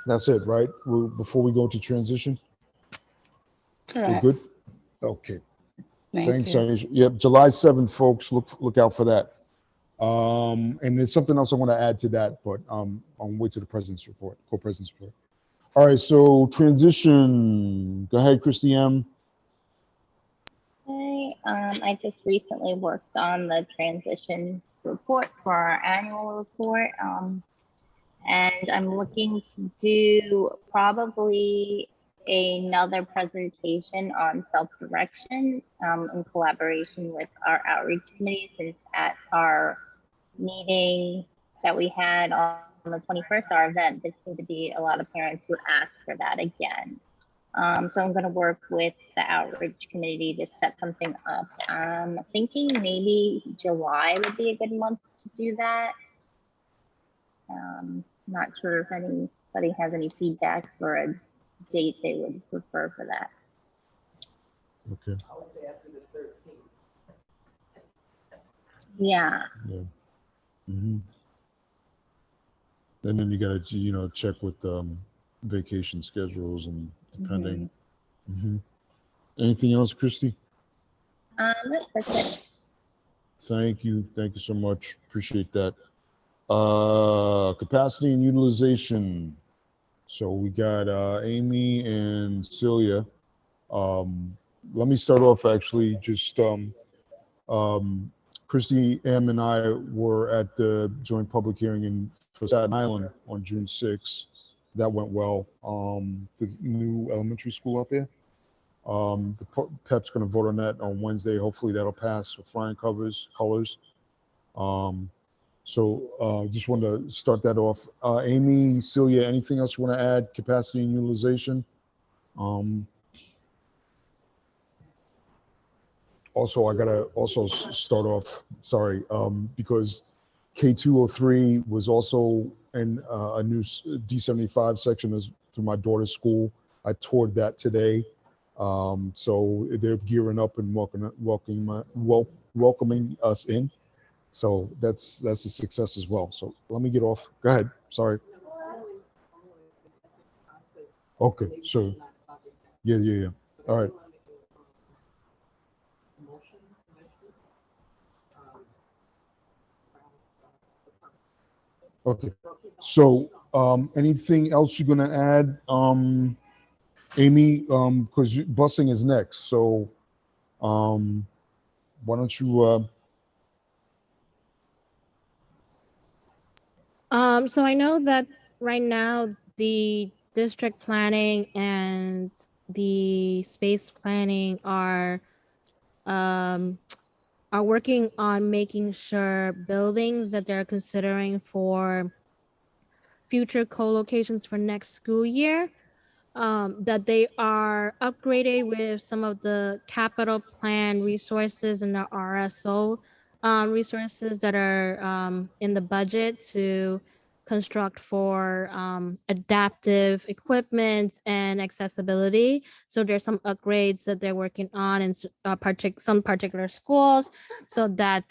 That's it, right? Before we go to transition. Correct. We're good. Okay. Thanks, you. Aisha. Yep, July 7th, folks. Look out for that. And there's something else I want to add to that, but I'll wait to the president's report, co-president's report. All right, so transition. Go ahead, Christy M. Okay, I just recently worked on the transition report for our annual report. And I'm looking to do probably another presentation on self-direction in collaboration with our outreach committee, since at our meeting that we had on the 21st, our event, there seemed to be a lot of parents who asked for that again. So I'm gonna work with the outreach committee to set something up. Thinking maybe July would be a good month to do that. Not sure if anybody has any feedback for a date they would prefer for that. Okay. I would say after the 13th. Yeah, Yeah. Mm-hmm. And then you gotta, check with vacation schedules and depending. Mm-hmm. Anything else, Christy? that's it. Thank you so much. Appreciate that. Capacity and utilization. So we got Amy and Celia. Let me start off actually just Christy M and I were at the joint public hearing for Staten Island on June 6th. That went well. The new elementary school out there. PEP's going to vote on that on Wednesday. Hopefully that'll pass with flying colors. So just wanted to start that off. Amy, Celia, anything else you want to add? Capacity and utilization. Also, I gotta also start off, sorry, because K203 was also in a new D75 section through my daughter's school. I toured that today. So they're gearing up and welcoming us in. So that's a success as well. So let me get off. Go ahead. Sorry. Okay. So yeah. All right. Okay. So anything else you're gonna add, Amy? Because busing is next. So why don't you? So I know that right now the district planning and the space planning are working on making sure buildings that they're considering for future co-locations for next school year, that they are upgraded with some of the capital plan resources and the RSO resources that are in the budget to construct for adaptive equipment and accessibility. So there's some upgrades that they're working on in some particular schools so that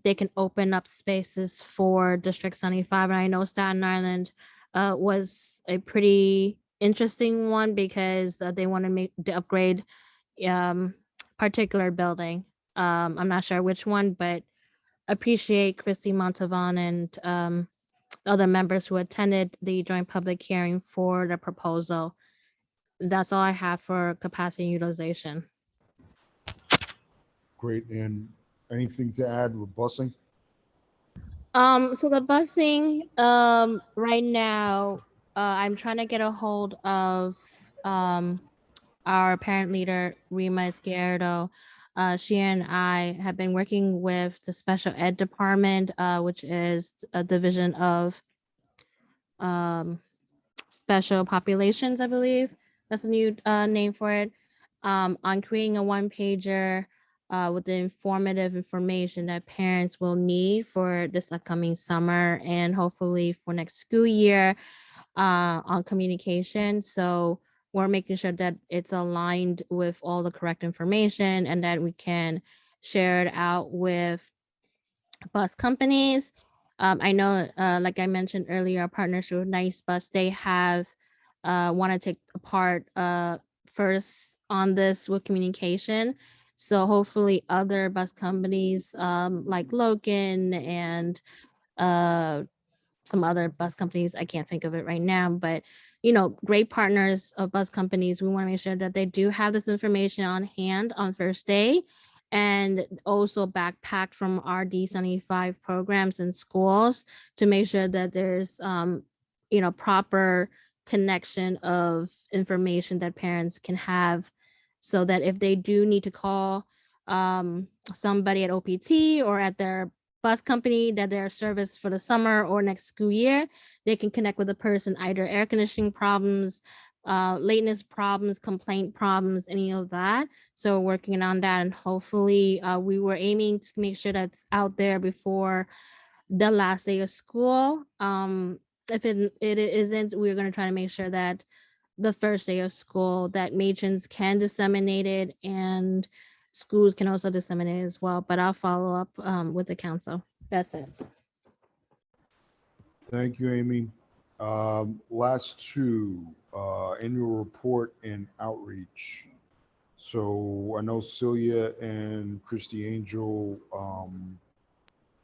they can open up spaces for District 75. And I know Staten Island was a pretty interesting one because they want to make the upgrade particular building. I'm not sure which one, but appreciate Christy Montavon and other members who attended the joint public hearing for the proposal. That's all I have for capacity utilization. Great. And anything to add with busing? So the busing, right now, I'm trying to get a hold of our parent leader, Rima Izquierdo. She and I have been working with the special ed department, which is a division of special populations, I believe. That's a new name for it. On creating a one-pager with the informative information that parents will need for this upcoming summer and hopefully for next school year on communication. So we're making sure that it's aligned with all the correct information and that we can share it out with bus companies. I know, like I mentioned earlier, our partnership with Nice Bus, they have want to take a part first on this with communication. So hopefully other bus companies like Logan and some other bus companies, I can't think of it right now, but great partners of bus companies. We want to make sure that they do have this information on hand on first day and also backpacked from our D75 programs in schools to make sure that there's proper connection of information that parents can have so that if they do need to call somebody at OPT or at their bus company that they're service for the summer or next school year, they can connect with a person, either air conditioning problems lateness problems, complaint problems, any of that. So we're working on that, and hopefully we were aiming to make sure that's out there before the last day of school. If it isn't, we're going to try to make sure that the first day of school that matrons can disseminate it and schools can also disseminate it as well. But I'll follow up with the council. That's it. Thank you, Amy. Last two, annual report and outreach. So I know Celia and Christy Angel,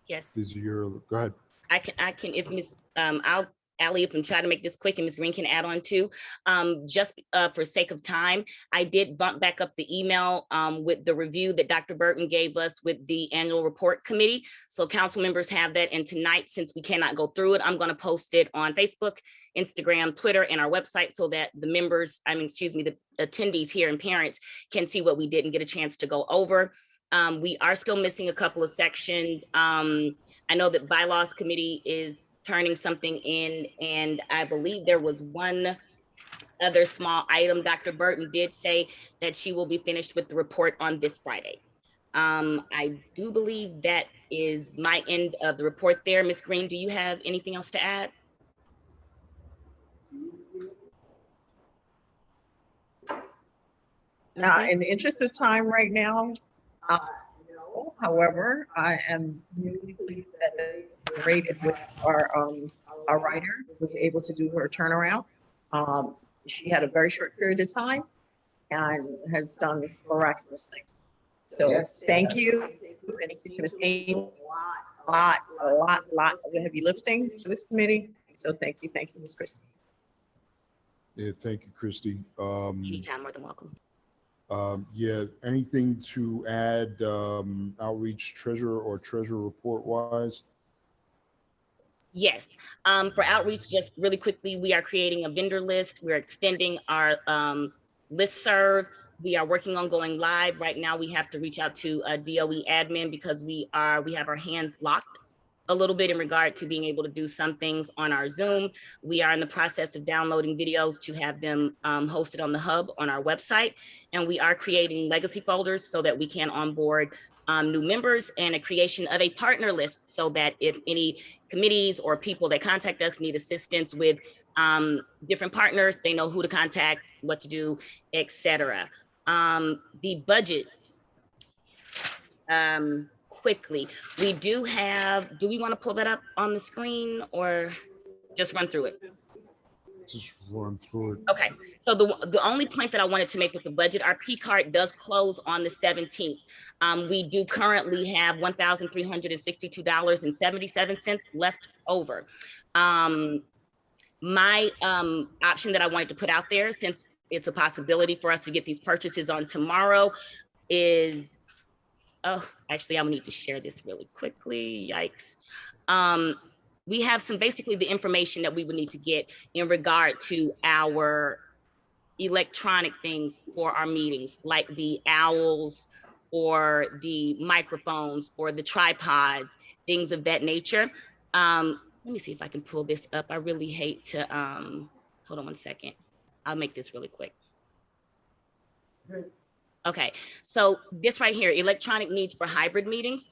Yes. is your, go ahead. I can, if Ms. I'll alley up and try to make this quick, and Ms. Green can add on too. Just for sake of time, I did bump back up the email with the review that Dr. Burton gave us with the annual report committee. So council members have that. And tonight, since we cannot go through it, I'm going to post it on Facebook, Instagram, Twitter, and our website so that the members, the attendees here and parents can see what we did and get a chance to go over. We are still missing a couple of sections. I know that bylaws committee is turning something in, and I believe there was one other small item. Dr. Burton did say that she will be finished with the report on this Friday. I do believe that is my end of the report there. Ms. Green, do you have anything else to add? In the interest of time right now, no. However, I am really pleased that the rate at which our writer was able to do her turnaround. She had a very short period of time and has done miraculous things. So yes, thank you. Thank you to Ms. Amy. A lot of heavy lifting for this committee. So thank you, Ms. Christie. Yeah, thank you, Christy. Anytime, more than welcome. Yeah, anything to add outreach treasurer or treasurer report wise? Yes, for outreach, just really quickly, we are creating a vendor list. We're extending our listserv. We are working on going live. Right now, we have to reach out to a DOE admin because we have our hands locked a little bit in regard to being able to do some things on our Zoom. We are in the process of downloading videos to have them hosted on the hub on our website. And we are creating legacy folders so that we can onboard new members, and a creation of a partner list so that if any committees or people that contact us need assistance with different partners, they know who to contact, what to do, etc. The budget, quickly, we do we want to pull that up on the screen or just run through it? Just run through it. Okay, so the only point that I wanted to make with the budget, our P card does close on the 17th. We do currently have $1,362.77 left over. My option that I wanted to put out there, since it's a possibility for us to get these purchases on tomorrow, is, oh, actually, I need to share this really quickly. Yikes. We have basically the information that we would need to get in regard to our electronic things for our meetings, like the owls or the microphones or the tripods, things of that nature. Let me see if I can pull this up. I really hate to, hold on one second. I'll make this really quick. Okay, so this right here, electronic needs for hybrid meetings.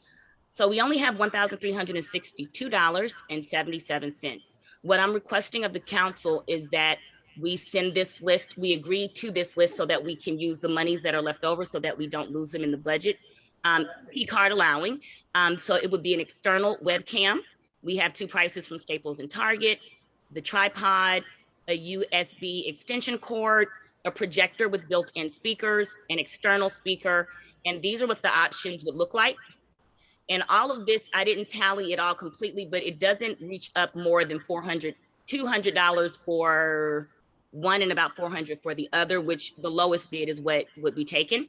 So we only have $1,362.77. What I'm requesting of the council is that we send this list, we agree to this list so that we can use the monies that are left over so that we don't lose them in the budget, P-card allowing. So it would be an external webcam. We have two prices from Staples and Target, the tripod, a USB extension cord, a projector with built-in speakers, an external speaker, and these are what the options would look like. And all of this, I didn't tally it all completely, but it doesn't reach up more than $200 for one and about $400 for the other, which the lowest bid is what would be taken.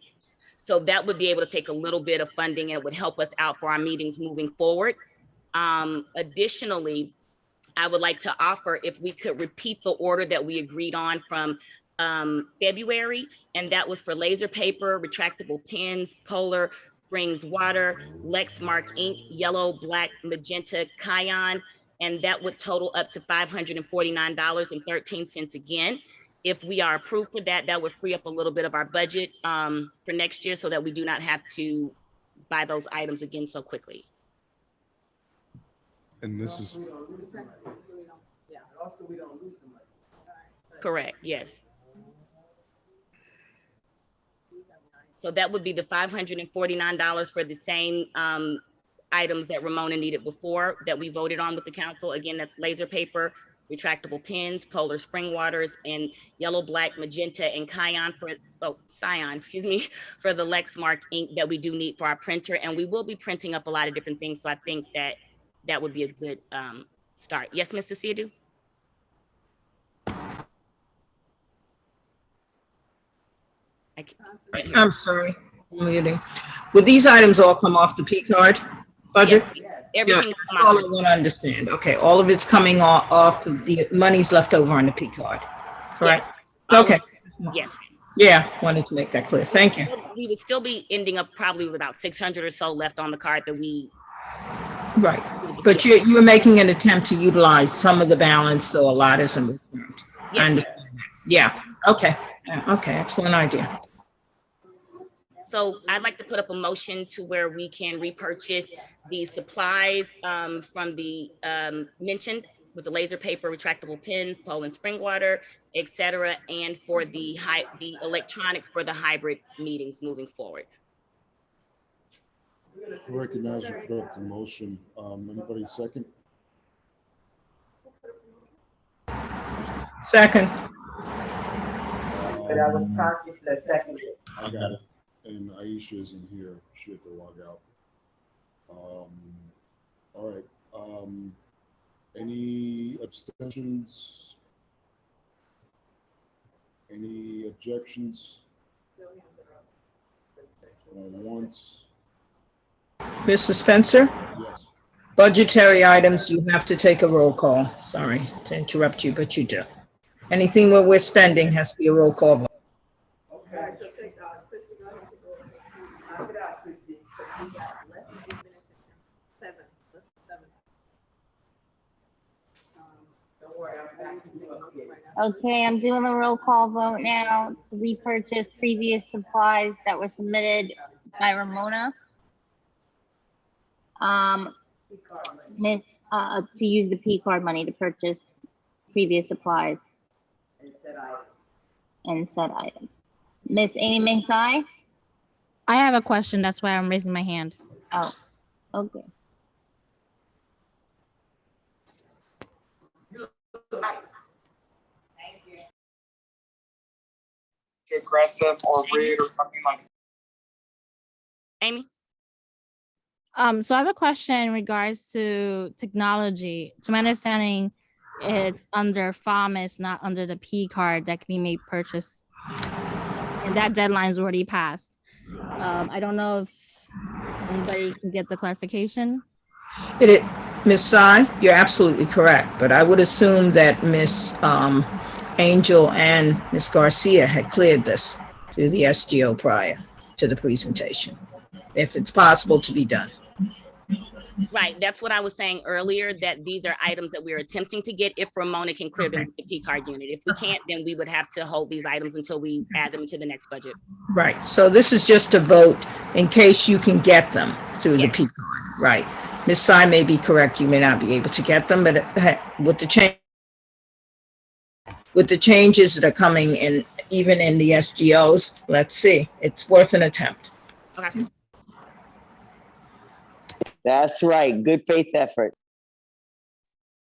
So that would be able to take a little bit of funding and it would help us out for our meetings moving forward. Additionally, I would like to offer if we could repeat the order that we agreed on from February, and that was for laser paper, retractable pens, Polar Springs water, Lexmark ink, yellow, black, magenta, cyan, and that would total up to $549.13 again. if we are approved for that, that would free up a little bit of our budget for next year so that we do not have to buy those items again so quickly. And this is, Yeah, also we don't lose the money. Correct, yes. So that would be the $549 for the same items that Ramona needed before that we voted on with the council. Again, that's laser paper, retractable pens, Polar Spring Waters, and yellow, black, magenta, and cyan for, cyan, excuse me, for the Lexmark ink that we do need for our printer. And we will be printing up a lot of different things. So I think that that would be a good start. Yes, Mr. Siadu? I'm sorry, I'm muting. Would these items all come off the P card budget? Yes, everything will come That's all out. I want to understand. Okay, all of it's coming off of the money's left over on the P card, correct? Yes. Okay. Yes. Yeah, wanted to make that clear. Thank you. We would still be ending up probably with about 600 or so left on the card that we. Right, but you're making an attempt to utilize some of the balance, so a lot isn't returned. I understand that. Yeah, okay. Yeah, okay, excellent idea. So I'd like to put up a motion to where we can repurchase the supplies from the mentioned with the laser paper, retractable pens, Poland spring water, et cetera, and for the electronics for the hybrid meetings moving forward. I recognize you put up the motion. Anybody second? Second. But I was Constance that seconded. I got it. And Aisha isn't here. She had to log out. All right. Any abstentions? Any objections? Once? Mr. Spencer? Yes. Budgetary items, you have to take a roll call. Sorry to interrupt you, but you do. Anything that we're spending has to be a roll call vote. Okay, so take, Christie, go ahead. Knock it out, Christie, because we got less than 8 minutes. Less than seven. Don't worry, I'm back to you right now. Okay, I'm doing the roll call vote now to repurchase previous supplies that were submitted by Ramona. To use the P card money to purchase previous supplies and said items. Miss Amy Ming Tsai? I have a question. That's why I'm raising my hand. Oh, okay. Aggressive or rude or something like that. Amy? So I have a question in regards to technology. To my understanding, it's under FAMIS, not under the P card that can be made purchase. And that deadline's already passed. I don't know if anybody can get the clarification. Ms. Tsai, you're absolutely correct, but I would assume that Ms. Angel and Ms. Garcia had cleared this through the SGO prior to the presentation, if it's possible to be done. Right, that's what I was saying earlier, that these are items that we're attempting to get if Ramona can clear them with the P card unit. If we can't, then we would have to hold these items until we add them to the next budget. Right, so this is just a vote in case you can get them through the P card, right? Ms. Tsai may be correct, you may not be able to get them, but with the changes that are coming in, even in the SGOs, let's see, it's worth an attempt. Okay. That's right. Good faith effort.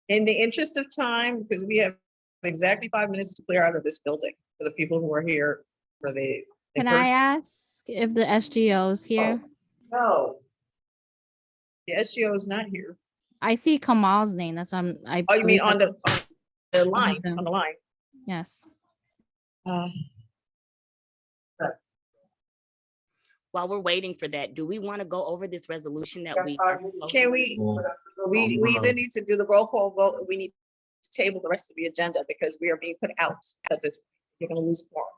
In the interest of time, because we have exactly 5 minutes to clear out of this building for the people who are here for the. Can I ask if the SGO is here? No. The SGO is not here. I see Kamal's name. That's what Oh, you mean on the line, on the line? Yes. While we're waiting for that, do we want to go over this resolution that we? Can we either need to do the roll call vote, or we need to table the rest of the agenda because we are being put out at this, you're gonna lose quorum.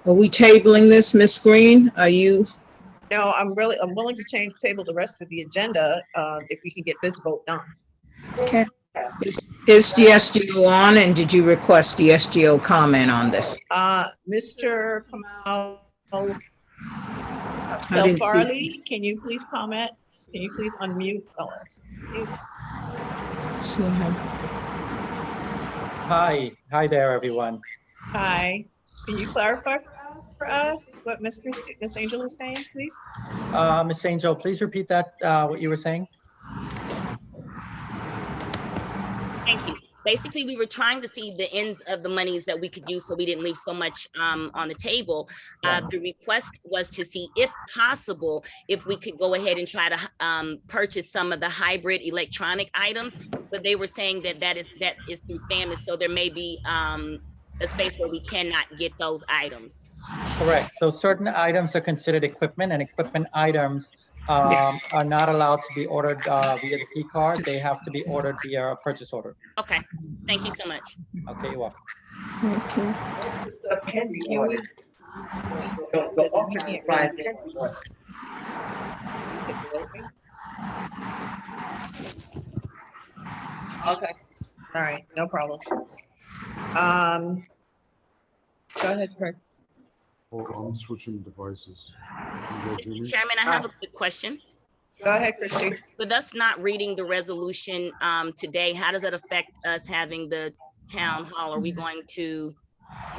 Are we tabling this, Ms. Green? Are you No, I'm willing to table the rest of the agenda, if we can get this vote done. Okay. Is the SGO on, and did you request the SGO comment on this? Mr. Kamal I didn't see- Farley, can you please comment? Can you please unmute? Mute. See him. Hi there, everyone. Hi, can you clarify for us what Miss Angel is saying, please? Miss Angel, please repeat that, what you were saying. Thank you. Basically, we were trying to see the ends of the monies that we could use so we didn't leave so much on the table. The request was to see, if possible, if we could go ahead and try to purchase some of the hybrid electronic items, but they were saying that is through FAMIS, so there may be a space where we cannot get those items. Correct. So certain items are considered equipment, and equipment items are not allowed to be ordered via the P card. They have to be ordered via a purchase order. Okay, thank you so much. Okay, you're welcome. Okay, all right, no problem. Go ahead, Craig. Hold on, I'm switching devices. You guys hear me? Chairman, I have a quick question. Go ahead, Christy. With us not reading the resolution today, how does that affect us having the town hall? Are we going to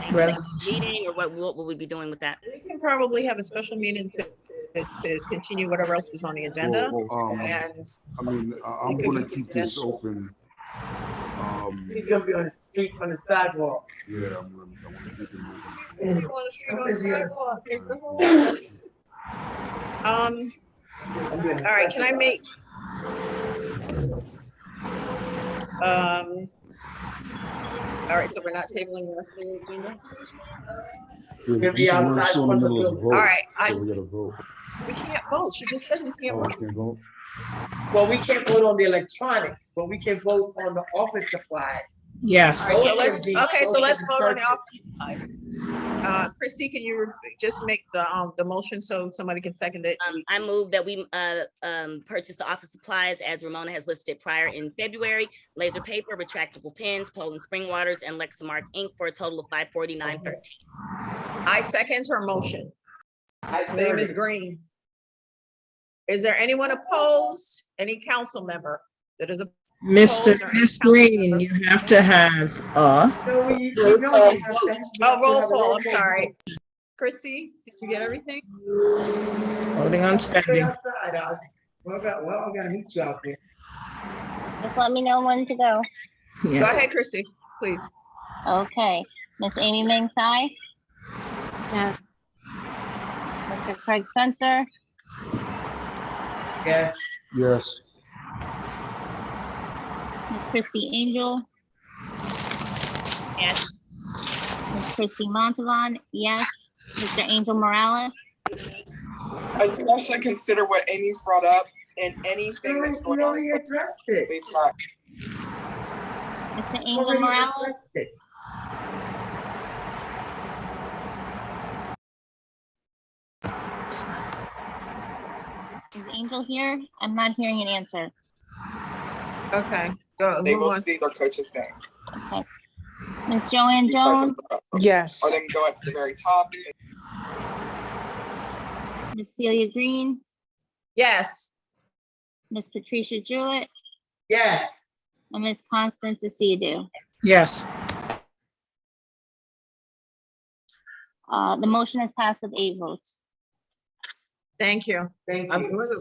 take a meeting, or what will we be doing with that? We can probably have a special meeting to continue whatever else was on the agenda. And I mean, I'm gonna keep this open. He's gonna be on the street, on the sidewalk. Yeah, I'm gonna keep it moving. All right, can I make? All right, so we're not tabling the rest of the agenda? We're still in the middle of a vote. All right, so we gotta vote. we can't vote. You just said we can't Oh, we vote. can't vote? Well, we can't vote on the electronics, but we can vote on the office supplies. Yes. All right, so let's vote on the office supplies. Christy, can you just make the motion so somebody can second it? I move that we purchase the office supplies as Ramona has listed prior in February: laser paper, retractable pens, Poland spring waters, and Lexmark ink for a total of $549.13. I second her motion. His name is Green. Is there anyone opposed? Any council member that is opposed? Miss Green, you have to have roll call, I'm sorry. Christy, did you get everything? Holding on spending. Well, I gotta meet you out there. Just let me know when to go. Go ahead, Christy, please. Okay, Miss Amy Ming Tsai? Yes. Mr. Craig Spencer? Yes. Yes. Miss Christy Angel? Yes. Miss Christy Montavon? Yes. Mr. Angel Morales? Especially consider what Amy's brought up and anything that's going on. Mr. Angel Morales? Is Angel here? I'm not hearing an answer. Okay, go. They will see their coach's name. Okay. Miss Joanne Jones? Yes. Or they can go up to the very top. Miss Celia Green? Yes. Miss Patricia Jewett? Yes. And Miss Constance Asidu? Yes. The motion has passed with 8 votes. Thank you. Thank you.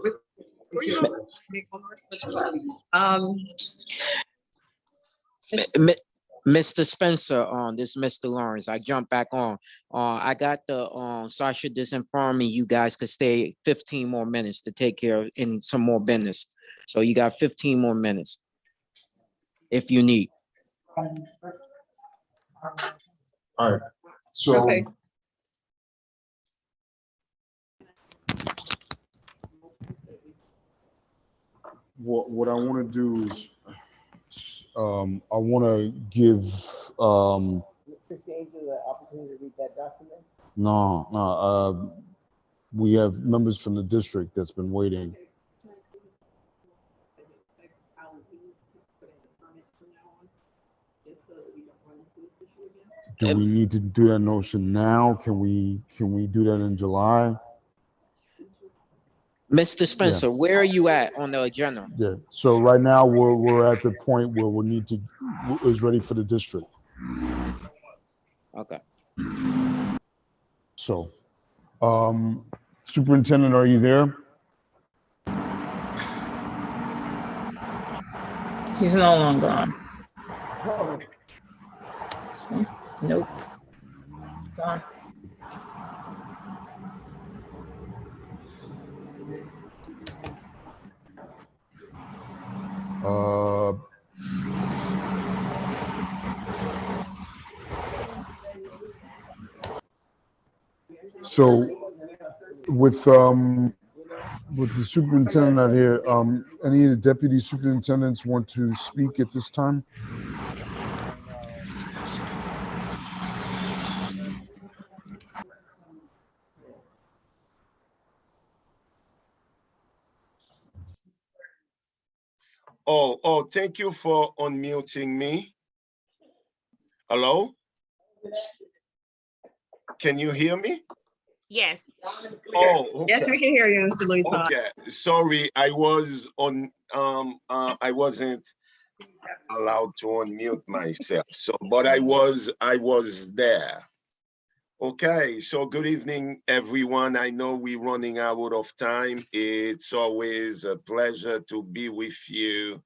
Mr. Spencer, this is Mr. Lawrence. I jumped back on. I got the Sasha just informed me you guys could stay 15 more minutes to take care of in some more business. So you got 15 more minutes if you need. All right, so. Okay. What I want to do is, I want to give, Christy Angel the opportunity to read that document? no, we have members from the district that's been waiting. Do we need to do that notion now? Can we do that in July? Mr. Spencer, where are you at on the agenda? Yeah, so right now we're at the point where we need to, is ready for the district. Okay. So, Superintendent, are you there? He's no longer on. Nope. Gone. So with the superintendent out here, any of the deputy superintendents want to speak at this time? Oh, thank you for unmuting me. Hello? Can you hear me? Yes. Oh, okay. Yes, we can hear you, Mr. Luis. Okay, sorry, I was on, I wasn't allowed to unmute myself, so, but I was there. Okay, so good evening, everyone. I know we're running out of time. It's always a pleasure to be with you.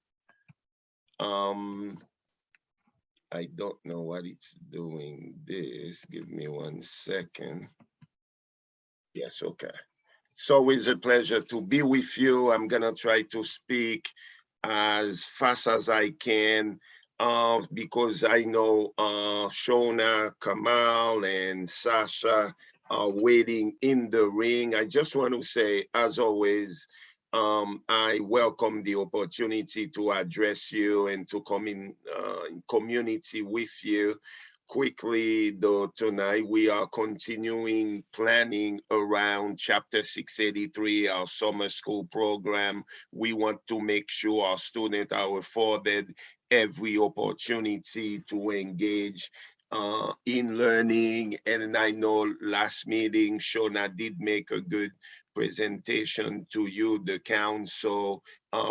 I don't know what it's doing this. Give me 1 second. Yes, okay. It's always a pleasure to be with you. I'm gonna try to speak as fast as I can because I know Shona, Kamal, and Sasha are waiting in the ring. I just want to say, as always, I welcome the opportunity to address you and to come in community with you. Quickly, though, tonight we are continuing planning around Chapter 683, our summer school program. We want to make sure our students are afforded every opportunity to engage in learning. And I know last meeting, Shona did make a good presentation to you, the council,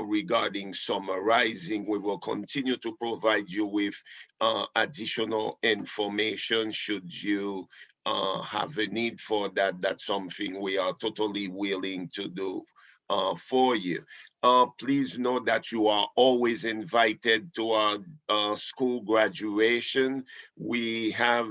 regarding summarizing. We will continue to provide you with additional information should you have a need for that. That's something we are totally willing to do for you. Please know that you are always invited to our school graduation. We have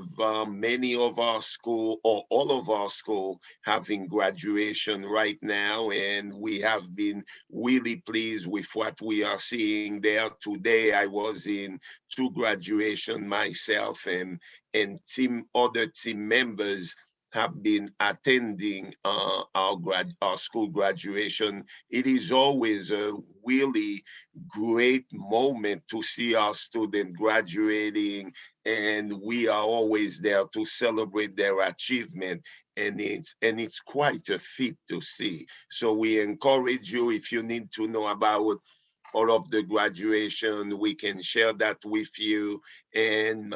many of our school, or all of our school, having graduation right now, and we have been really pleased with what we are seeing there. Today, I was in 2 graduation myself, and other team members have been attending our school graduation. It is always a really great moment to see our student graduating, and we are always there to celebrate their achievement. And it's quite a feat to see. So we encourage you, if you need to know about all of the graduation, we can share that with you, and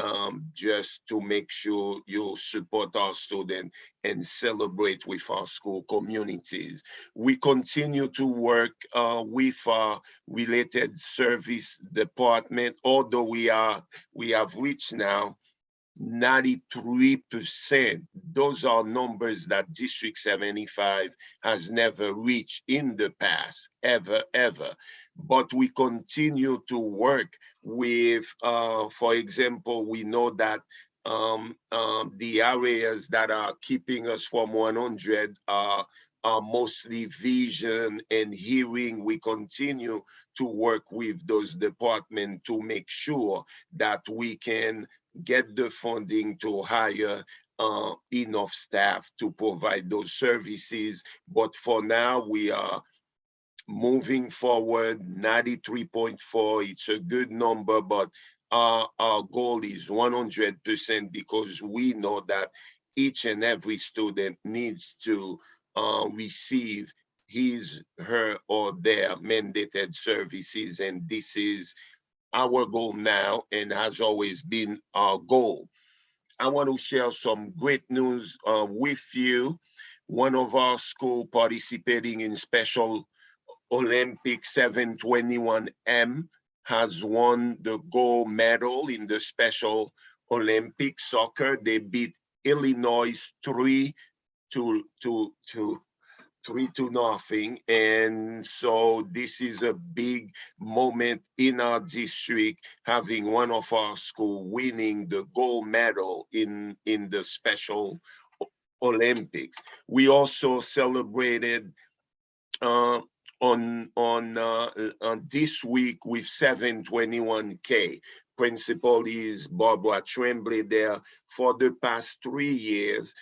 just to make sure you support our students and celebrate with our school communities. We continue to work with our related service department, although we have reached now 93%. Those are numbers that District 75 has never reached in the past, ever. But we continue to work with, for example, we know that the areas that are keeping us from 100 are mostly vision and hearing. We continue to work with those departments to make sure that we can get the funding to hire enough staff to provide those services. But for now, we are moving forward. 93.4, it's a good number, but our goal is 100% because we know that each and every student needs to receive his, her, or their mandated services. And this is our goal now and has always been our goal. I want to share some great news with you. One of our school participating in Special Olympics 721M has won the gold medal in the Special Olympics soccer. They beat Illinois 3-0. And so this is a big moment in our district, having one of our school winning the gold medal in the Special Olympics. We also celebrated on this week with 721K. Principal is Barbara Tremblay there. For the past 3 years,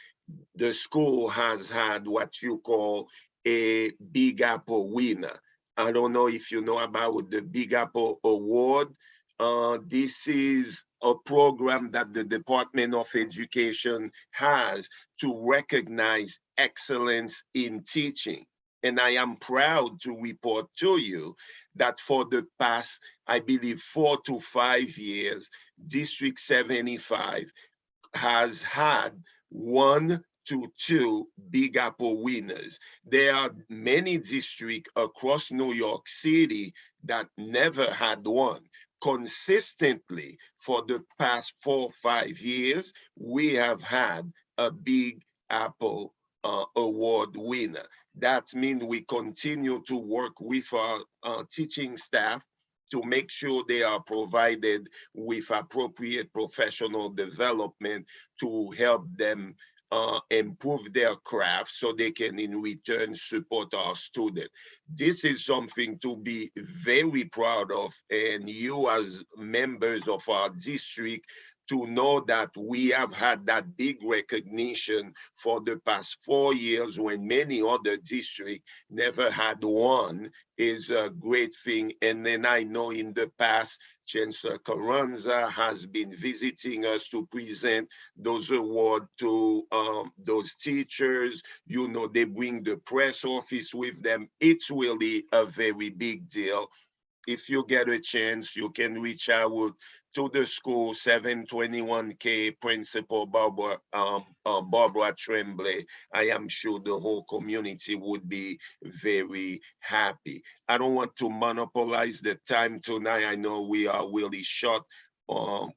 the school has had what you call a Big Apple winner. I don't know if you know about the Big Apple Award. This is a program that the Department of Education has to recognize excellence in teaching. And I am proud to report to you that for the past, I believe, 4 to 5 years, District 75 has had 1 to 2 Big Apple winners. There are many districts across New York City that never had one. Consistently, for the past 4 or 5 years, we have had a Big Apple award winner. That means we continue to work with our teaching staff to make sure they are provided with appropriate professional development to help them improve their craft so they can in return support our students. This is something to be very proud of, and you as members of our district to know that we have had that big recognition for the past 4 years when many other districts never had one is a great thing. And then I know in the past, Chancellor Carranza has been visiting us to present those awards to those teachers. You know, they bring the press office with them. It's really a very big deal. If you get a chance, you can reach out to the school 721K Principal Barbara Tremblay. I am sure the whole community would be very happy. I don't want to monopolize the time tonight. I know we are really short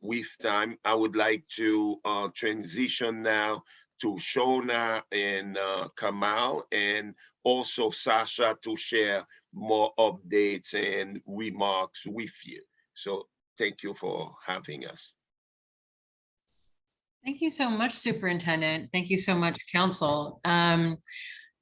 with time. I would like to transition now to Shona and Kamal, and also Sasha to share more updates and remarks with you. So thank you for having us. Thank you so much, Superintendent. Thank you so much, Council.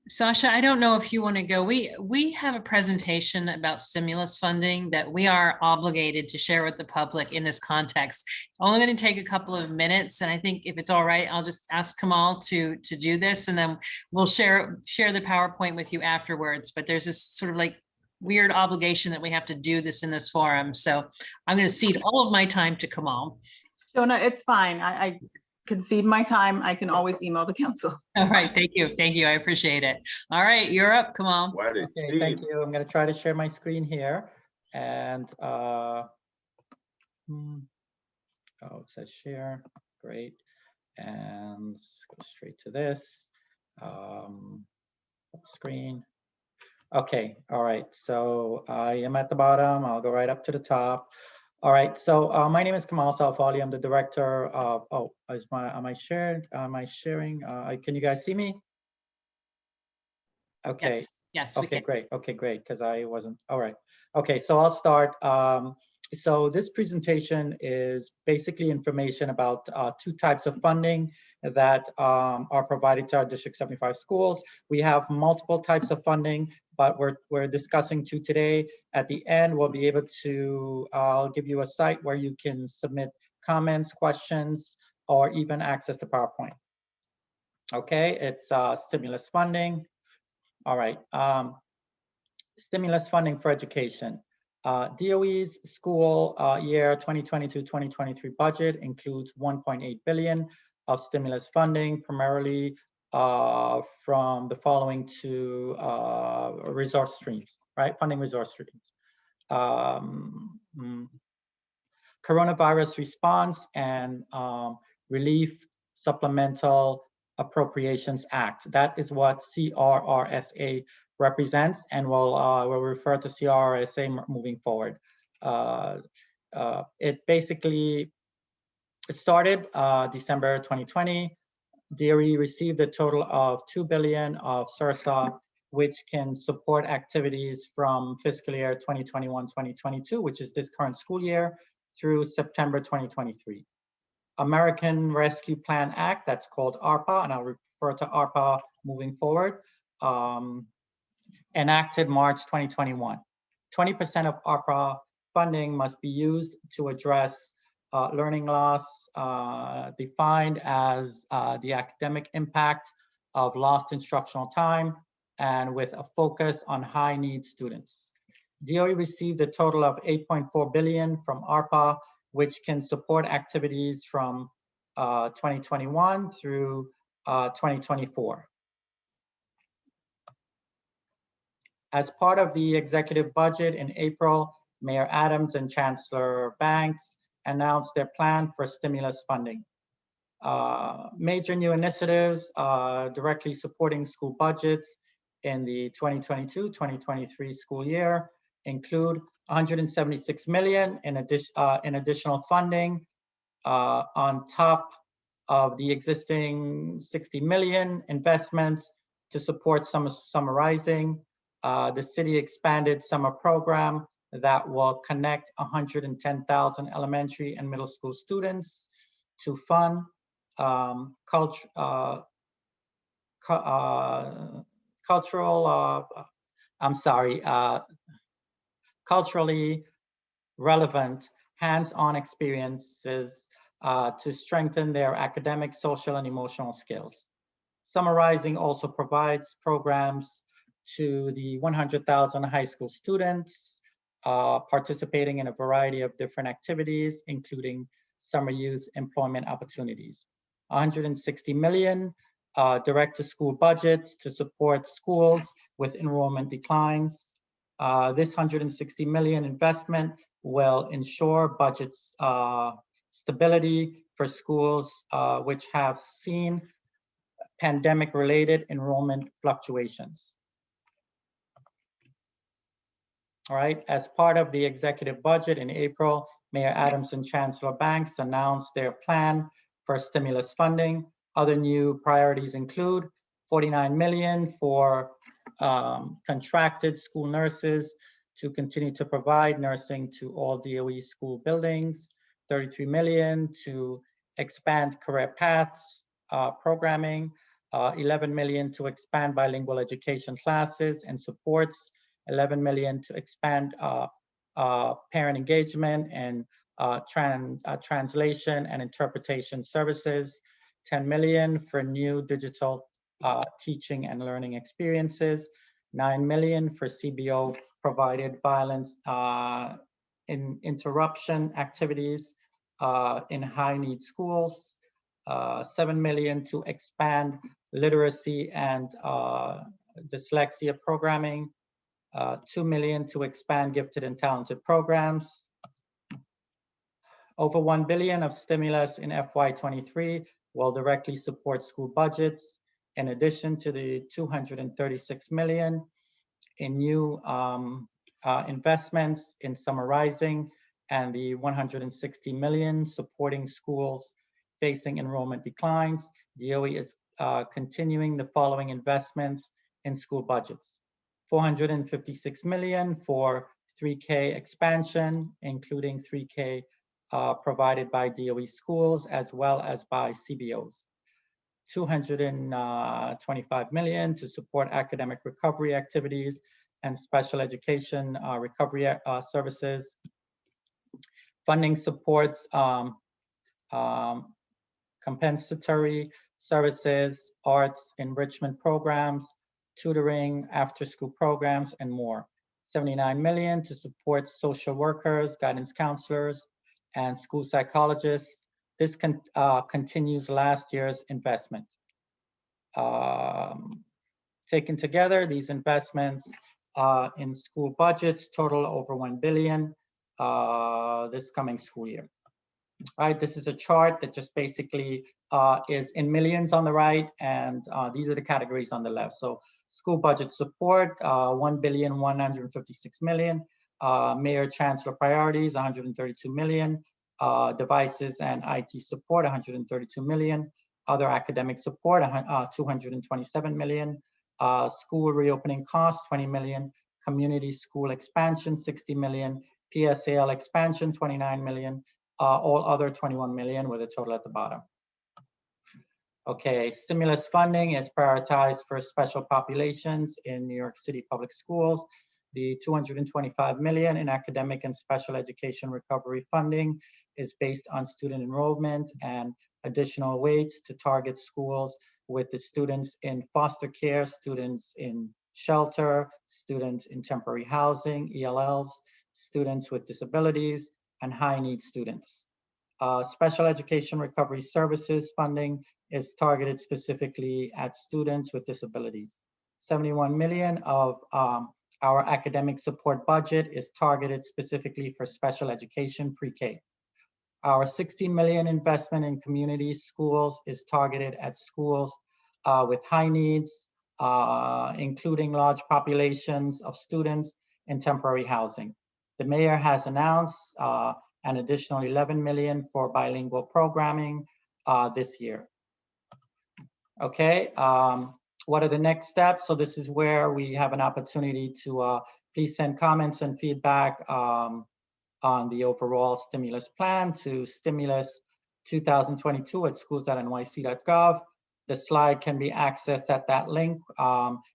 Sasha, I don't know if you want to go. We have a presentation about stimulus funding that we are obligated to share with the public in this context. Only going to take a couple of minutes, and I think if it's all right, I'll just ask Kamal to do this, and then we'll share the PowerPoint with you afterwards. But there's this sort of like weird obligation that we have to do this in this forum. So I'm going to cede all of my time to Kamal. Shona, it's fine. I concede my time. I can always email the council. All right, thank you. Thank you. I appreciate it. All right, you're up. Come on. Okay, thank you. I'm going to try to share my screen here. And oh, it says share. Great. And let's go straight to this screen. Okay, all right. So I am at the bottom. I'll go right up to the top. All right, so my name is Kamal Salfali. I'm the director of, am I sharing? Can you guys see me? Okay. Yes. Okay, great. Okay, great. Because I wasn't, all right. Okay, so I'll start. So this presentation is basically information about 2 types of funding that are provided to our District 75 schools. We have multiple types of funding, but we're discussing 2 today. At the end, we'll be able to, I'll give you a site where you can submit comments, questions, or even access to PowerPoint. Okay, it's stimulus funding. All right, stimulus funding for education. DOE's school year 2022-2023 budget includes $1.8 billion of stimulus funding, primarily from the following two resource streams, right? Funding resource streams. Coronavirus response and relief supplemental appropriations act. That is what CRRSA represents, and we'll refer to CRRSA moving forward. It basically started December 2020. DOE received a total of $2 billion of SRSA, which can support activities from fiscal year 2021-2022, which is this current school year, through September 2023. American Rescue Plan Act, that's called ARPA, and I'll refer to ARPA moving forward, enacted March 2021. 20% of ARPA funding must be used to address learning loss, defined as the academic impact of lost instructional time, and with a focus on high-need students. DOE received a total of $8.4 billion from ARPA, which can support activities from 2021 through 2024. As part of the executive budget in April, Mayor Adams and Chancellor Banks announced their plan for stimulus funding. Major new initiatives directly supporting school budgets in the 2022-2023 school year include $176 million in additional funding on top of the existing $60 million investments to support summer rising. The city expanded summer program that will connect 110,000 elementary and middle school students to fund culturally relevant hands-on experiences to strengthen their academic, social, and emotional skills. Summarizing also provides programs to the 100,000 high school students participating in a variety of different activities, including summer youth employment opportunities. 160 million direct to school budgets to support schools with enrollment declines. This 160 million investment will ensure budget stability for schools which have seen pandemic-related enrollment fluctuations. All right, as part of the executive budget in April, Mayor Adams and Chancellor Banks announced their plan for stimulus funding. Other new priorities include 49 million for contracted school nurses to continue to provide nursing to all DOE school buildings, 33 million to expand career paths programming, 11 million to expand bilingual education classes and supports, 11 million to expand parent engagement and translation and interpretation services, 10 million for new digital teaching and learning experiences, 9 million for CBO provided violence interruption activities in high need schools, 7 million to expand literacy and dyslexia programming, 2 million to expand gifted and talented programs, over 1 billion of stimulus in FY23 will directly support school budgets, in addition to the 236 million in new investments in summer rising and the 160 million supporting schools facing enrollment declines. DOE is continuing the following investments in school budgets. 456 million for 3K expansion, including 3K provided by DOE schools as well as by CBOs. 225 million to support academic recovery activities and special education recovery services. Funding supports compensatory services, arts enrichment programs, tutoring, after-school programs, and more. 79 million to support social workers, guidance counselors, and school psychologists. This continues last year's investment. Taken together, these investments in school budgets total over 1 billion this coming school year. All right, this is a chart that just basically is in millions on the right, and these are the categories on the left. So school budget support, 1,156,000,000. Mayor Chancellor priorities, 132 million. Devices and IT support, 132 million. Other academic support, 227 million. School reopening costs, 20 million. Community school expansion, 60 million. PSAL expansion, 29 million. All other 21 million with a total at the bottom. Okay, stimulus funding is prioritized for special populations in New York City public schools. The 225 million in academic and special education recovery funding is based on student enrollment and additional weights to target schools with the students in foster care, students in shelter, students in temporary housing, ELLs, students with disabilities, and high need students. Special education recovery services funding is targeted specifically at students with disabilities. 71 million of our academic support budget is targeted specifically for special education pre-K. Our 60 million investment in community schools is targeted at schools with high needs, including large populations of students in temporary housing. The mayor has announced an additional 11 million for bilingual programming this year. Okay, what are the next steps? So this is where we have an opportunity to please send comments and feedback on the overall stimulus plan to stimulus2022@schools.nyc.gov. The slide can be accessed at that link,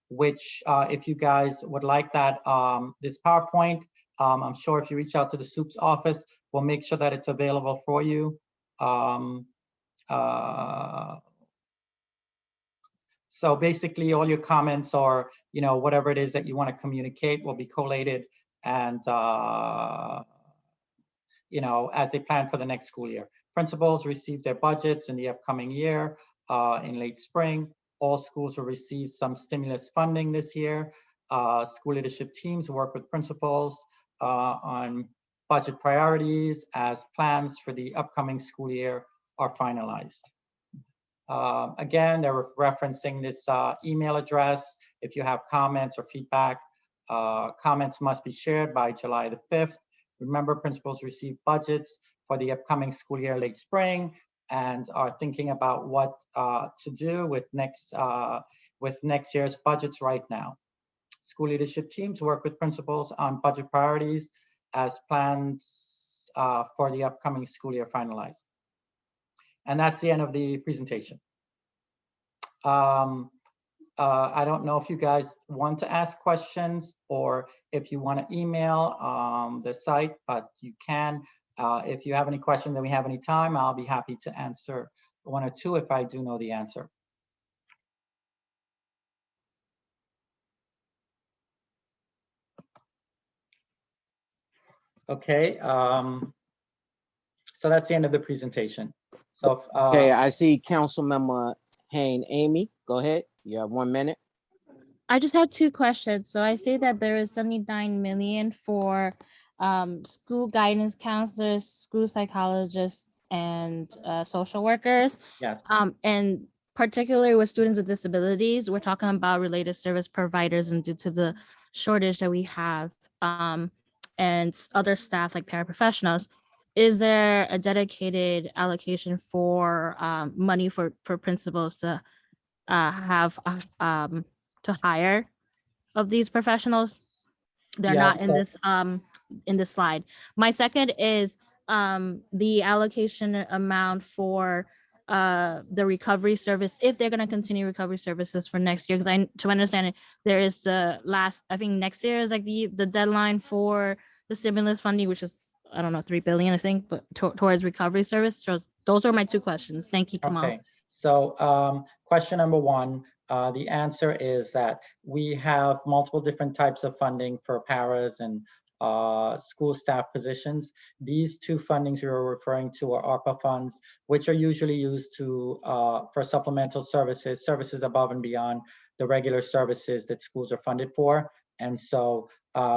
which if you guys would like that, this PowerPoint, I'm sure if you reach out to the SOUP's office, we'll make sure that it's available for you. So basically all your comments or, whatever it is that you want to communicate will be collated and, as they plan for the next school year. Principals receive their budgets in the upcoming year in late spring. All schools will receive some stimulus funding this year. School leadership teams work with principals on budget priorities as plans for the upcoming school year are finalized. Again, they're referencing this email address. If you have comments or feedback, comments must be shared by July the 5th. Remember, principals receive budgets for the upcoming school year late spring and are thinking about what to do with next year's budgets right now. School leadership teams work with principals on budget priorities as plans for the upcoming school year finalized. And that's the end of the presentation. I don't know if you guys want to ask questions or if you want to email the site, but you can. If you have any questions and we have any time, I'll be happy to answer one or two if I do know the answer. Okay, so that's the end of the presentation. So okay, I see Councilmember Hain Amy. Go ahead. You have 1 minute. I just have two questions. So I see that there is 79 million for school guidance counselors, school psychologists, and social workers. Yes. And particularly with students with disabilities, we're talking about related service providers, and due to the shortage that we have and other staff like paraprofessionals, is there a dedicated allocation for money for principals to have to hire of these professionals? They're Yes, not in this slide. My second is the allocation amount for the recovery service, if they're going to continue recovery services for next year, because to understand it, there is the last, I think next year is like the deadline for the stimulus funding, which is, I don't know, 3 billion, I think, but towards recovery service. So those are my two questions. Thank you, Kamal. Okay, so question number one, the answer is that we have multiple different types of funding for paras and school staff positions. These two fundings we are referring to are ARPA funds, which are usually used to for supplemental services above and beyond the regular services that schools are funded for. And so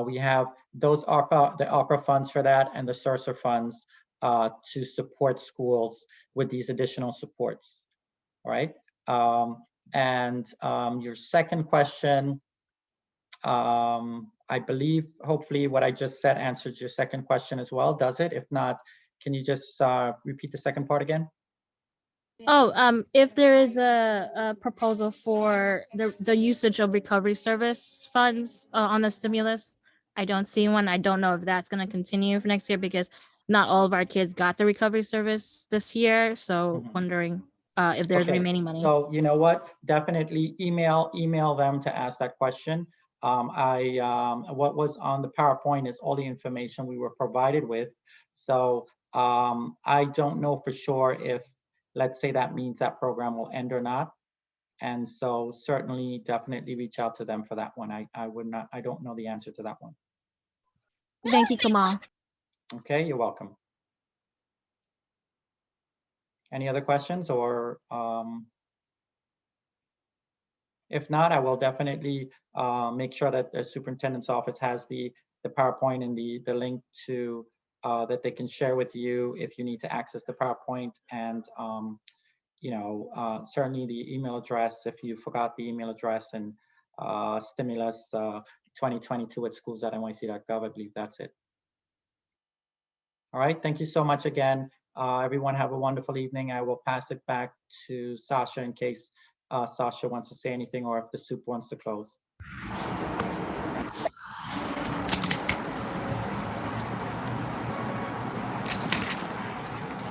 we have those the ARPA funds for that, and the SRSA funds to support schools with these additional supports. All right. Your second question, I believe, hopefully what I just said answers your second question as well. Does it? If not, can you just repeat the second part again? Oh, if there is a proposal for the usage of recovery service funds on the stimulus, I don't see one. I don't know if that's going to continue for next year because not all of our kids got the recovery service this year. So wondering if there's remaining money. So you know what? Definitely email them to ask that question. What was on the PowerPoint is all the information we were provided with. So I don't know for sure if, let's say, that means that program will end or not. And so certainly definitely reach out to them for that one. I don't know the answer to that one. Thank you, Kamal. Okay, you're welcome. Any other questions, or if not, I will definitely make sure that the superintendent's office has the PowerPoint and the link to that they can share with you if you need to access the PowerPoint, and certainly the email address if you forgot the email address, and stimulus 2022 at schools.nyc.gov. I believe that's it. All right, thank you so much again. Everyone have a wonderful evening. I will pass it back to Sasha in case Sasha wants to say anything, or if the soup wants to close.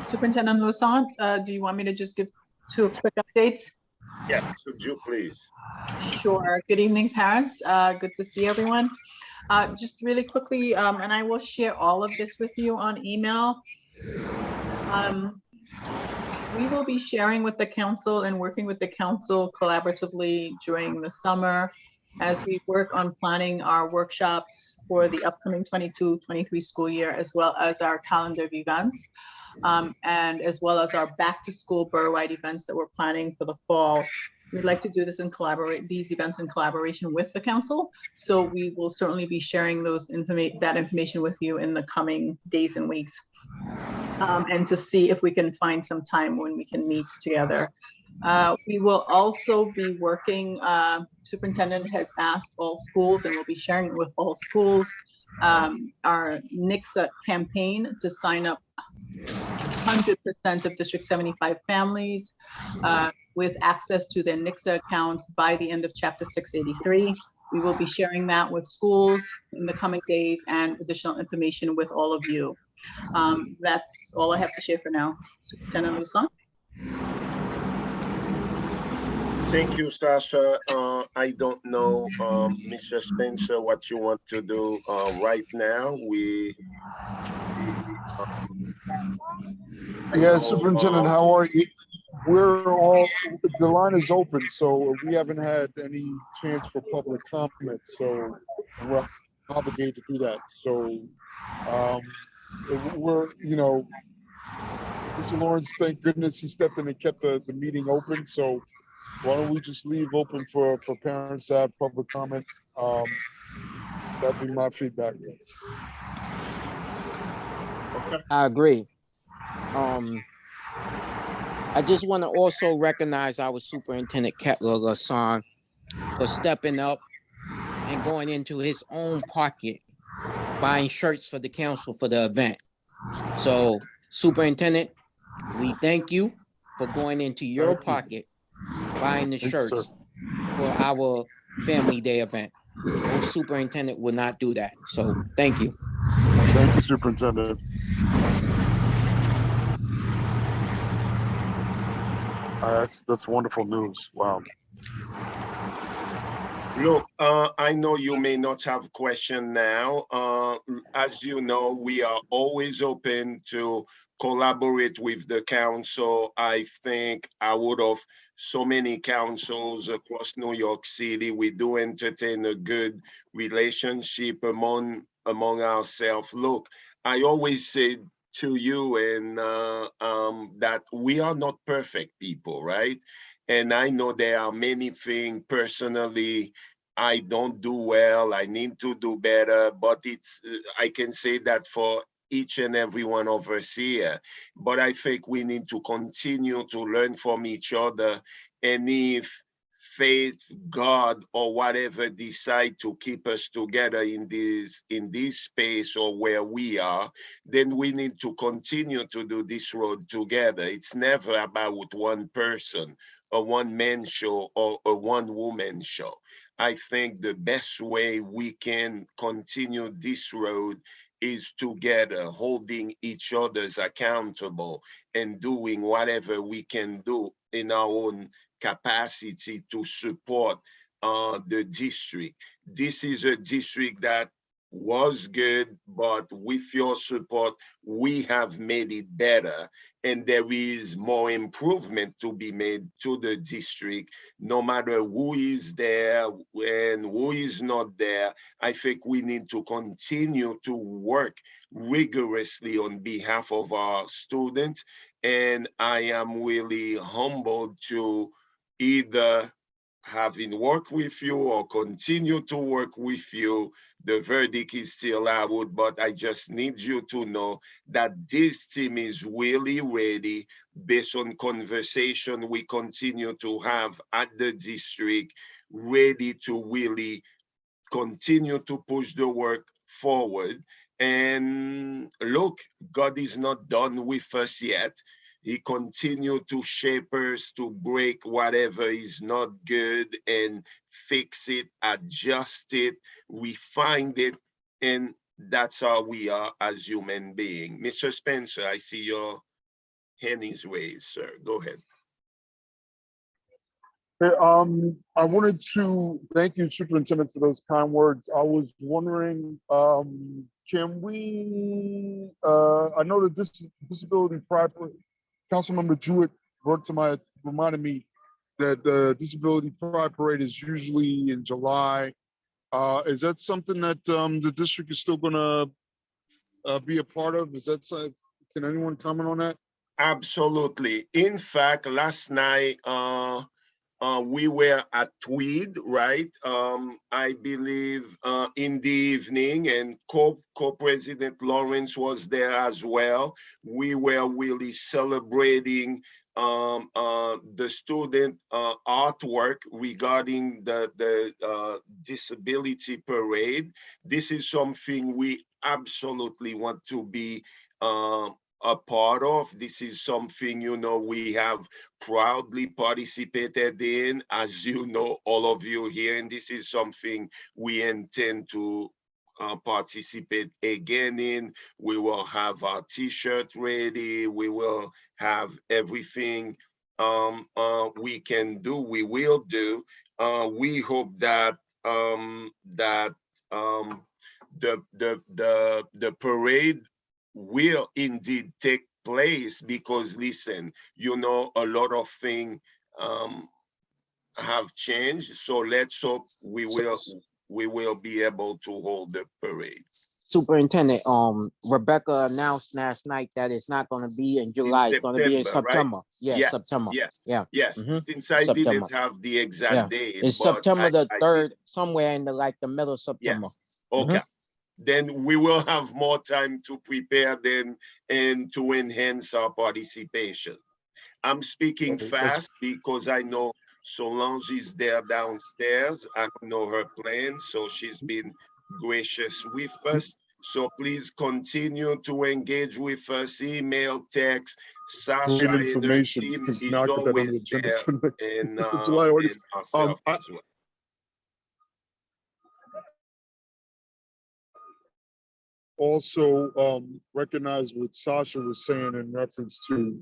Superintendent Lusant, do you want me to just give two quick updates? Yeah, could you please? Sure. Good evening, parents. Good to see everyone. Just really quickly, and I will share all of this with you on email. We will be sharing with the council and working with the council collaboratively during the summer as we work on planning our workshops for the upcoming 22-23 school year, as well as our calendar of events, and as well as our back to school borough-wide events that we're planning for the fall. We'd like to do this these events in collaboration with the council. So we will certainly be sharing that information with you in the coming days and weeks. And to see if we can find some time when we can meet together. We will also be working, superintendent has asked all schools, and we'll be sharing it with all schools, our NICSA campaign to sign up 100% of District 75 families with access to their NICSA accounts by the end of Chapter 683. We will be sharing that with schools in the coming days and additional information with all of you. That's all I have to share for now. Superintendent Lusant. Thank you, Sasha. I don't know, Mr. Spencer, what you want to do right now. Yes, Superintendent, how are you? The line is open, so we haven't had any chance for public comment, so we're obligated to do that. So we're, Mr. Lawrence, thank goodness he stepped in and kept the meeting open. So why don't we just leave open for parents to have public comment? That'd be my feedback. Okay. I agree. I just want to also recognize our Superintendent Lasson for stepping up and going into his own pocket, buying shirts for the council for the event. So, Superintendent, we thank you for going into your pocket, buying the shirts for our Family Day event. Most superintendent would not do that. So, thank you. Thank you, Superintendent. That's wonderful news. Wow. Look, I know you may not have a question now. As you know, we are always open to collaborate with the council. I think I would have so many councils across New York City. We do entertain a good relationship among ourselves. Look, I always say to you and that we are not perfect people, right? And I know there are many things personally I don't do well, I need to do better, but it's, I can say that for each and every one of us here. But I think we need to continue to learn from each other. And if faith, God, or whatever decide to keep us together in this space or where we are, then we need to continue to do this road together. It's never about one person, a one-man show or a one-woman show. I think the best way we can continue this road is together, holding each other's accountable and doing whatever we can do in our own capacity to support the district. This is a district that was good, but with your support, we have made it better. And there is more improvement to be made to the district, no matter who is there and who is not there. I think we need to continue to work rigorously on behalf of our students. And I am really humbled to either having worked with you or continue to work with you. The verdict is still out, but I just need you to know that this team is really ready based on conversation we continue to have at the district, ready to really continue to push the work forward. And look, God is not done with us yet. He continued to shape us to break whatever is not good and fix it, adjust it, refine it. And that's how we are as human beings. Mr. Spencer, I see your hand is raised, sir. Go ahead. Hey, I wanted to thank you, Superintendent, for those kind words. I was wondering, can we, I know that disability pride, Councilmember Jewett reminded me that the Disability Pride Parade is usually in July. Is that something that the district is still gonna be a part of? Is that, can anyone comment on that? Absolutely. In fact, last night, we were at Tweed, right? I believe in the evening, and co-president Lawrence was there as well. We were really celebrating the student artwork regarding the disability parade. This is something we absolutely want to be a part of. This is something, you know, we have proudly participated in, as you know, all of you here, and this is something we intend to participate again in. We will have our t-shirt ready. We will have everything we can do, we will do. We hope that the parade will indeed take place, because listen, you know, a lot of things have changed. So let's hope we will be able to hold the parade. Superintendent, Rebecca announced last night that it's not going to be in July, it's going to be in September. Right? Yeah, September. Yes. Since I September. didn't have the exact date. It's September the 3rd, somewhere in the middle of September. Yes. Okay. Then we will have more time to prepare then and to enhance our participation. I'm speaking fast because I know Solange is there downstairs. I don't know her plans, so she's been gracious with us. So please continue to engage with us, email, text. Sasha and her team is always there, and ourselves as well. Also recognize what Sasha was saying in reference to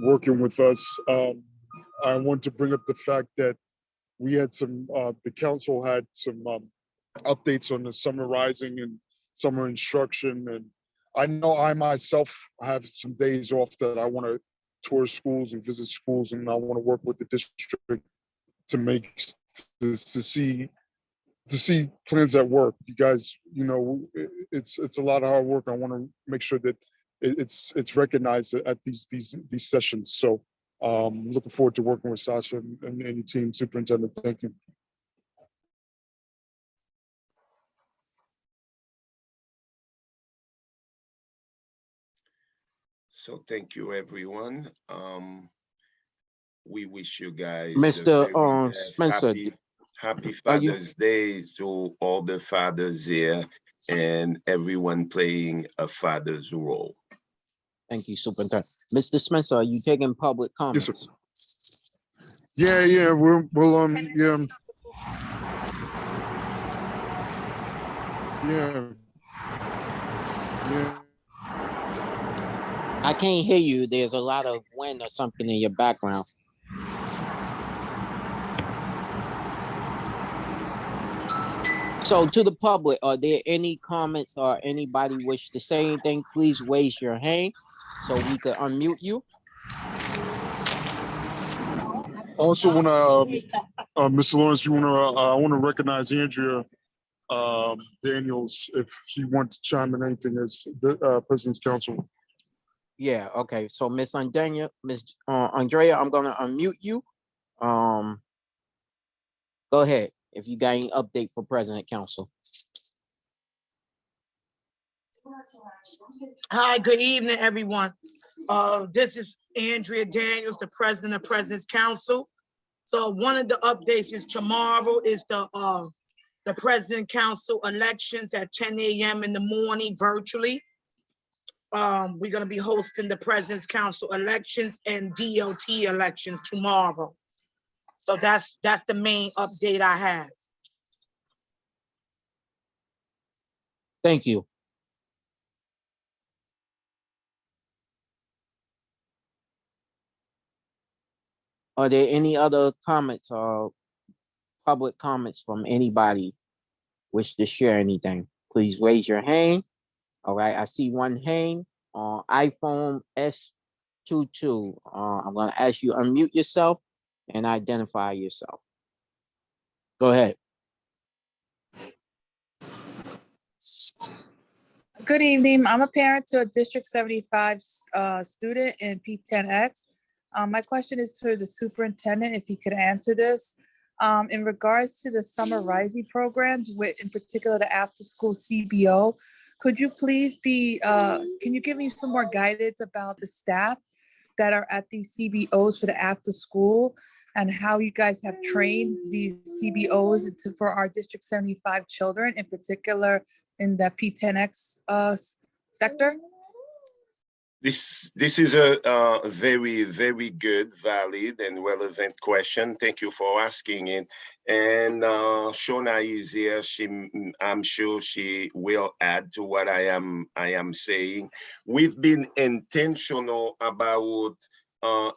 working with us. I want to bring up the fact that we had some, the council had some updates on the summer rising and summer instruction. And I know I myself have some days off that I want to tour schools and visit schools, and I want to work with the district to make to see plans that work. You guys, it's a lot of hard work. I want to make sure that it's recognized at these sessions. So looking forward to working with Sasha and your team, Superintendent. Thank you. So thank you, everyone. We wish you guys the Mr. very best. Spencer, Happy are you? Father's Day to all the fathers here and everyone playing a father's role. Thank you, Superintendent. Mr. Spencer, are you taking public comments? Yes, sir. Yeah, we'll yeah. I can't hear you. There's a lot of wind or something in your background. So to the public, are there any comments or anybody wish to say anything? Please raise your hand so we could unmute you. Also want to, Mr. Lawrence, I want to recognize Andrea Daniels if she wants to chime in anything as the President's Council. Yeah, okay. So Miss Andrea, I'm gonna unmute you. Go ahead if you got any update for President Council. Hi, good evening, everyone. This is Andrea Daniels, the President of President's Council. So one of the updates is tomorrow is the President Council elections at 10 a.m. in the morning virtually. We're going to be hosting the President's Council elections and DOT elections tomorrow. So that's the main update I have. Thank you. Are there any other comments or public comments from anybody wish to share anything? Please raise your hand. All right, I see one hand on iPhone S22. I'm gonna ask you to unmute yourself and identify yourself. Go ahead. Good evening. I'm a parent to a District 75 student in P10X. My question is to the superintendent, if he could answer this. In regards to the summer rising programs, in particular the after-school CBO, could you please can you give me some more guidance about the staff that are at these CBOs for the after school and how you guys have trained these CBOs for our District 75 children, in particular in the P10X sector? This is a very, very good, valid, and relevant question. Thank you for asking it. And Shona is here. I'm sure she will add to what I am saying. We've been intentional about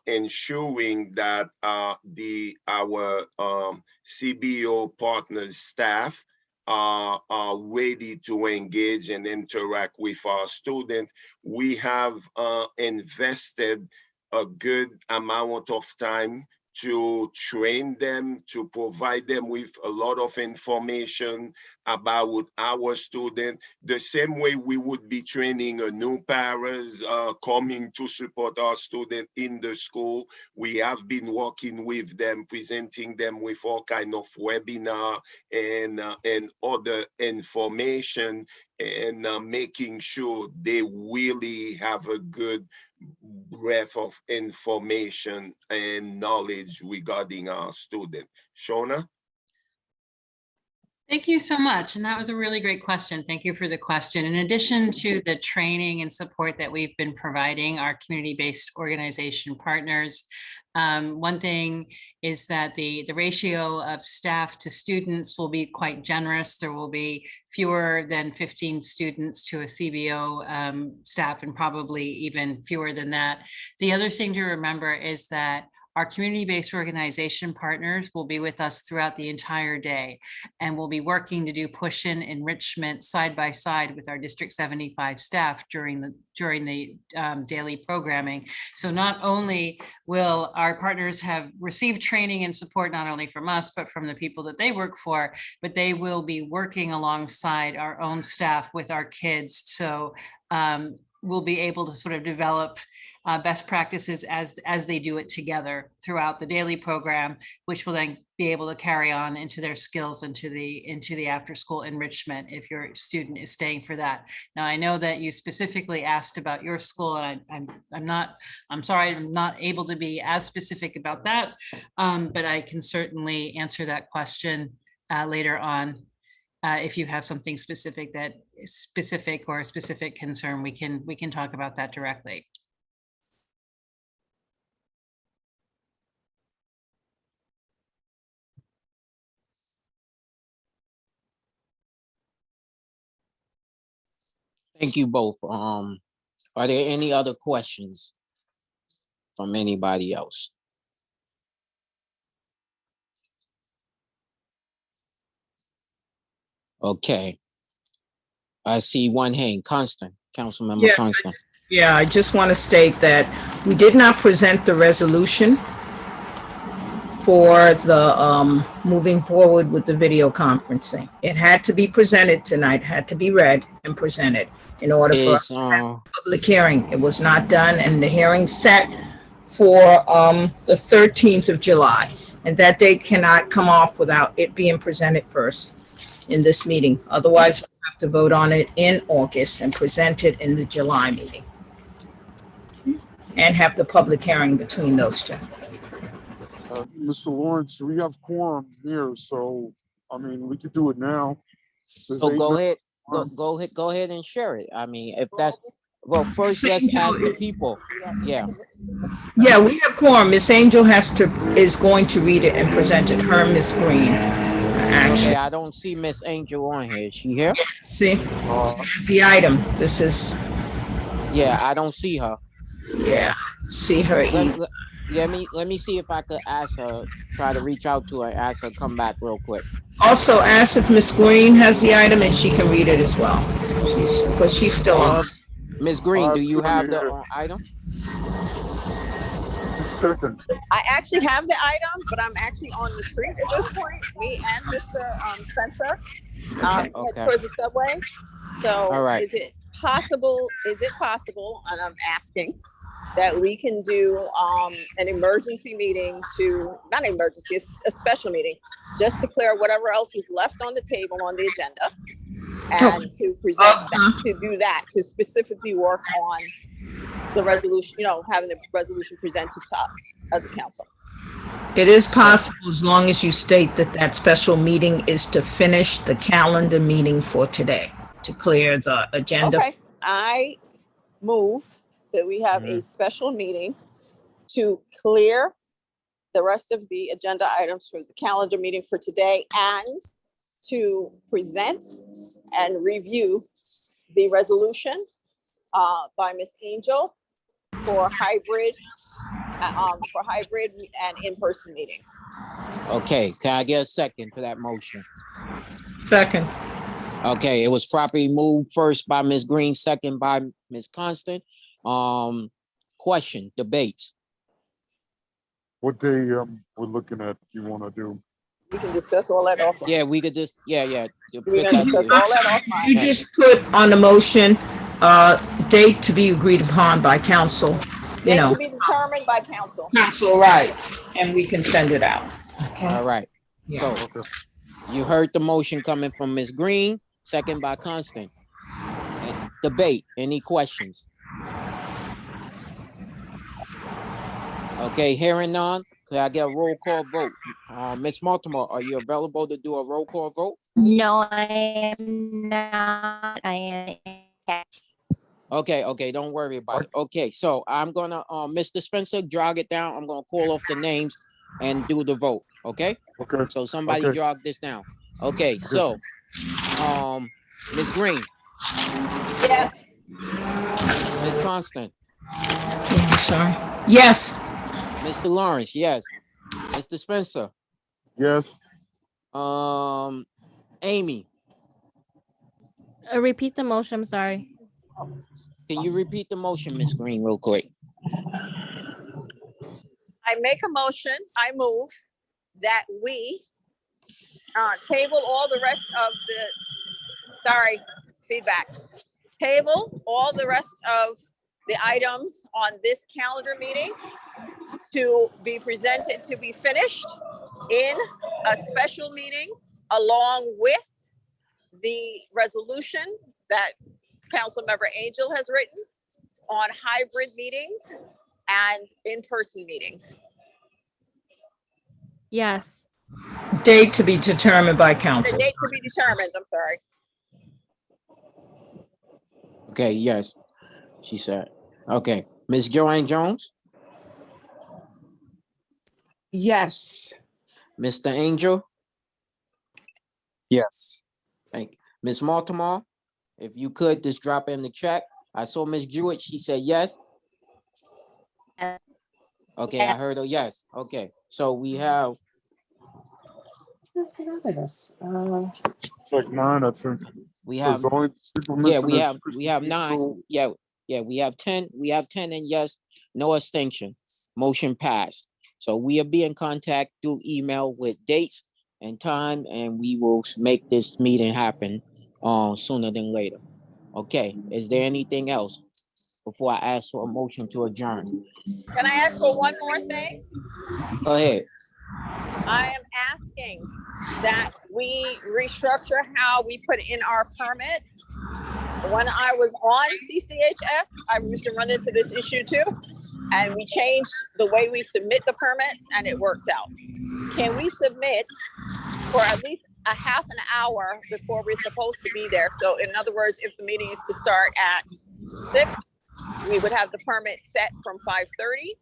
ensuring that our CBO partners staff are ready to engage and interact with our students. We have invested a good amount of time to train them, to provide them with a lot of information about our student, the same way we would be training a new parents coming to support our student in the school. We have been working with them, presenting them with all kind of webinar and other information, and making sure they really have a good breadth of information and knowledge regarding our student. Shona? Thank you so much. And that was a really great question. Thank you for the question. In addition to the training and support that we've been providing our community-based organization partners, one thing is that the ratio of staff to students will be quite generous. There will be fewer than 15 students to a CBO staff, and probably even fewer than that. The other thing to remember is that Our community-based organization partners will be with us throughout the entire day, and we'll be working to do push-in enrichment side by side with our District 75 staff during the daily programming. So not only will our partners have received training and support not only from us, but from the people that they work for, but they will be working alongside our own staff with our kids. So we'll be able to sort of develop best practices as they do it together throughout the daily program, which will then be able to carry on into their skills into the after school enrichment if your student is staying for that. Now, I know that you specifically asked about your school, and I'm sorry, I'm not able to be as specific about that, but I can certainly answer that question later on. If you have something specific that is specific or a specific concern, we can talk about that directly. Thank you both. Are there any other questions from anybody else? Okay. I see one hand, Constant, Councilmember Yes, Constant. Yeah, I just want to state that we did not present the resolution for the moving forward with the video conferencing. It had to be presented tonight, had to be read and presented in order for us to have a public hearing. It was not done, and the hearing set for the 13th of July. And that date cannot come off without it being presented first in this meeting. Otherwise, we'll have to vote on it in August and present it in the July meeting. And have the public hearing between those two. Mr. Lawrence, we have quorum here, so, I mean, we could do it now. So go ahead, go ahead and share it. I mean, if that's, well, first let's ask the people. Yeah. Yeah, we have quorum. Miss Angel is going to read it and present it. Her and Miss Green. Okay, I don't see Miss Angel on here. Is she here? See, it's the item. This is. Yeah, I don't see her. Yeah, see her. Let me see if I could ask her, try to reach out to her, ask her to come back real quick. Also ask if Miss Green has the item and she can read it as well. Because she's still on. Miss Green, do you have the item? I actually have the item, but I'm actually on the street at this point. Me and Mr. Spencer head towards the subway. So all right. is it possible, and I'm asking, that we can do an emergency meeting not an emergency, it's a special meeting, just to clear whatever else was left on the table on the agenda, and to present to specifically work on the resolution, having the resolution presented to us as a council. It is possible, as long as you state that special meeting is to finish the calendar meeting for today, to clear the agenda. Okay, I move that we have a special meeting to clear the rest of the agenda items for the calendar meeting for today, and to present and review the resolution by Ms. Angel for hybrid and in-person meetings. Okay, can I get a second to that motion? Second. Okay, it was properly moved first by Ms. Green, second by Ms. Constant. Question, debates. What day we're looking at, you want to do? We can discuss all that offline. Yeah, we could just, yeah. We can discuss all that offline. You just put on the motion, date to be agreed upon by council, Date to be determined by council. Council, right, and we can send it out. Okay. All right. Yeah. So you heard the motion coming from Ms. Green, second by Constant. Debate, any questions? Okay, hearing none, could I get a roll call vote? Ms. Baltimore, are you available to do a roll call vote? No, I am not. I am. Okay, don't worry about it. Okay, so I'm gonna, Mr. Spencer, jog it down. I'm gonna call off the names and do the vote, okay? Okay. So somebody jog this down. Okay, so, Ms. Green. Yes. Ms. Constant. I'm sorry. Yes. Mr. Lawrence, yes. Mr. Spencer. Yes. Amy, Repeat the motion, I'm sorry. can you repeat the motion, Ms. Green, real quick? I make a motion, I move that we table all the rest of the, sorry, feedback. Table all the rest of the items on this calendar meeting to be presented, to be finished in a special meeting along with the resolution that Councilmember Angel has written on hybrid meetings and in-person meetings. Yes. Date to be determined by And council. the date to be determined, I'm sorry. Okay, yes, she said. Okay, Ms. Joanne Jones, Yes. Mr. Angel, Yes. thank you. Ms. Baltimore, if you could just drop in the chat. I saw Ms. Jewett, she said yes. Okay, I heard a yes. Okay, so we have, Let's get out of this. It's like 9, I think. we have, The only people yeah, missing is we have 9. Yeah, we have 10. We have 10 and yes, no extension. Motion passed. So we will be in contact through email with dates and time, and we will make this meeting happen sooner than later. Okay, is there anything else before I ask for a motion to adjourn? Can I ask for one more thing? Go ahead. I am asking that we restructure how we put in our permits. When I was on CCHS, I used to run into this issue too. And we changed the way we submit the permits and it worked out. Can we submit for at least a half an hour before we're supposed to be there? So in other words, if the meeting is to start at 6, we would have the permit set from 5:30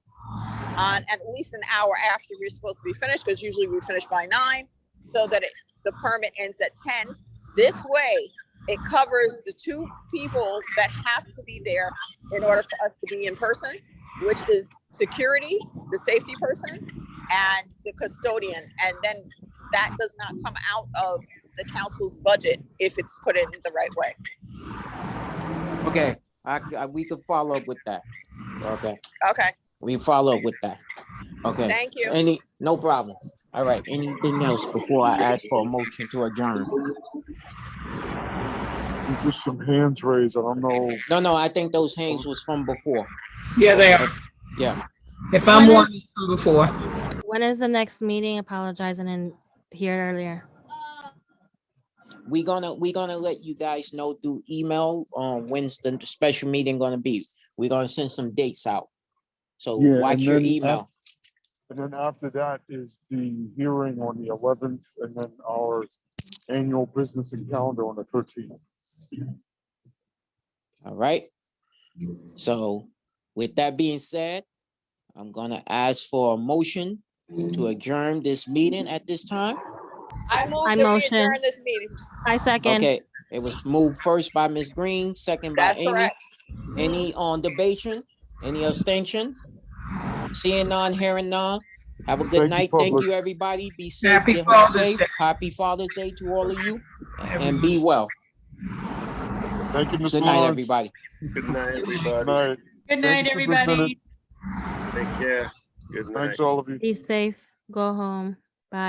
on at least an hour after we're supposed to be finished, because usually we finish by 9, so that the permit ends at 10. This way, it covers the 2 people that have to be there in order for us to be in person, which is security, the safety person, and the custodian. And then that does not come out of the council's budget if it's put in the right way. Okay, we could follow up with that. Okay. Okay. We follow up with that. Okay. Thank you. No problem. All right. Anything else before I ask for a motion to adjourn? There's just some hands raised. I don't know. No, I think those hands was from before. Yeah, they are. Yeah. If I'm one, it's from before. When is the next meeting? Apologize, I didn't hear it earlier. We're gonna let you guys know through email on when's the special meeting gonna be. We're gonna send some dates out. So watch your email. And then after that is the hearing on the 11th, and then our annual business and calendar on the 13th. All right. So with that being said, I'm gonna ask for a motion to adjourn this meeting at this time. I move that we adjourn this meeting. I second. Okay, it was moved first by Ms. Green, second by That's Amy. correct. Any on debation? Any abstention? Seeing none, hearing none. Have a good night. Thank you, everybody. Be safe. Happy Get home Father's safe. Day. Happy Father's Day to all of you, and be well. Thank you, Mr. Good night, Lawrence. everybody. Good night, everybody. Good night. Good night, Thanks, Superintendent. everybody. Take care. Good night. Thanks, all of you. Be safe. Go home.